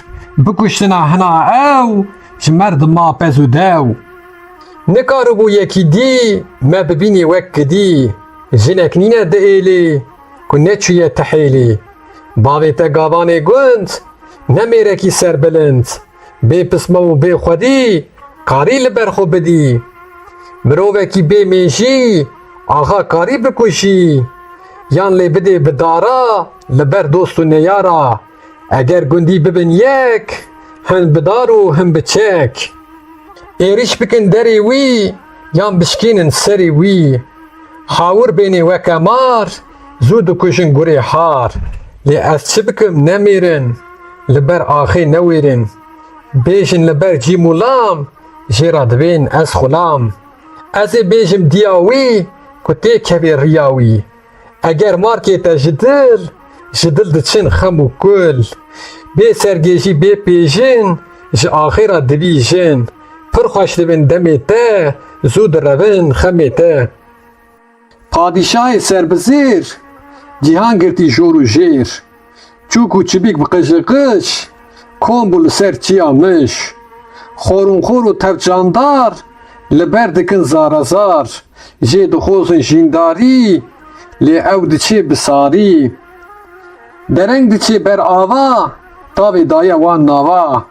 بکشتنا هنا او جمرد ما پزو دو نکارو بو یکی دی ما ببینی وک دی جنک نینه ده ایلی که نچویه تحیلی باوی تا گاوانه گوند نمیره کی سر بلند بی پسمه و بی خودی کاری لبر خو بدی Mirovekî bêmêjî axa karî bikuşî. Yan lê bidê bi dara li ber dost û neyara. Eger gundî bibin yek hin bi dar û hin bi çek. Êriş bikin derê wî yan bişkînin serê wî. Hawir bênê weke mar zû dikujin gurê har. Lê ez çi bikim nemêrin li ber axê newêrin. Bêjin li ber cîm û lam jêra dibên ez xulam. Ez ê bêjim diya wî ku tê kevê riya wî. Eger markê te ji dil diçin xem û kul. Bê sergêjî bê pêjin ji axê ra dibîjin. Pir xweş dibin demê te zû direvin xemê te. Padîşahê serbizêr cîhan girtî jor û jêr. Çûk û çibîk bi qıjıqış kom bû li ser çiya miş. Xorûnxor û tevcandar li ber dikin zarazar. Jê dixwazin jîndarî lê ew diçê bi sarî. Dereng diçê ber ava tavê daye wan nava.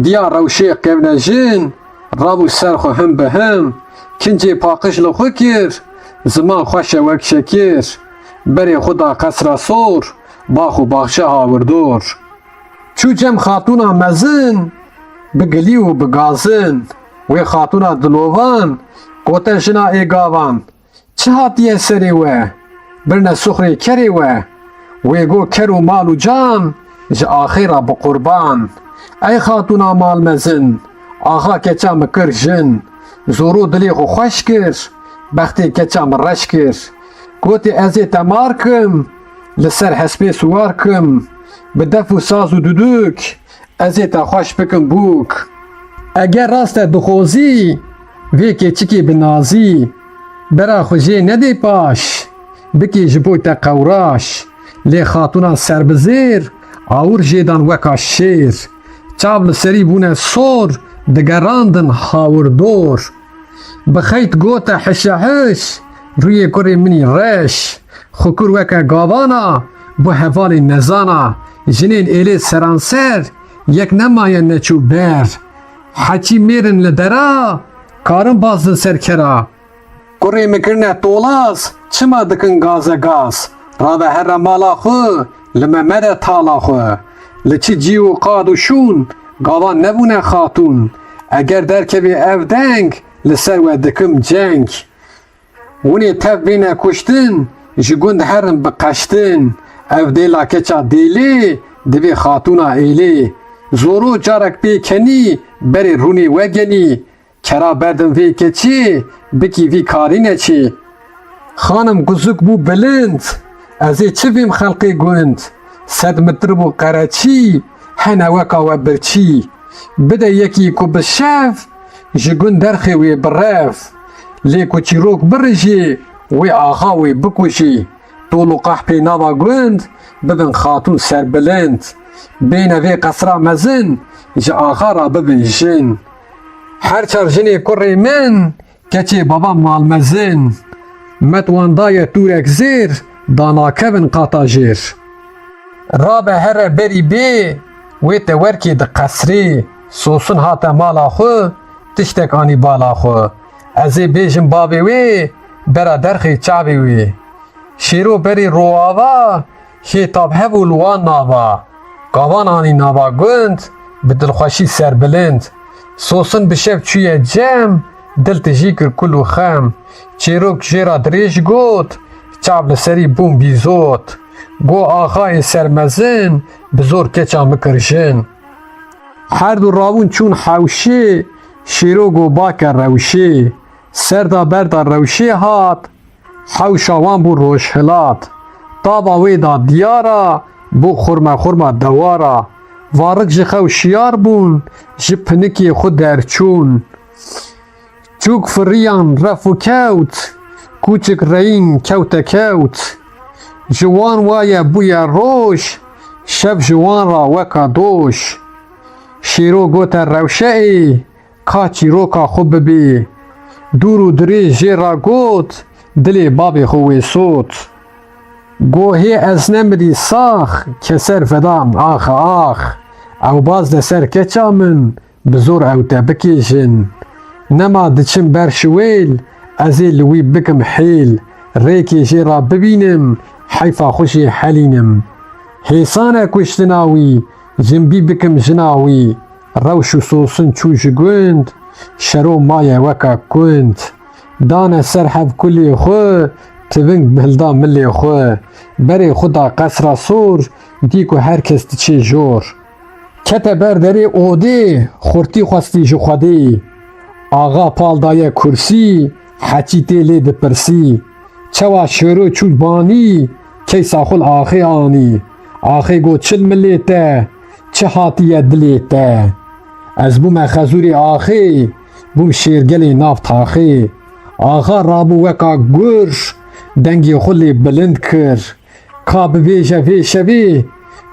Diya rewşê qewnejin rabû ser xwe him bi him. Kincê paqij li xwe kir ziman xweş e wek şekir. Berê xwe da qesra sor bax û baxşe hawirdor. Çû cem xatûna mezin bi gilî û bi gazin. Wê xatûna dilovan gote jina êgavan. Çi hatiye serê we birne suxrê kerê we. Wê got ker û mal û can ji axê ra bi qurban. Ey xatûna malmezin axa keça me kir jin. Zor û dilê xwe xweş kir bextê keça me reş kir. Gotê ez ê te mar kim li ser hespê siwar kim. Bi def û saz û duduk ez ê te xweş bikim bûk. Eger rast te dixwazî vê keçikê bi nazî. Bera xwe jê nedê paş bikê ji bo te qewraş. Lê xatûna serbizêr awir jêdan weka şêr. Çav li serî bûne sor digerandin hawirdor. Bi xeyt gote hişehiş rûyê kurê minî reş. Xukur weke gavana bu hevalê nezana. Jinên êlê seranser yek nemaye neçû ber. Heçî mêrin li dera karin baz li ser kera. Kurê me kirine tolaz çima dikin gaze gaz. Ravehere mala xwe li me mere tala xwe. Li çi cî û qad û şûn gavan nebûne xatûn. Eger derkevê ev deng li ser we dikim ceng. Hûnê tev bêne kuştin ji gund herin bi qeştin. Ev dêla keça dêlê divê xatûna êlê. Zoro carek pê kenî berê rûnê we genî. Kera berdin vê keçê bikî vî karî neçê. Xanim guzuk bû bilind ez ê çi vêm xelqê gund. Sed mitir bû qereçî hene weka we birçî. Bide yekî ku bi şev ji gund derxê wê bi rev. Lê ku çîrok birijê wê axa wê bikuşî. Tol û qehpê nava gund bibin xatûn serbilind. Bêne vê qesra mezin ji axa ra bibin jin. Her çar jinê kurê min keçê babam malmezin. Met wan daye tûrek zêr danakevin qata jêr. Rabe here berî bê wê te werkê di qesrê. Sosun hate mala xwe tiştek anî bala xwe. Ez ê bêjim bavê wê bera derxê çavê wê. Şêro berê roava şêtab hev û li wan nava. Gavan anî nava gund bi dilxweşî serbilind. Sosun bi şev çûye cem dil tijî kir kul û xem. Çêrok jêra dirêj got çav li serî bûn bîzot. Got axayê sermezin bi zor keça mikir jin. Her du rawûn çûn hewşê şêro got bake rewşê. Serda berda rewşê hat hewşa wan bû rojhilat. Tava wê da diyara bû xurme xurma dewara. Varik ji xew şiyar bûn ji pinikê xwe derçûn. Çûk firiyan ref û kewt kûçik reyîn kewte kewt. Ji wan waye bûye roj şev ji wan ra weka doş. Şêro gote rewşeê ka çîroka xwe bibê. Dûr û dirêj jêra got dilê bavê xwe wê sot. Gohê ez nemirî sax keser fedan ax ax. Ew baz de ser keça min bi zor ew te bikêjin. نما دچم بر شویل از لوی بکم حیل ریکی جیرا ببینم حیفا خوشی حلینم حیسانه کشتناوی جنبی بکم جناوی روش و سوسن چوش گوند شرو مایه وکا کند دانه سرحب کلی خو تبنگ بهلدا ملی خو بری خدا قصر سور دیکو هر کس چه جور کته بردری اوده خورتی خواستی جو خودی آغا پالدای کرسی حچی تیلی دپرسی چوا شروع چود بانی کی ساخل آخی آنی آخی گو چل ملیته چه حاطیه دلیته از بوم خزوری آخی بوم شیرگلی ناف تاخی آغا رابو وکا گرش دنگی خلی بلند کر کاب ویجه ویشوی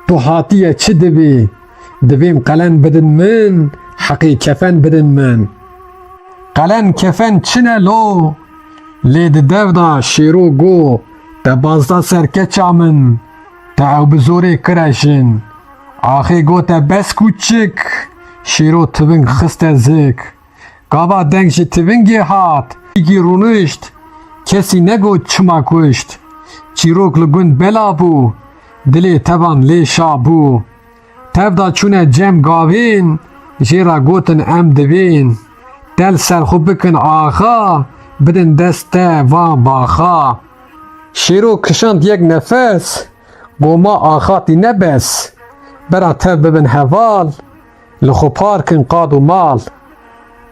تو حاطیه چه دوی دویم قلن بدن من حقی کفن بدن من قلن کفن چنه لو لید devda şêro go te bazda serkeça min te ew bi zorê kirejin axê got te bes kûçik şêro tiving xiste zik gava deng ji tivingê hat îgî rûnişt kesî negot çima kuşt çîrok li gund bela bû dilê tevan lê şa bû tevda çûne cem gavên jêra gotin em divên del serxwe bikin axa بدن دسته وان باخا شیرو کشاند یک نفس گوما آخاتی نبس برا تف ببن هوال لخو پارکن قاد و مال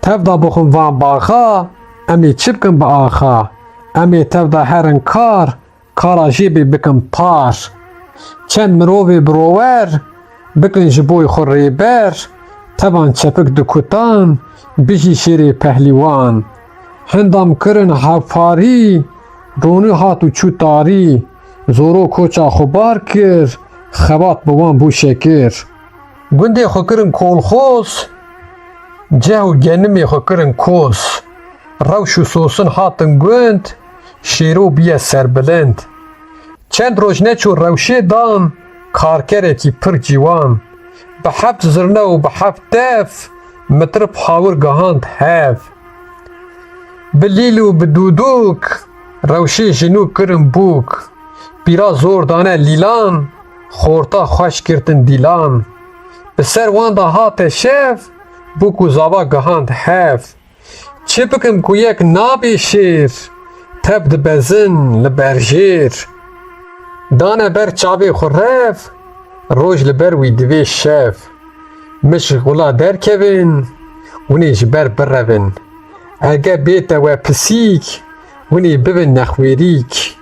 تف دا بخون وان باخا امی چپکن با آخا امی تف دا هرن کارا جیبی بکن پار چند مرووی بروور بکن جبوی خوری بر تبان چپک دو کتان بیجی شیری پهلیوان هندام کرن حفاری رونی هاتو چوتاری زورو کوچا خوبار کر خوات بوان بو شکر گنده خو کرن کولخوز جهو گنمی خو کرن کوز روش و سوسن هاتن گند شیرو بیه سربلند چند روش نچو روشه دان کارکره کی پر جیوان به حبت زرنه و به حبت دف متر پاور گهاند هف بلیلو بدودوک روشی جنو کرن بوک پیرا زور دانه لیلان خورتا خوش کرتن دیلان بسر واندا هات شف بوکو زاوا گهاند هف چه بکم کو یک نابی شیر تب د بزن لبرجیر دانه بر چاوی خورف روش لبر وی دوی شف مش غلا درکوین ونی جبر برون اگه بیت و پسیک ونی ببن نخویریک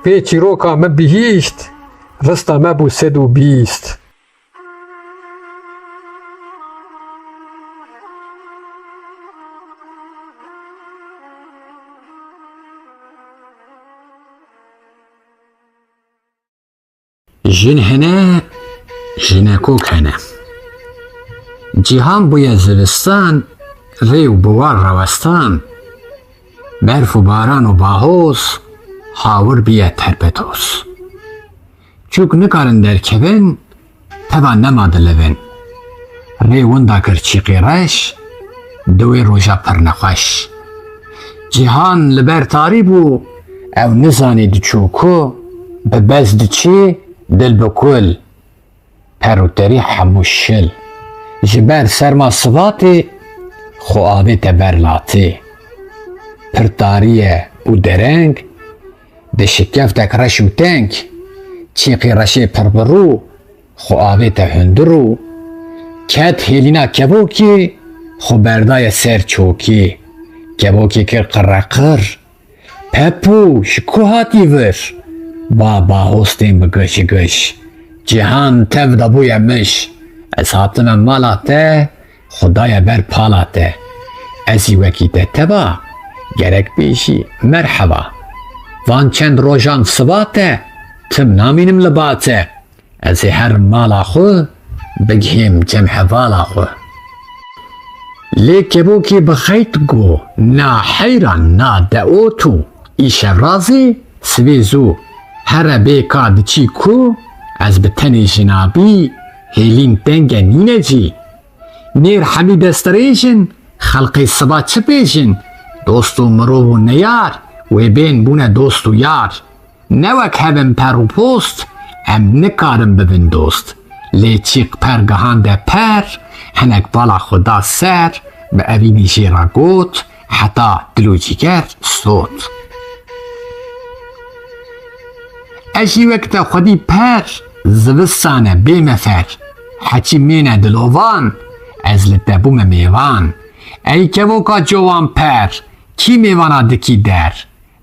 بی چیروکا مبیهیشت رستا مبو 120 جن هنه جنکوک هنه جیهان بوی زلستان ریو بوار روستان برف و باران و باهوس هاور بیه ترپتوس چوک نکارن در کبن تبا نماد لبن ریوان دا کر چیقی رش دوی روژا پر نخوش جیهان لبر تاری بو او نزانی دی چوکو ببز دی چی دل بکل پروتری حموشل جبر سرما صباتی خو آبی تبرلاتی پرتاریه او درنگ ده شکف تک رش و تنگ چیقی رشی پربرو خو آبی تهندرو کت هیلینا کبوکی خو بردای سر چوکی کبوکی کر قرقر پپو شکو هاتی ور بابا هستیم بگش گش جهان تف دبوی مش از حاتم مالاته خدای بر پالاته ازی وکیته تبا گرک بیشی مرحبا وان چند روژان سباته تم نامینم لباته ازی هر مالا خو بگهیم جمع والا خو لیکه بو کی بخیت گو نا حیران نا دعوتو ایش رازی سویزو هر بیکا دچی کو از بتنی جنابی هیلین تنگ نینجی نیر حمید استریشن خلقی سبا چه بیجن دوست و مرو و نیار و بین بونه دوست و یار نوک هبن پر و پوست ام نکارم ببین دوست لی چیق پر گهان ده پر هنک بالا خدا سر به اوینی جیرا گوت حتی دلو جیگر صوت اجی وقت خودی پر زوستانه بیمفر حچی مینه دلوان از لطبوم میوان ای که وکا جوان پر کی میوانا دکی در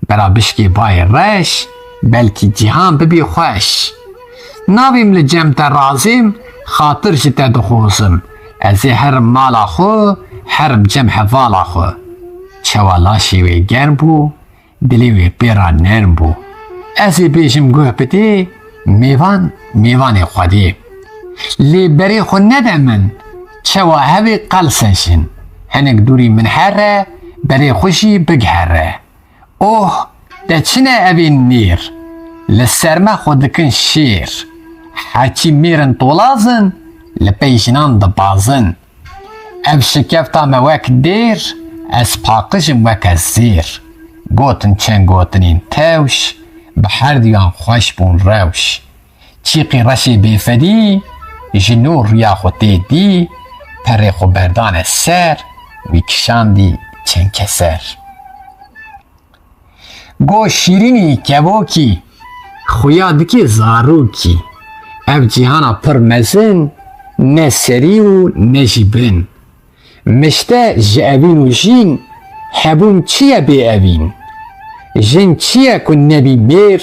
برا بشکی بای رش بلکی جهان ببی خوش ناویم لجمت رازیم خاطر جتا دخوزم از هرم مالا خو هرم جمع والا خو چوالاشی وی گرم بو دلی وی بیرا نرم بو از بیشم گوه بده میوان خودی لی بری خو ندمن چوا هوی قلسشن هنک دوری من هره بری خوشی بگهره اوه ده چنه اوین میر لسرما خودکن شیر حاچی میرن طولازن لپیشنان دبازن اب شکفتا موک دیر از پاقشم وک از زیر گوتن چن گوتنین توش بحر دیان خوش بون روش چیقی رشی بیفدی جنور ریا خودی دی پره خو بردان سر وی کشاندی چن کسر گو شیرینی کبوکی خویادکی زاروکی او جهانا پر مزن نه سری و نه جیبن مشته جاوین و جین حبون چیه بی اوین جن چیه کن نبی میر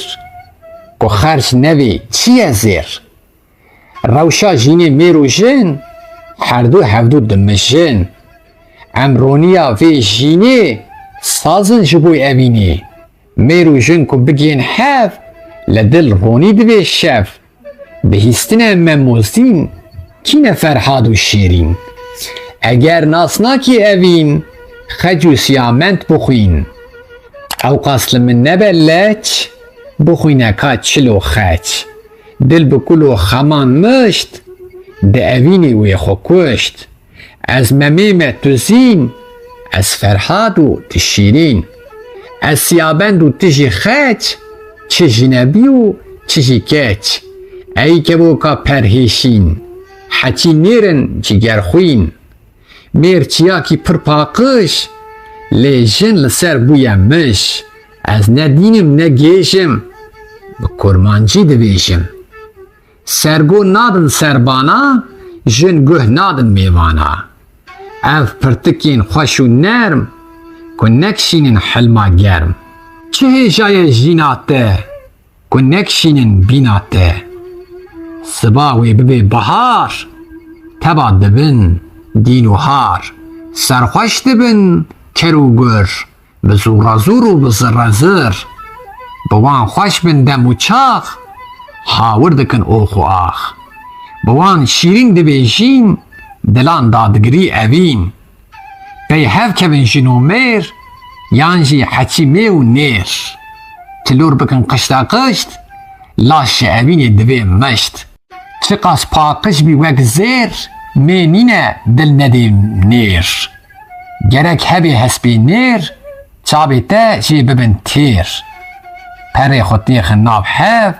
کو خرج نبی چیه زیر روشا جین میر و جن هر دو هفدو دمجن امرونیا وی جینه سازن جبوی اوینه میر و جن کو بگین حف لدل رونی دوی شف بهیستن مموزین کینه فرحاد و شیرین اگر ناسناکی اوین خجو سیامنت بخوین او قاسل من نبلچ بخوینه که چلو خچ دل بکلو خمان مشت ده اوینی وی خو کشت از ممیم تزین از فرحاد و تشیرین از سیابند و تجی خچ چه جنبی و چه جی کچ ای که بوکا پرهیشین حچی نیرن جگر خوین میر چیاکی پر پاقش لی جن لسر بویم مش از ندینم نگیشم به کرمانجی دویشم سرگو نادن سربانا جن گوه نادن میوانا اف پرتکین خوش و نرم کنکشینن حلما گرم چه جای جیناته کنکشینن بیناته سباوی ببی بهار تبا دبن دین و هار سرخوش دبن کرو گر بزورا زور و بزر زر بوان خوش بن دم و چاخ هاور دکن اوخ و آخ بوان شیرین دبی جین دلان دادگری اوین بی هف کبن جنو میر یانجی حچی می و نیر تلور بکن قشتا قشت لاش اوین دبی مشت چقاس پاقش بی وک زیر می نینه دل ندیم نیر گرک هبی حسبی نیر چابی تا جی ببن تیر پره خودی خناب حف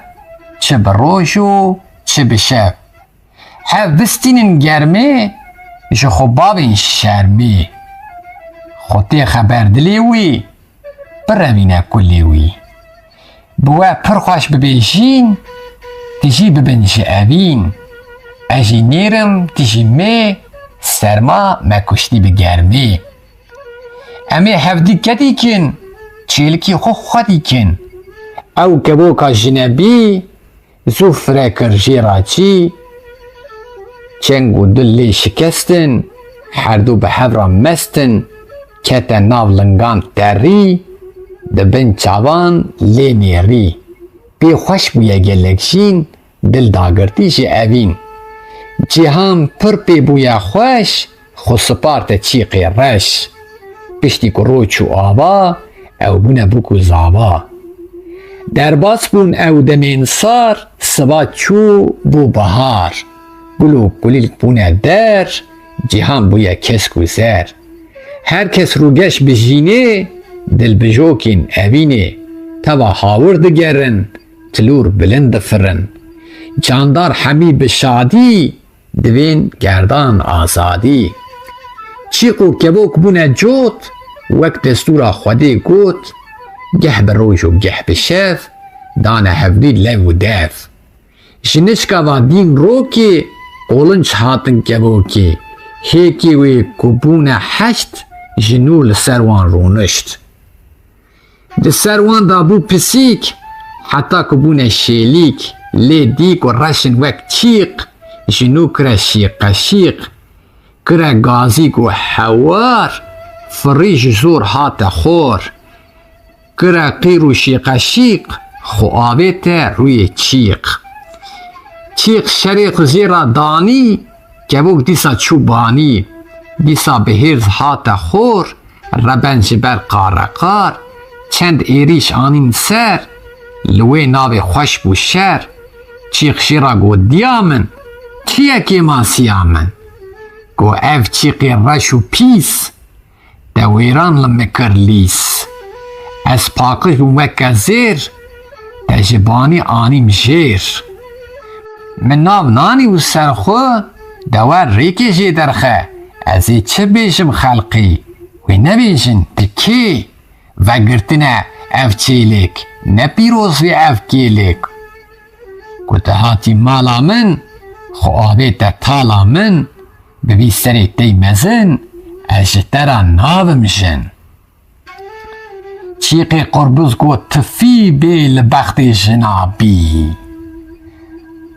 چه بروشو چه بشف حف بستینن گرمی جو خوبابین شرمی خودی خبر دلیوی بروینه کلیوی بوا پرخوش ببیجین تجی ببن جاوین اجی نیرم تجی می سرما مکشتی بگرمی امی هفدی کدی کن چیلکی خو خودی کن او کبوکا جنبی زو فرکر جیراچی چنگو دلی شکستن هر دو به حبرا مستن کتا ناو لنگان تری دبن چاوان لی نیری بی خوش بویا گلکشین دل داگرتی جی اوین جهان پر پی بویا خوش خو سپارت چیقی رش پشتی که روچ و آبا او بونه بکو زابا در باس بون او دمین سار سبا چو بو بهار گلو گلیل بونه در جهان بویا کسکو زر herkes rugeş bijîne, dilbijokên evînê, teva hawir digerin, tilûr bilind difirin. Candar hemî bi şadî, divên gerdan azadî. Çîq û kebok bûne cot, wek destûra Xwedê got, geh bi roj û geh bi şev, dane hevdî lev û dev. Ji nişkeva dîn rokê, qolunç hatin kebokê, hêkê wê ku bûne heşt, ji nû li ser wan rûnişt. Di ser wan da bû pisîk, heta ku bûne şêlîk, lê dîk û reşin wek çîq, ji nû kire şîqeşîq, kire gazîk û hewar, firî ji zor hate xor, kire qîr û şîqeşîq, xwe avê te rûyê çîq. Çîq şerê xwe zêra danî, kebok dîsa çû banî, dîsa bi hêrz hate xor, reben ji ber qareqar, çend êrîş anîn ser, li wê navê xweş bû şer, çîq şêra got diya min, çiyekê masiya min, got ev çîqê reş û pîs, de wêran li me kir lîs. Ez paqij bûm weke zêr, te ji banî anîm jêr. Min nav nanî û serxwe, de wer rêkê jê derxe, ez ê çi bêjim xelqî, wê nebêjin tu kê? Vegirtine ev çêlêk, ne pîroz vê ev kêlêk. Ku tu hatî mala min, xwe avê te tala min, bi vî serê tey mezin, ez ji te re navim jin. Çîqê qurbuz got tifî bê li bextê jina bî.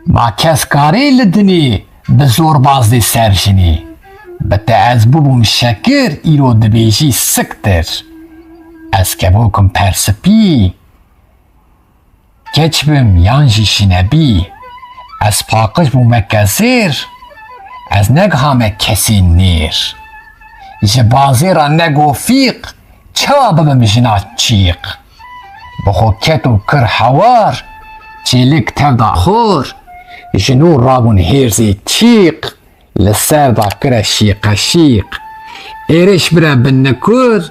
Ma kes karê li dinê, bi zorbaz dê ser jinê. Bi te ez bibûm şekir, îro dibêjî siktir. Ez kebokim persipî, keç bim yan jî şînebî. Ez paqij bûm weke zêr, ez negihame kesê nêr. Ji bazêra negofîq, çawa bibim jina çîq. Bi xwe ket û kir hewar, çêlik tev da xor, ji nû rabûn hêrzê çîq, li ser da kire şîqeşîq. Êrîş bire bi nikur,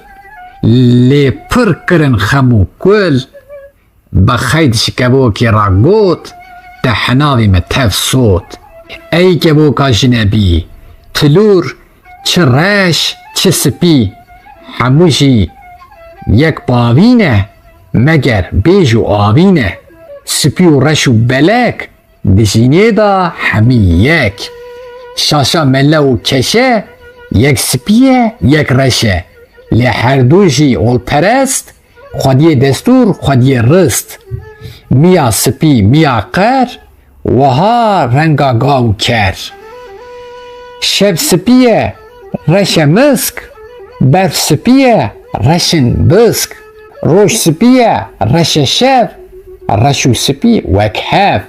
lê pir kirin xem û kul, bi xeyd ji kebokê ra got, te henavê me tev sot. Ey keboka jinebî, tilûr, çi reş, çi spî, hemû jî yek bavî ne, meger bêj û avî ne. Spî û reş û belek, di jînê da hemî yek. Şaşa melle û keşe, yek spî ye, yek reş e. Lê herdû jî olperest, Xwediyê destûr, Xwediyê rist. Miya spî, miya qer, wiha renga gav û ker. Şev spî ye, reş e misk, berf spî ye, reşin bisk. Roj spî ye, reş e şev, reş û spî wek hev.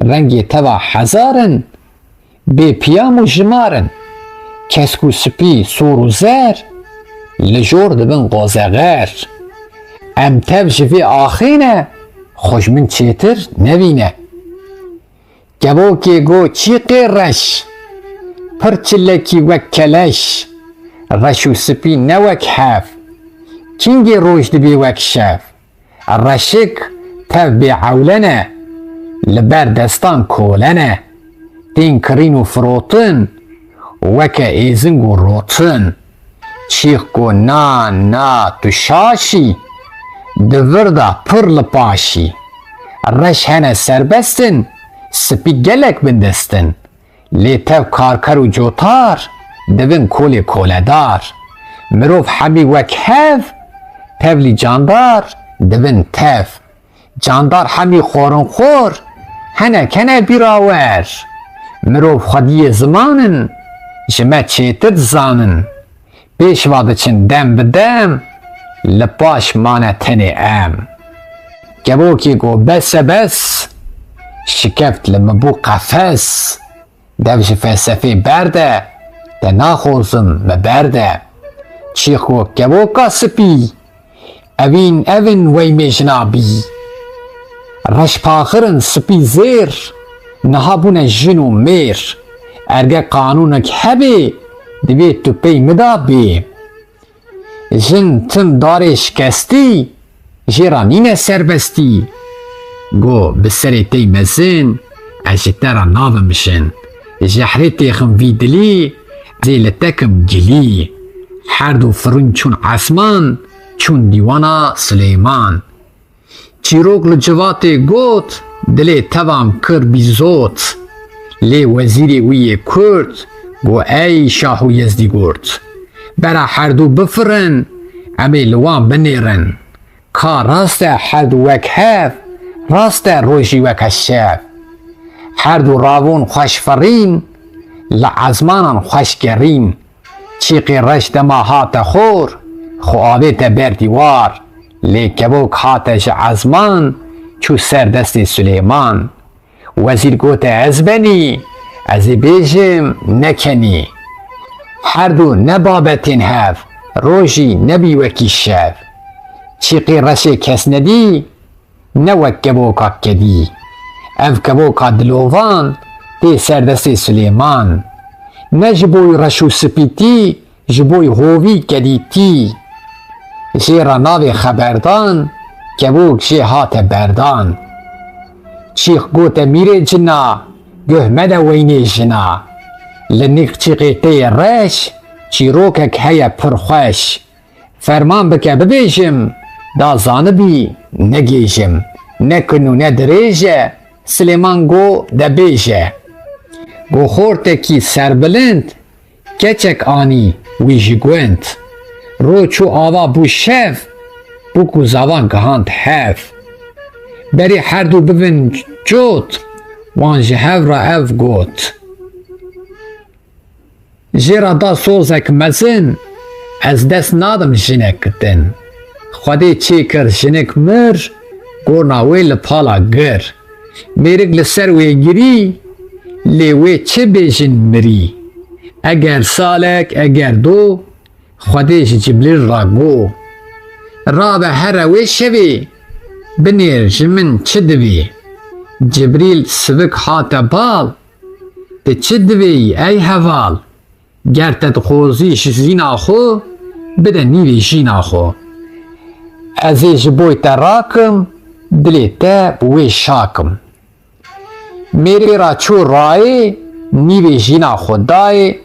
Rengê teva hezarin, bê piyam û jimarin. Kesk û spî sor û zer, li jor dibin qozeğer. Em tev ji vê axê ne, xweş min çêtir nevîne. Kebokê got çîqê reş, pir çilekî wek keleş. Reş û spî ne wek hev, kîngê roj dibê wek şev. Reşik tev bê ewle ne, li ber destan kole ne. Tên kirîn û firotin, weke êzing û rotin. Çîq got na na tu şaşî, di vir da pir li paşî. Reş hene serbestin, spî gelek bindestin. Lê tev karker û cotar, divin kolê koledar. Mirov hemî wek hev, tevlî candar, divin tev. Candar hemî xwarinxwar, henek hene bîrawer. Mirov Xwediyê zimanin, ji me çêtir dizanin. Pêşva diçin dem bi dem, li paş mane tenê em. Kebokê got bes e bes, şikeft li min bû qefes. Dev ji felsefê berde, te naxozim me berde. Çîq got keboka spî, evîn evin weymê jina bî. Reş paxirin spî zêr, niha bûne jin û mêr. Erge qanûnek hebe, divê tu pey mida bê. jin tim darê şikestî, jê ra nîne serbestî. Got bi serê tey mezin, ez ji te ra nabimişin. Ji herê têxim vî dilî, ez ê li te kim gilî. Her du firûn çûn esman, çûn dîwana Sileyman. Çîrok li civatê got, dilê tevan kir bîzot. Lê wezîrê wî yê Kurd, got ey şah û Yezdîgurt. Bera her du bifirin, em ê li wan binêrin. Ka rast e her du wek hev, rast e rojî weke şev. Her du ravon xweşferîn, li ezmanan xweşgerîn. Çîqê reş dema hate xor, xwe avê te ber dîwar. Lê kevok hate ji ezman, çû ser destê Sileyman. Wezîr gote ez benî, ez ê bêjim nekenî. Her du ne babetên hev, rojî nebî wekî şev. Çîqê reşê kes nedî, ne wek kevoka kedî. Ev kevoka dilovan, tê ser destê Sileyman. Ne ji boî reş û spîtî, ji boî hovî kedîtî. Jê ra navê xeberdan, kevok jê hate berdan. Çîx gote mîrê cina, guh mede weynê jina. Li nîq çîqê tê reş, çîrokek heye pir xweş. Ferman bike bibêjim, da zanibî negêjim. Ne kin û ne dirêje, Sileyman got debêje. Got xortekî serbilind, keçek anî wî ji gund. Roj çû ava bû şev, bû ku zavan gihand hev. Berî her du bibin cot, wan ji hev ra ev got. Jê ra da sozek mezin, ez dest nadim jinek din. Xwedê çêkir jinik mir, gorna wê li pala gir. Mêrik li ser wê girî, lê wê çi bêjin mirî. Eger salek eger do, Xwedê ji cibrîl ra got. Rabe here wê şevê, binêr ji min çi divê. Cibrîl sivik hate bal, tu çi divê ey heval. Ger te dixwazî ji zîna xwe, bide nîvê jîna xwe. Ez ê ji boy te rakim, dilê te bi wê şakim. Mêrê ra çû rayê, nîvê jîna xwe dayê.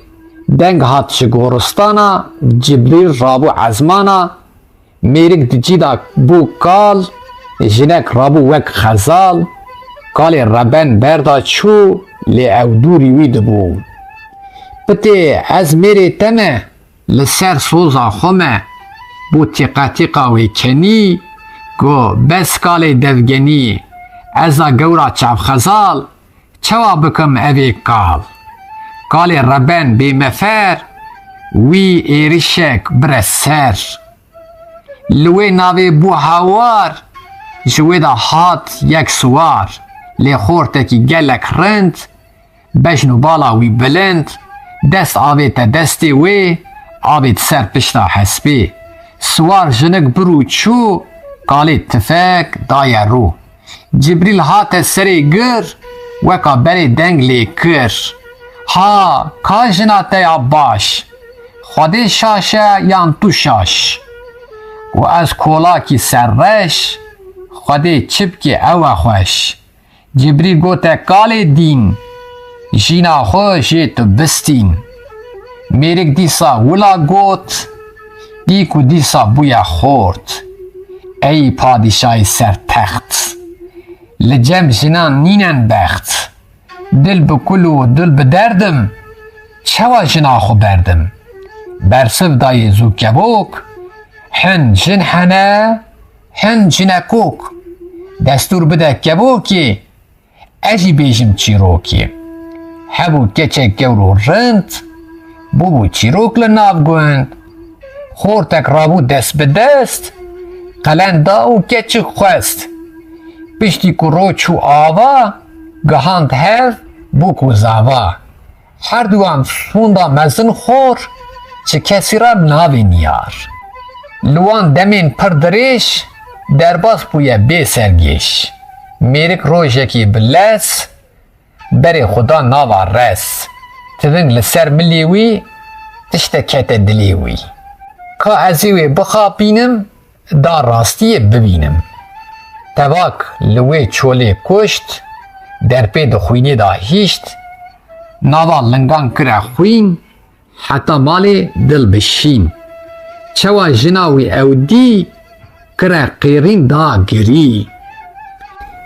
Deng hat ji goristana, Cibrîl rabû ezmana. Mêrik di cîda bû kal, jinek rabû wek xezal. Kalê reben berda çû, lê ew dûrî wî dibû. Pitê ez mêrê te me, li ser soza xwe me. Bû tîqetîqa wê kenî, got bes kalê devgenî. Ez a gewra çavxezal, çawa bikim evê kal. Kalê reben bêmefer, wî êrişek bire ser. Li wê navê bû hewar, ji wê de hat yek siwar. Lê xortekî gelek rind, bejn û bala wî bilind. Dest avê te destê wê, avê di ser pişta hespê. Siwar jinik bir û çû, kalê tifek daye rû. Cibrîl hate serê gir, weka berê deng lê kir. Ha, ka jina te ya baş, Xwedê şaşe yan tu şaş. û ez kolakî serreş, Xwedê çi bike ew e xweş. Cibrîl gote kalê dîn, jîna xwe jê tu bistîn. Mêrik dîsa wila got, dîk û dîsa bûye xort. Ey padîşayê sertext, li cem jinan nînen bext. Dil bi kul û dil bi derdim, çawa jina xwe berdim. Bersiv dayê zû kevok, hin jin hene, hin jinekok. Destûr bide kevokê, ez jî bêjim çîrokê. Hebû keçek gewr û rind, bûbû çîrok li nav gund. Xortek rabû dest bi dest, qelen da û keçik xwest. Piştî ku roj çû ava, gihand hev, bû ku zava. Her duan sonda mezin xor, çi kesî ra navê niyar. Li wan demên pir dirêj, derbas bûye bê sergêş. Mêrik rojekî bi les, berê xuda nava res. Tiving li ser milê wî, tiştek kete dilê wî. ka ez ê wê bixapînim da rastiyê bibînim. Tevak li wê çolê kuşt, derpê di xwînê da hîşt, nava lingan kire xwîn, heta malê dil bişîn. Çawa jina wî ewdî, kire qêrîn da girî.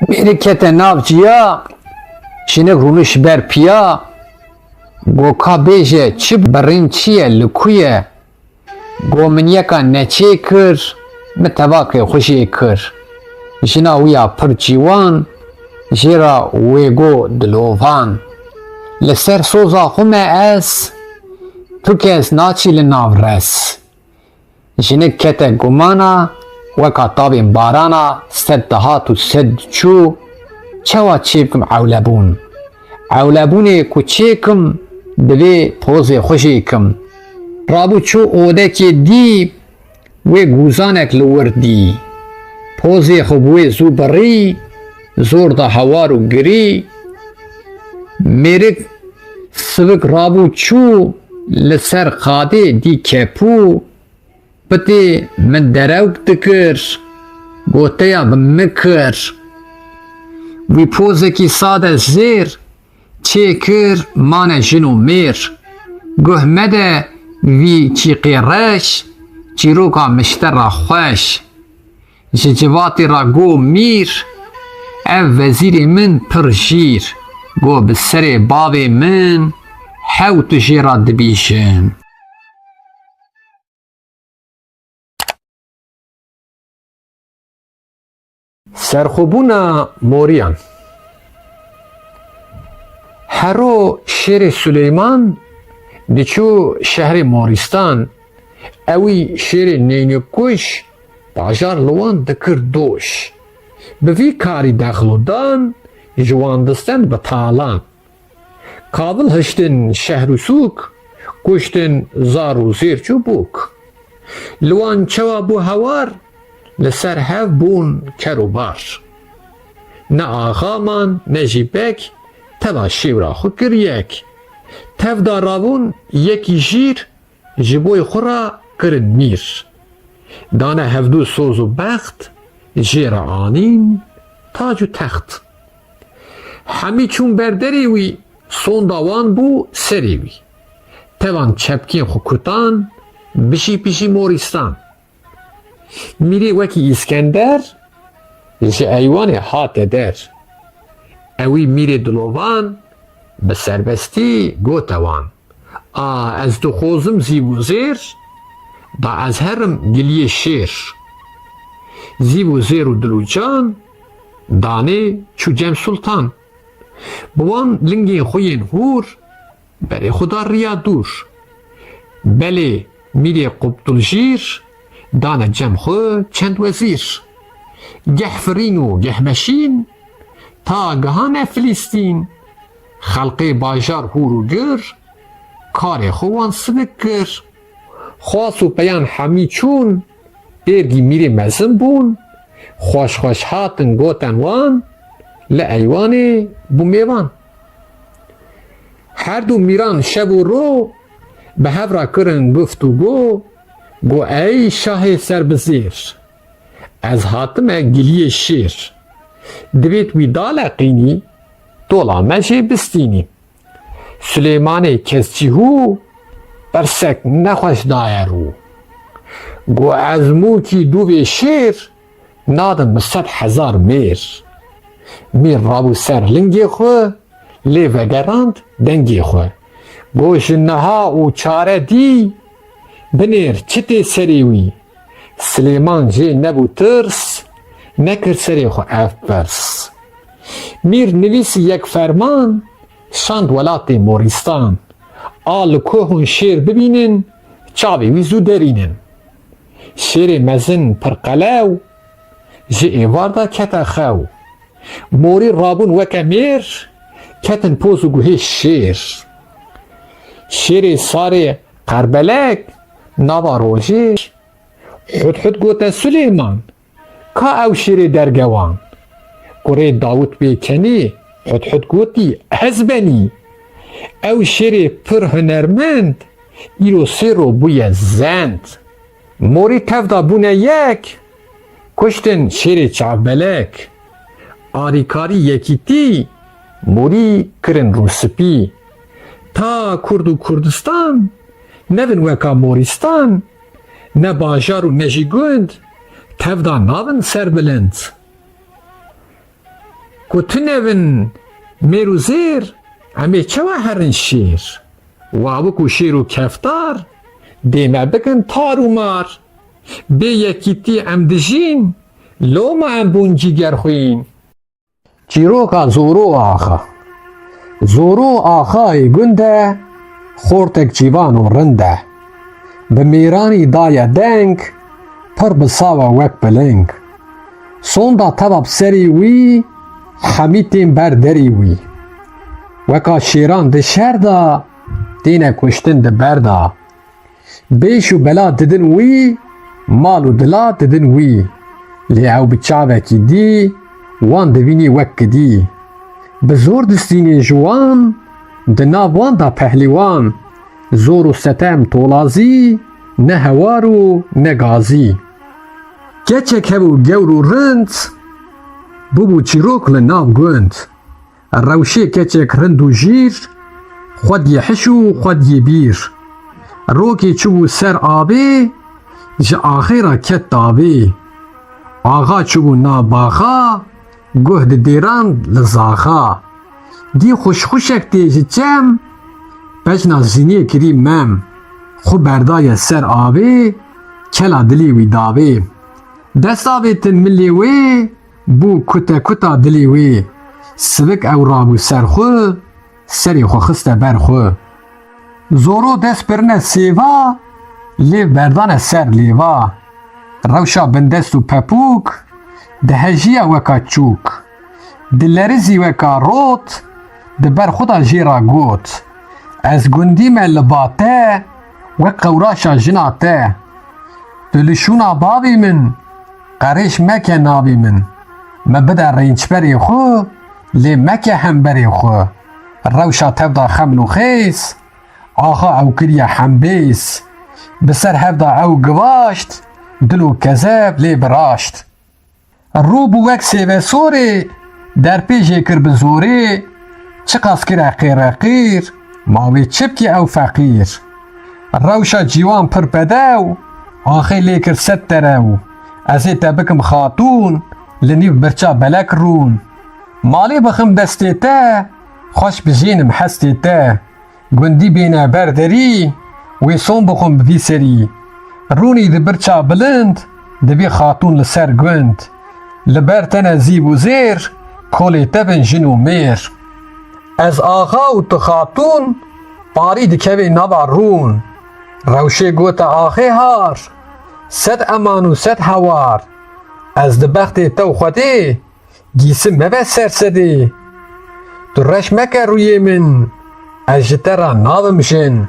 Mêrê kete nav ciya, jinik rûniş ber piya, goka bêje çi birîn çi ye li ku ye, got min yeka neçê kir, min tevakê xwişê kir. Jina wî ya pir cîwan, jêra wê got dilovan. Li ser soza xwe me ez, tu kes naçî li nav res. Jinik kete gumana, weka tavên barana, sed dihat û sed diçû, çawa çê bikim ewlebûn. Ewlebûnê ku çêkim, divê pozê xwe jêkim. Rabû çû odekê dî, wê gûzanek li wir dî. Pozê xwe bi wê zû birî, zor da hewar û girî. Mêrik sivik rabû çû, li ser xadê dî kepû. Pitê min derewk dikir, goteya bi min kir. Wî pozekî sade zêr, çê kir mane jin û mêr. Guh mede vî çîqê reş, çîroka miştera xweş. Ji civatê ra got mîr, ev vezîrê min pir jîr. Got bi serê bavê min, hewt û jêra dibîjin. Serxwebûna Moriyan. Hero şêrê Süleyman diçû şehrê Moristan, ewî şêrê Neynûkuş bajar li wan dikir doş. Bi vî karî dexlodan, ji wan distin bi talan. Kabil hiştin şehr û sûk, kuştin zar û zêr çûbûk. Li wan çawa bû hewar, li ser hev bûn ker û bar. Ne axaman ne jî bek, teva şêwra xwe kir yek. Tev da rabûn yekî jîr, ji boî xwe ra kirin mîr. Dane hevdû soz û bext, jêra anîn, tac û text. Hemî çûn ber derê wî, sonda wan bû serê wî. Tevan çepkên xwe kutan, bişî pişî Moristan. Mîrê wekî İskender, ji eywanê hate der. Ewî mîrê dilovan, bi serbestî gote wan. A ez dixwazim zîv û zêr, da ez herim giliyê şêr. Zîv û zêr û dil û can, danê çû Cem Sultan. Bi wan lingên xwe yên hûr, berê xwe da riya dûr. Belê mîrê Qubdulcîr, dane Cem xwe çend wezîr. Geh firîn û geh meşîn, ta gihane Filîstîn. Xelqê bajar hûr û gir, karê xwe wan sivik kir. Xwas û peyan hemî çûn, êrgî mîrê mezin bûn. Xweş xweş hatin goten wan, li eywanê bû mêvan. Her du mîran şev û ro, bi hev ra kirin guft û go. Got ey şahê serbizêr, ez hatime giliyê şêr. Divêt wî daleqînî, tola me jê bistînî. Süleymanê kescîhû, bersek nexweş daye rû. Got ez mûkî dûvê şêr, nadim bi 100 hezar mêr. Mîr rabû ser lingê xwe, lê vegerand dengê xwe. Got ji niha û çare dî, binêr çi tê serê wî. Silêman jê nebû tirs, nekir serê xwe ev pers. Mîr nivîsî yek ferman, şand welatê Moristan. A li ku hûn şêr bibînin, çavê wî zû derînin. Şêrê mezin pir qelew, ji êvar da kete xew. Morî rabûn weke mêr, ketin poz û guhê şêr. Şêrê sarê Qerbelek, nava rojê, hut gote Süleyman, ka ew şêrê dergewan. Kurê Davut Bêkenî, hut gotî ez benî. Ew şêrê pir hunermend, îro sêro bûye zend. Morî tevda bûne yek, kuştin şêrê çavbelek. Arîkarî yekîtî, morî kirin rûspî. Ta Kurd û Kurdistan, nevin weka Moristan, ne bajar û ne jî gund, tevda navin serbilind. Ku tu nevin mêr û zêr, em ê çawa herin şêr. Wawik û şêr û keftar, dê me bikin tar û mar. Bê yekîtî em dijîn, loma em bûn cîgerxwîn. Çîroka Zoro axa. Zoro axayê gund e, xortek cîvan û rind e. Bi mêranî daye deng, pir bi sawa wek biling. Sonda teva bi serê wî, hemî tên ber derê wî. Weka şêran di şer da, têne kuştin di ber da. Bêş û bela didin wî, mal û dila didin wî. Lê ew bi çavekî dî, wan dibînî wek kidî. Bi zor distînê ji wan, di nav wan da pehlîwan. Zor û setem tolazî, ne hewar û ne gazî. Keçek hebû gewr û rind, bûbû çîrok li nav gund. Rewşê keçek rind û jîr, xwediyê hiş û xwediyê bîr. Rokê çûbû ser avê, ji axêra ket davê. Axa çûbû nav baxa, guh di dêrand li zaxa. Dî xuşxuşek tê ji çem, pejna ziniyê kirî mem. Xwe berdaye ser avê, kela dilê wî davê. Desta vê tin milê wê, bû kuta kuta dilê wê. Sivik ew rabû ser xwe, serê xwe xiste ber xwe. Zoro dest birine sêva, lêv berdane ser lêva. Rewşa bindest û pepûk, dihejiya weka çûk. Dilerizî weka rot, diber xwe da jêra got. Ez gundî me li ba te, wek qewraşa jina te. Tu li şûna bavê min, qerêş meke navê min. Me bide rênçberê xwe, lê meke hemberê xwe. Rewşa tevda xeml û xêz, axa ew kiriye hembêz. Bi ser hevda ew givaşt, dil û kezeb lê biraşt. Rû bû wek sêvesorê, derpêjê kir bi zorê. Çi qas kire qêreqîr, mavê çi bikî ew feqîr. Rewşa cîwan pir bedew, axê lê kir sed terew. Ez ê te bikim xatûn, li nîv birça belek rûn. Malê bixim destê te, xweş bijînim hestê te. Gundî bêne ber derî, wê son bixwim bi vî serî. Rûnî di birça bilind, dibê xatûn li ser gund. Li ber tene zîv û zêr, kolê te bin jin û mêr. Ez axa û tu xatûn, parî dikevê nava rûn. Rewşê gote axê har, sed eman û sed hewar. Ez di bextê te û Xwedê, gîsim mebe sersedê. Tu reş meke rûyê min, ez ji te re navim jin.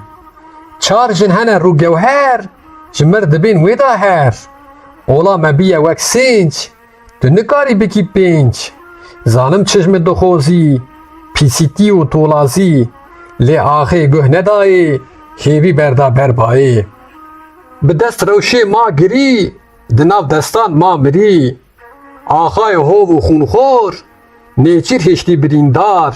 Çar jin hene rûgewher, ji mir dibên wê da her. Ola me bîye wek sênc, tu nikarî bikî pênc. Zanim çişmê dixozî, pîsîtî û tolazî. Lê axê guh nedayê, hêvî berda berbayê. Bi dest rewşê ma girî, di nav destan ma mirî. Axayê hov û xûnxor, nêçîr hêştî birîndar.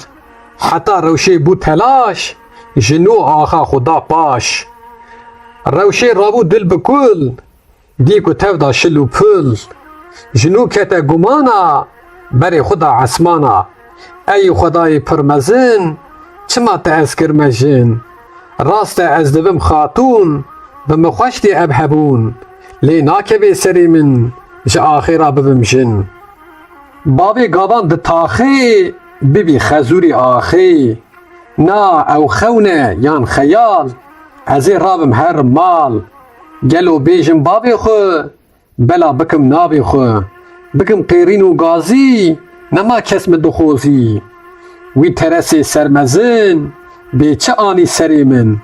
Heta rewşê bû telaş, ji nû axa xwe da paş. Rewşê rabû dil bi kul, dî ku tevda şil û pil. Ji nû kete gumana, berê xwe da esmana. Ey Xwedayê pir mezin, çima te ez kirme jin. Rast e ez dibim xatûn, bi min xweş tê ev hebûn. Lê nakeve serê min, ji axêra bibim jin. Bavê gavan di taxê, bibî xezûrî axê. Na ew xewne yan xeyal, ez ê rabim her mal. Gelo bêjim bavê xwe, bela bikim navê xwe. Bikim qêrîn û gazî, nema kes min dixozî. Wî teresê sermezin, bê çi anî serê min.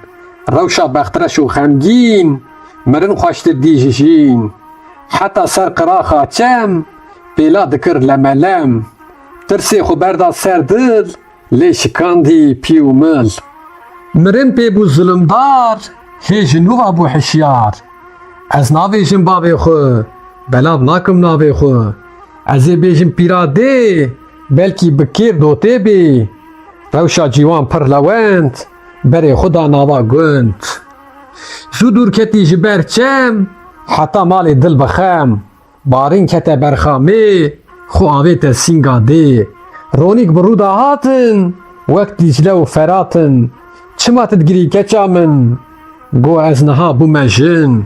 Rewşa bextreş û xemgîn, mirin xweştir dî ji jîn. Heta ser qiraxa çem, pêla dikir lemelem. Tirsê xwe berda ser dil, lê şikandî pî û mil. Mirin pê bû zilimdar, hê ji nû ve bû hişyar. Ez nabêjim bavê xwe, belav nakim navê xwe. Ez ê bêjim pîra dê, belkî bi kêr dotê bê. Rewşa cîwan pir lewend, berê xwe da nava gund. Zû dûr ketî ji ber çem, heta malê dil bixem. Barîn kete berxamê, xwe avê te sînga dê. Ronîk bi rû da hatin, wek Dîcle û Feratın. Çima tu digirî keça min, got ez niha bûme jin.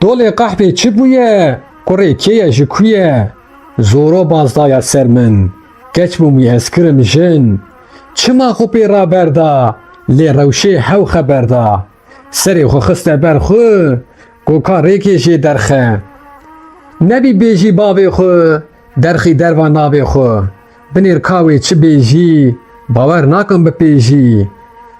Dolê qehpê çi bûye, kurê kê ye ji ku ye? Zoro baz daya ser min, geç bûmî ez kirim jin. Çima xwe pê raberda, lê rewşê hew xeber da. Serê xwe xiste ber xwe, got ka rêkê jê derxe. Nebî bêjî bavê xwe, derxî derva navê xwe. Binêr kawê çi bêjî, bawer nakim bipêjî.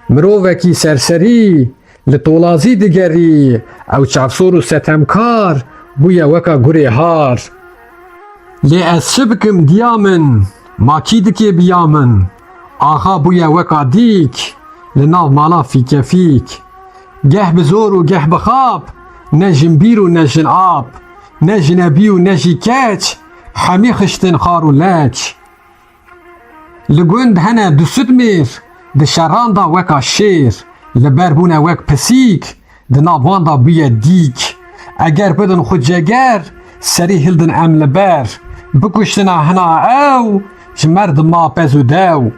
Mirovekî serserî, li tolazî digerî, ew çavsor û setemkar, bûye weka gurê har. Lê ez çi bikim diya min, ma kî dike biya min? Axa bûye weka dîk, li nav mala fîkefîk. Geh bi zor û geh bi xap, ne jin bîr û ne jin ab. Ne jinebî û ne jî keç, hemî xiştin xar û leç. Li gund hene du süd mêr, di şeran da weka şêr. Li ber bûne wek pisîk, di nav wan da bûye dîk. Eger bidin xwe ceger, serî hildin em li ber. Bikuştina hina ew, ji merdim ma pez û dew.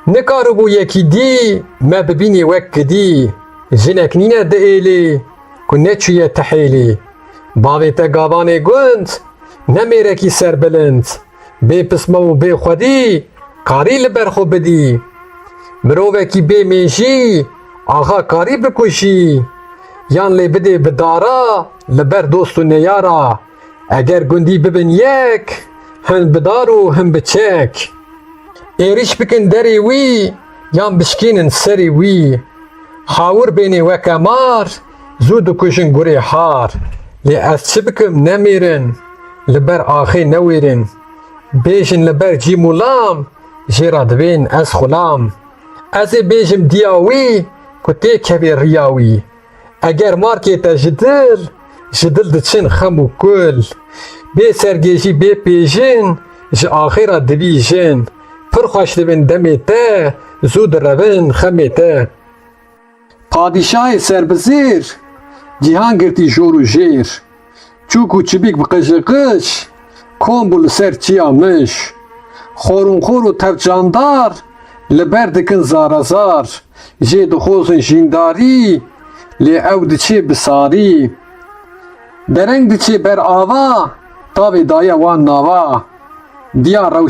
Nikaribû yekî dî, me bibînî wek kidî. Jinek nîne di êlê, ku neçûye tihêlê. Bavê te gavanê gund, ne mêrekî serbilind. Bê pisma û bê xwedî, karî li ber xwe bidî. Mirovekî bê mêjî, axa karî bikuşî. Yan lê bidê bi dara, li ber dost û neyara. Eger gundî bibin yek, hin bi dar û hin bi çek. Êriş bikin derê wî, yan bişkînin serê wî. Hawir bênê weke mar, zû dikuşin gurê har. Lê ez çi bikim nemêrin, li ber axê newêrin. Bêjin li ber cîm û lam, jêra dibên ez xulam. Ez ê bêjim diya wî, ku tê kevê riya wî. Eger markê te ji dil diçin xem û kul. Bê sergêjî bê pêjin, ji axê ra dibîjin. Pir xweş dibin demê te, zû direvin xemê te. Padîşahê serbizêr, cîhan girtî jor û jêr. Çûk û çibîk bi qıjıqış, kom bû li ser çiya miş. Xorûnxor û tevcandar, li ber dikin zarazar. Jê dixwazin jîndarî, lê ew diçe bi sarî. Dereng diçe ber ava, tavê daye wan nava. Diya rewş